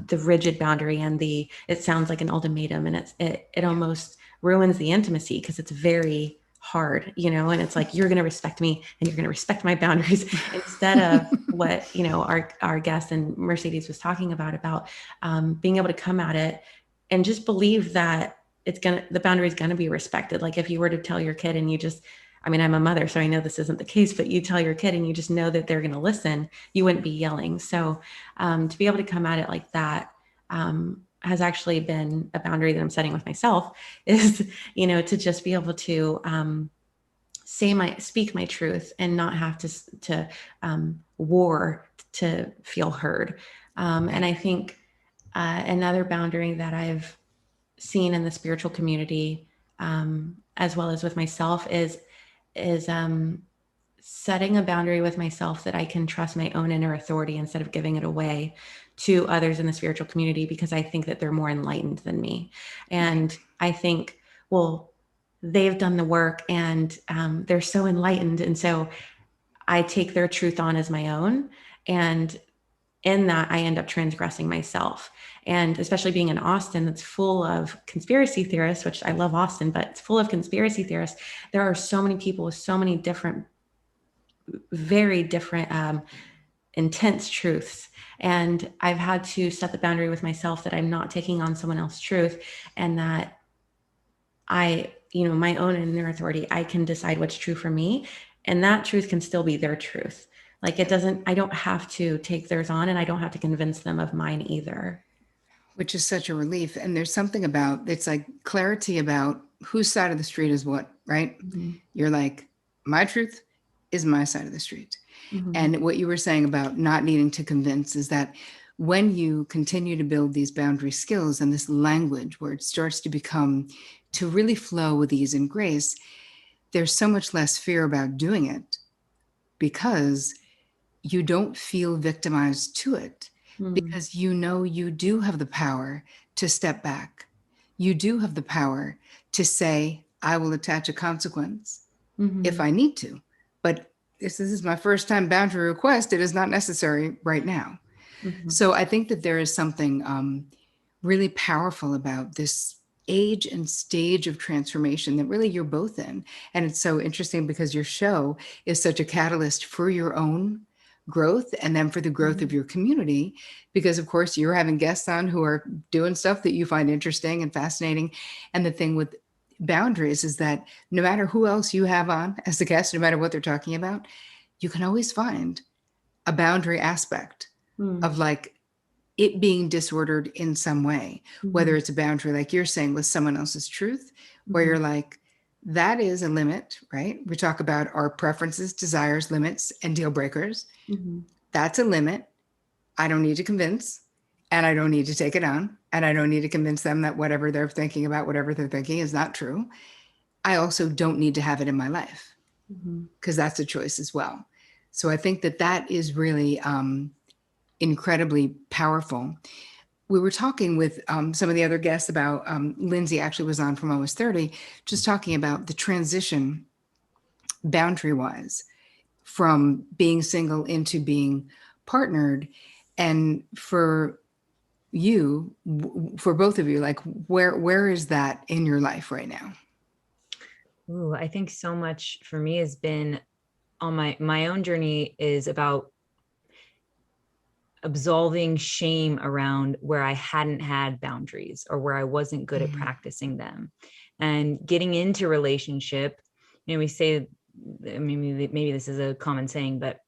the rigid boundary and it sounds like an ultimatum, and it almost ruins the intimacy because it's very hard, and it's like, you're going to respect me and you're going to respect my boundaries instead of what, our guest and Mercedes was talking about being able to come at it and just believe that the boundary is going to be respected. Like if you were to tell your kid and I'm a mother, so I know this isn't the case, but you tell your kid and you just know that they're going to listen, you wouldn't be yelling. So to be able to come at it like that has actually been a boundary that I'm setting with myself, is, to just be able to speak my truth and not have to war to feel heard. And I think another boundary that I've seen in the spiritual community, as well as with myself, is setting a boundary with myself that I can trust my own inner authority instead of giving it away to others in the spiritual community, because I think that they're more enlightened than me. And I think, well, they've done the work and they're so enlightened. And so I take their truth on as my own. And in that, I end up transgressing myself. And especially being in Austin, that's full of conspiracy theorists, which I love Austin, but it's full of conspiracy theorists. There are so many people with so many very different, intense truths. And I've had to set the boundary with myself that I'm not taking on someone else's truth, and that my own inner authority, I can decide what's true for me. And that truth can still be their truth. Like I don't have to take theirs on, and I don't have to convince them of mine either. Which is such a relief. And there's something about, it's like clarity about whose side of the street is what, right? Mm-hmm. You're like, my truth is my side of the street. Mm-hmm. And what you were saying about not needing to convince is that when you continue to build these boundary skills and this language where it starts to really flow with ease and grace, there's so much less fear about doing it because you don't feel victimized to it. Because you do have the power to step back. You do have the power to say, I will attach a consequence if I need to. But this is my first time boundary request. It is not necessary right now. So I think that there is something really powerful about this age and stage of transformation that really you're both in. And it's so interesting because your show is such a catalyst for your own growth and then for the growth of your community, because of course you're having guests on who are doing stuff that you find interesting and fascinating. And the thing with boundaries is that no matter who else you have on as a guest, no matter what they're talking about, you can always find a boundary aspect of like it being disordered in some way, whether it's a boundary, like you're saying, with someone else's truth, where you're like, that is a limit, right? We talk about our preferences, desires, limits, and deal breakers. That's a limit. I don't need to convince, and I don't need to take it on, and I don't need to convince them that whatever they're thinking about, whatever they're thinking is not true. I also don't need to have it in my life because that's a choice as well. So I think that is really incredibly powerful. We were talking with some of the other guests about, Lindsay actually was on from Almost 30, just talking about the transition boundary-wise from being single into being partnered. And for you, for both of you, like where is that in your life right now? Ooh, I think so much for me has been on my own journey is about absolving shame around where I hadn't had boundaries or where I wasn't good at practicing them, and getting into relationship. We say, maybe this is a common saying, but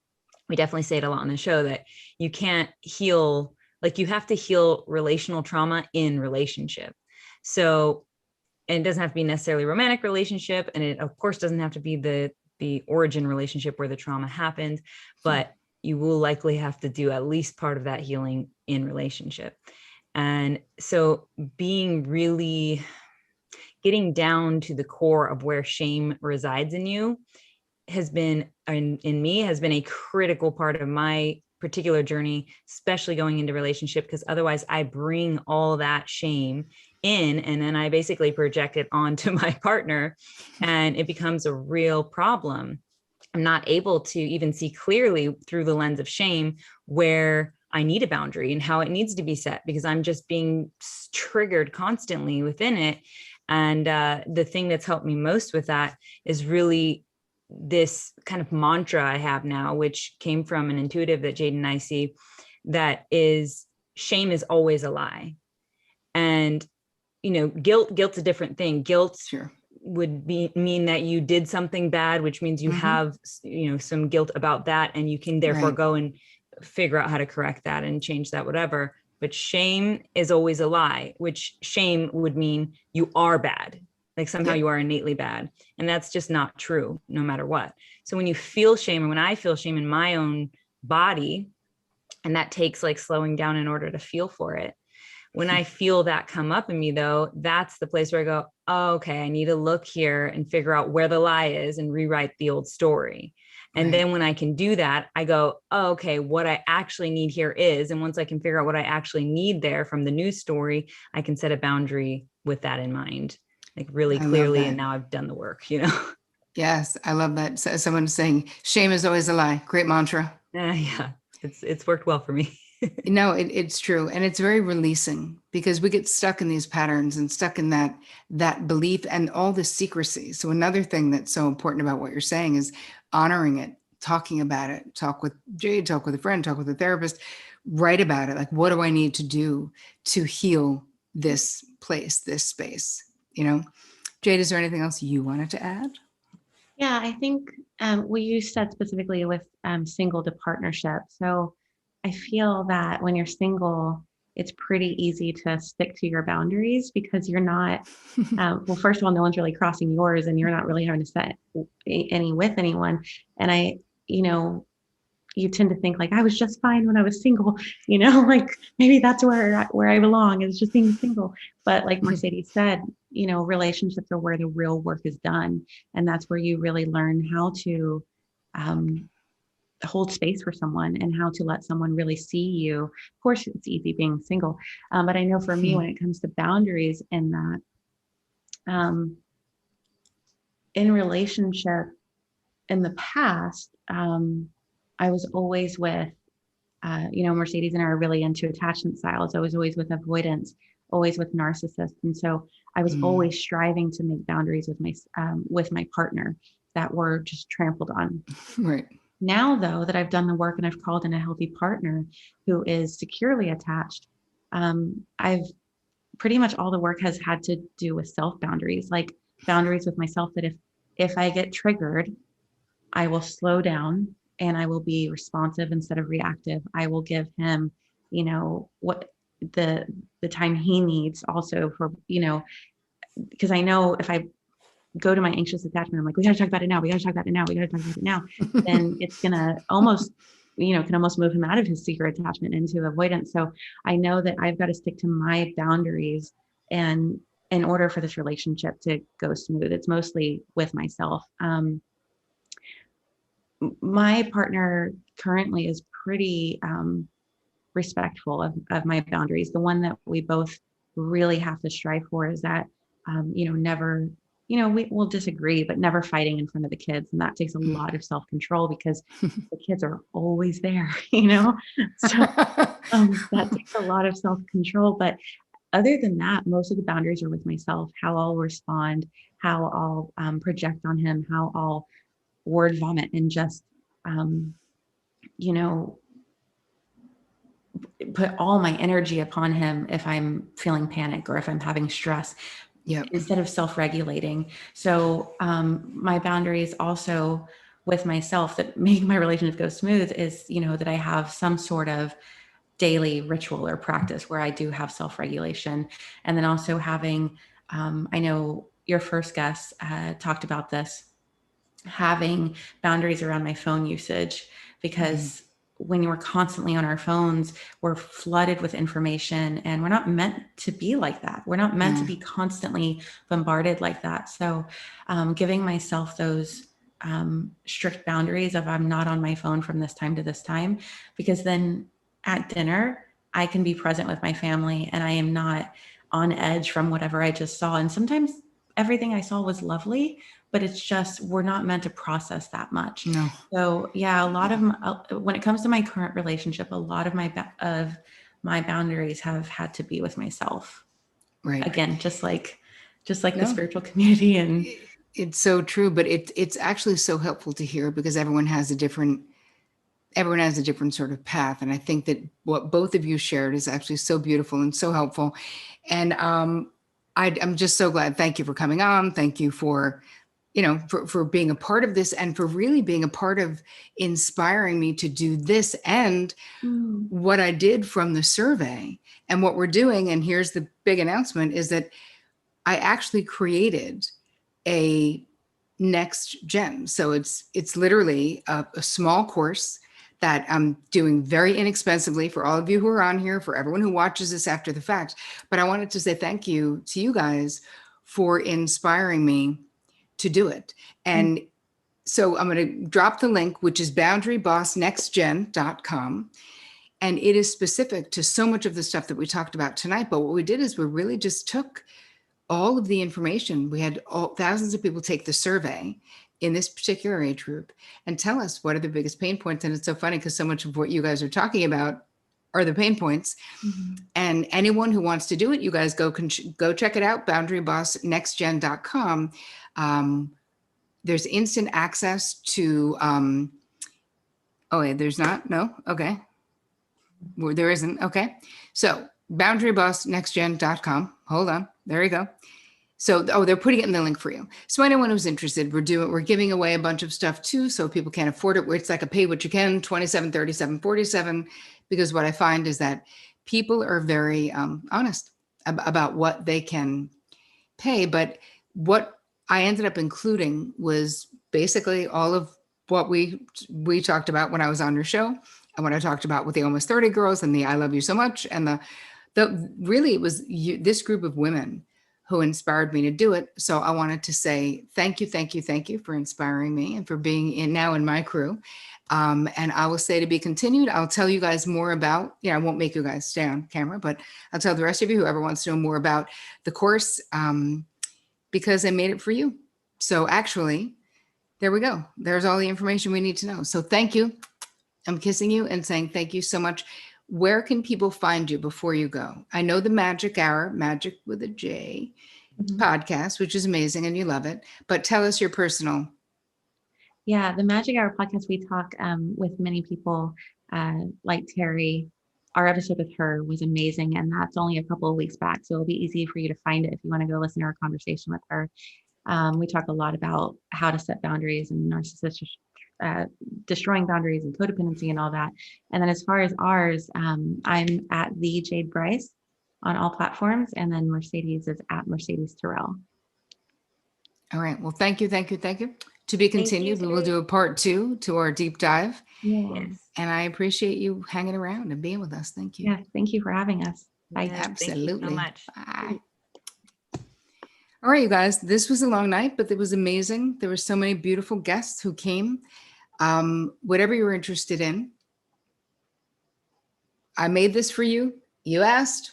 we definitely say it a lot on the show, that you can't heal, like you have to heal relational trauma in relationship. So, and it doesn't have to be necessarily a romantic relationship. And it of course doesn't have to be the origin relationship where the trauma happened, but you will likely have to do at least part of that healing in relationship. And so getting down to the core of where shame resides in you has been, in me, has been a critical part of my particular journey, especially going into relationship, because otherwise I bring all that shame in and then I basically project it onto my partner and it becomes a real problem. I'm not able to even see clearly through the lens of shame where I need a boundary and how it needs to be set, because I'm just being triggered constantly within it. And the thing that's helped me most with that is really this kind of mantra I have now, which came from an intuitive that Jade and I see, that is, shame is always a lie. And, guilt's a different thing. Guilt Sure. would mean that you did something bad, which means you have, some guilt about that, and you can therefore Right. go and figure out how to correct that and change that, whatever. But shame is always a lie, which shame would mean you are bad. Like somehow you are innately bad. And that's just not true, no matter what. So when you feel shame, or when I feel shame in my own body, and that takes like slowing down in order to feel for it. When I feel that come up in me, though, that's the place where I go, oh, okay, I need to look here and figure out where the lie is and rewrite the old story. And then when I can do that, I go, oh, okay, what I actually need here is, and once I can figure out what I actually need there from the new story, I can set a boundary with that in mind, like really clearly. And now I've done the work, Yes, I love that. So someone saying shame is always a lie. Great mantra. Yeah, it's worked well for me. No, it's true. And it's very releasing, because we get stuck in these patterns and stuck in that belief and all the secrecy. So another thing that's so important about what you're saying is honoring it, talking about it, talk with Jade, talk with a friend, talk with a therapist, write about it. Like, what do I need to do to heal this place, this space? Jade, is there anything else you wanted to add? Yeah, I think what you said specifically with single to partnership. So I feel that when you're single, it's pretty easy to stick to your boundaries, because you're not, well, first of all, no one's really crossing yours, and you're not really having to set any with anyone. And you tend to think like, I was just fine when I was single, like maybe that's where I belong, is just being single. But like Mercedes said, relationships are where the real work is done. And that's where you really learn how to hold space for someone, and how to let someone really see you. Of course, it's easy being single. But I know for me, when it comes to boundaries and that, in relationship in the past, I was always with, Mercedes and I are really into attachment styles. I was always with avoidance, always with narcissists. And so I was always striving to make boundaries with my partner that were just trampled on. Right. Now, though, that I've done the work and I've called in a healthy partner who is securely attached, I've pretty much all the work has had to do with self boundaries, like boundaries with myself, that if I get triggered, I will slow down and I will be responsive instead of reactive. I will give him, what the time he needs also for, because I know if I go to my anxious attachment, I'm like, we got to talk about it now. We got to talk about it now. We got to talk about it now. Then it's going to almost, can almost move him out of his secret attachment into avoidance. So I know that I've got to stick to my boundaries, and in order for this relationship to go smooth, it's mostly with myself. My partner currently is pretty respectful of my boundaries. The one that we both really have to strive for is that, never, we will disagree, but never fighting in front of the kids. And that takes a lot of self-control, because the kids are always there, so that takes a lot of self-control. But other than that, most of the boundaries are with myself, how I'll respond, how I'll project on him, how I'll word vomit and just, put all my energy upon him if I'm feeling panic or if I'm having stress, instead of self-regulating. So my boundaries also with myself that make my relationship go smooth is, that I have some sort of daily ritual or practice where I do have self-regulation. And then also having, I know your first guest talked about this, having boundaries around my phone usage, because when we're constantly on our phones, we're flooded with information, and we're not meant to be like that. We're not meant to be constantly bombarded like that. So giving myself those strict boundaries of I'm not on my phone from this time to this time, because then at dinner, I can be present with my family and I am not on edge from whatever I just saw. And sometimes everything I saw was lovely, but it's just, we're not meant to process that much. No. So yeah, a lot of when it comes to my current relationship, a lot of my boundaries have had to be with myself. Right. Again, just like the No. spiritual community. And It's so true, but it's actually so helpful to hear because everyone has a different sort of path. And I think that what both of you shared is actually so beautiful and so helpful. And I'm just so glad. Thank you for coming on. Thank you for, for being a part of this and for really being a part of inspiring me to do this and what I did from the survey and what we're doing. And here's the big announcement is that I actually created a next gen. So it's literally a small course that I'm doing very inexpensively for all of you who are on here, for everyone who watches this after the fact. But I wanted to say thank you to you guys for inspiring me to do it. And so I'm going to drop the link, which is boundarybossnextgen.com. And it is specific to so much of the stuff that we talked about tonight. But what we did is we really just took all of the information. We had thousands of people take the survey in this particular age group and tell us what are the biggest pain points. And it's so funny because so much of what you guys are talking about are the pain points. And anyone who wants to do it, you guys go check it out, boundarybossnextgen.com. There's instant access to, oh, wait, there's not? No? Okay. Well, there isn't. Okay. So boundarybossnextgen.com. Hold on. There you go. So, they're putting it in the link for you. So anyone who's interested, we're giving away a bunch of stuff too. So people can't afford it. It's like a pay what you can, 27, 37, 47, because what I find is that people are very honest about what they can pay. But what I ended up including was basically all of what we talked about when I was on your show and what I talked about with the Almost 30 girls and the I Love You So Much. And really it was this group of women who inspired me to do it. So I wanted to say thank you for inspiring me and for being in my crew. And I will say to be continued. I'll tell you guys more about, I won't make you guys stay on camera, but I'll tell the rest of you, whoever wants to know more about the course, because I made it for you. So actually, there we go. There's all the information we need to know. So thank you. I'm kissing you and saying thank you so much. Where can people find you before you go? I know the Magic Hour, Magic with a J podcast, which is amazing and you love it, but tell us your personal. Yeah, the Magic Hour podcast, we talk with many people like Terry. Our episode with her was amazing, and that's only a couple of weeks back, so it'll be easy for you to find it if you want to go listen to our conversation with her. We talk a lot about how to set boundaries and narcissistic destroying boundaries and codependency and all that. And then as far as ours, I'm at the Jade Bryce on all platforms, and then Mercedes is at Mercedes Terrell. All right. Well, thank you. To be continued. We will do a part 2 to our deep dive. Yes. And I appreciate you hanging around and being with us. Thank you. Yeah. Thank you for having us. Bye. Yes, Absolutely. Thank you so much. Bye. All right, you guys, this was a long night, but it was amazing. There were so many beautiful guests who came. Whatever you're interested in, I made this for you. You asked,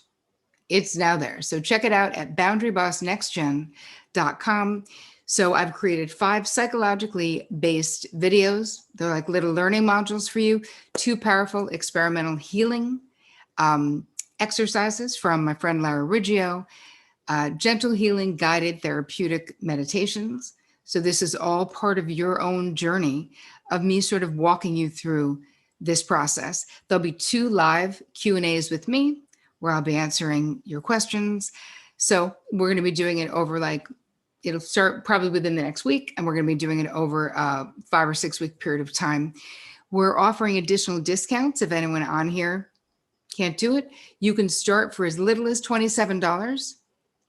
it's now there. So check it out at boundarybossnextgen.com. So I've created 5 psychologically based videos. They're like little learning modules for you. 2 powerful experimental healing exercises from my friend Lara Riggio. Gentle healing guided therapeutic meditations. So this is all part of your own journey of me sort of walking you through this process. There'll be 2 live Q&As with me where I'll be answering your questions. So we're going to be doing it over it'll start probably within the next week, and we're going to be doing it over a 5 or 6 week period of time. We're offering additional discounts if anyone on here can't do it. You can start for as little as $27.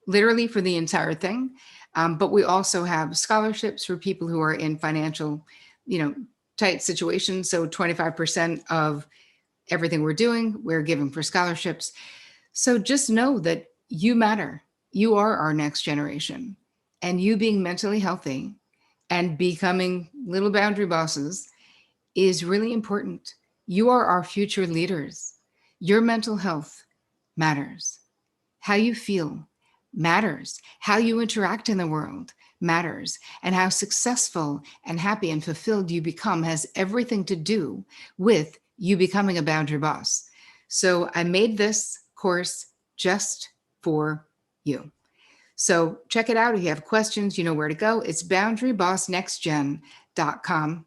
Literally for the entire thing. But we also have scholarships for people who are in financial, tight situations. So 25% of everything we're doing, we're giving for scholarships. So just know that you matter. You are our next generation. And you being mentally healthy and becoming little boundary bosses is really important. You are our future leaders. Your mental health matters. How you feel matters. How you interact in the world matters. And how successful and happy and fulfilled you become has everything to do with you becoming a boundary boss. So I made this course just for you. So check it out. If you have questions, you know where to go. It's boundarybossnextgen.com.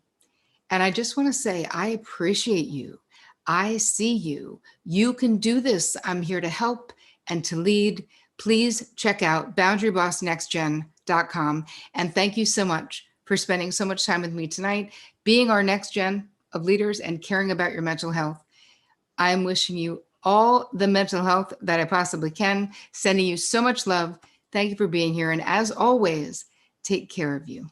And I just want to say, I appreciate you. I see you. You can do this. I'm here to help and to lead. Please check out boundarybossnextgen.com. And thank you so much for spending so much time with me tonight, being our next gen of leaders and caring about your mental health. I'm wishing you all the mental health that I possibly can, sending you so much love. Thank you for being here. And as always, take care of you.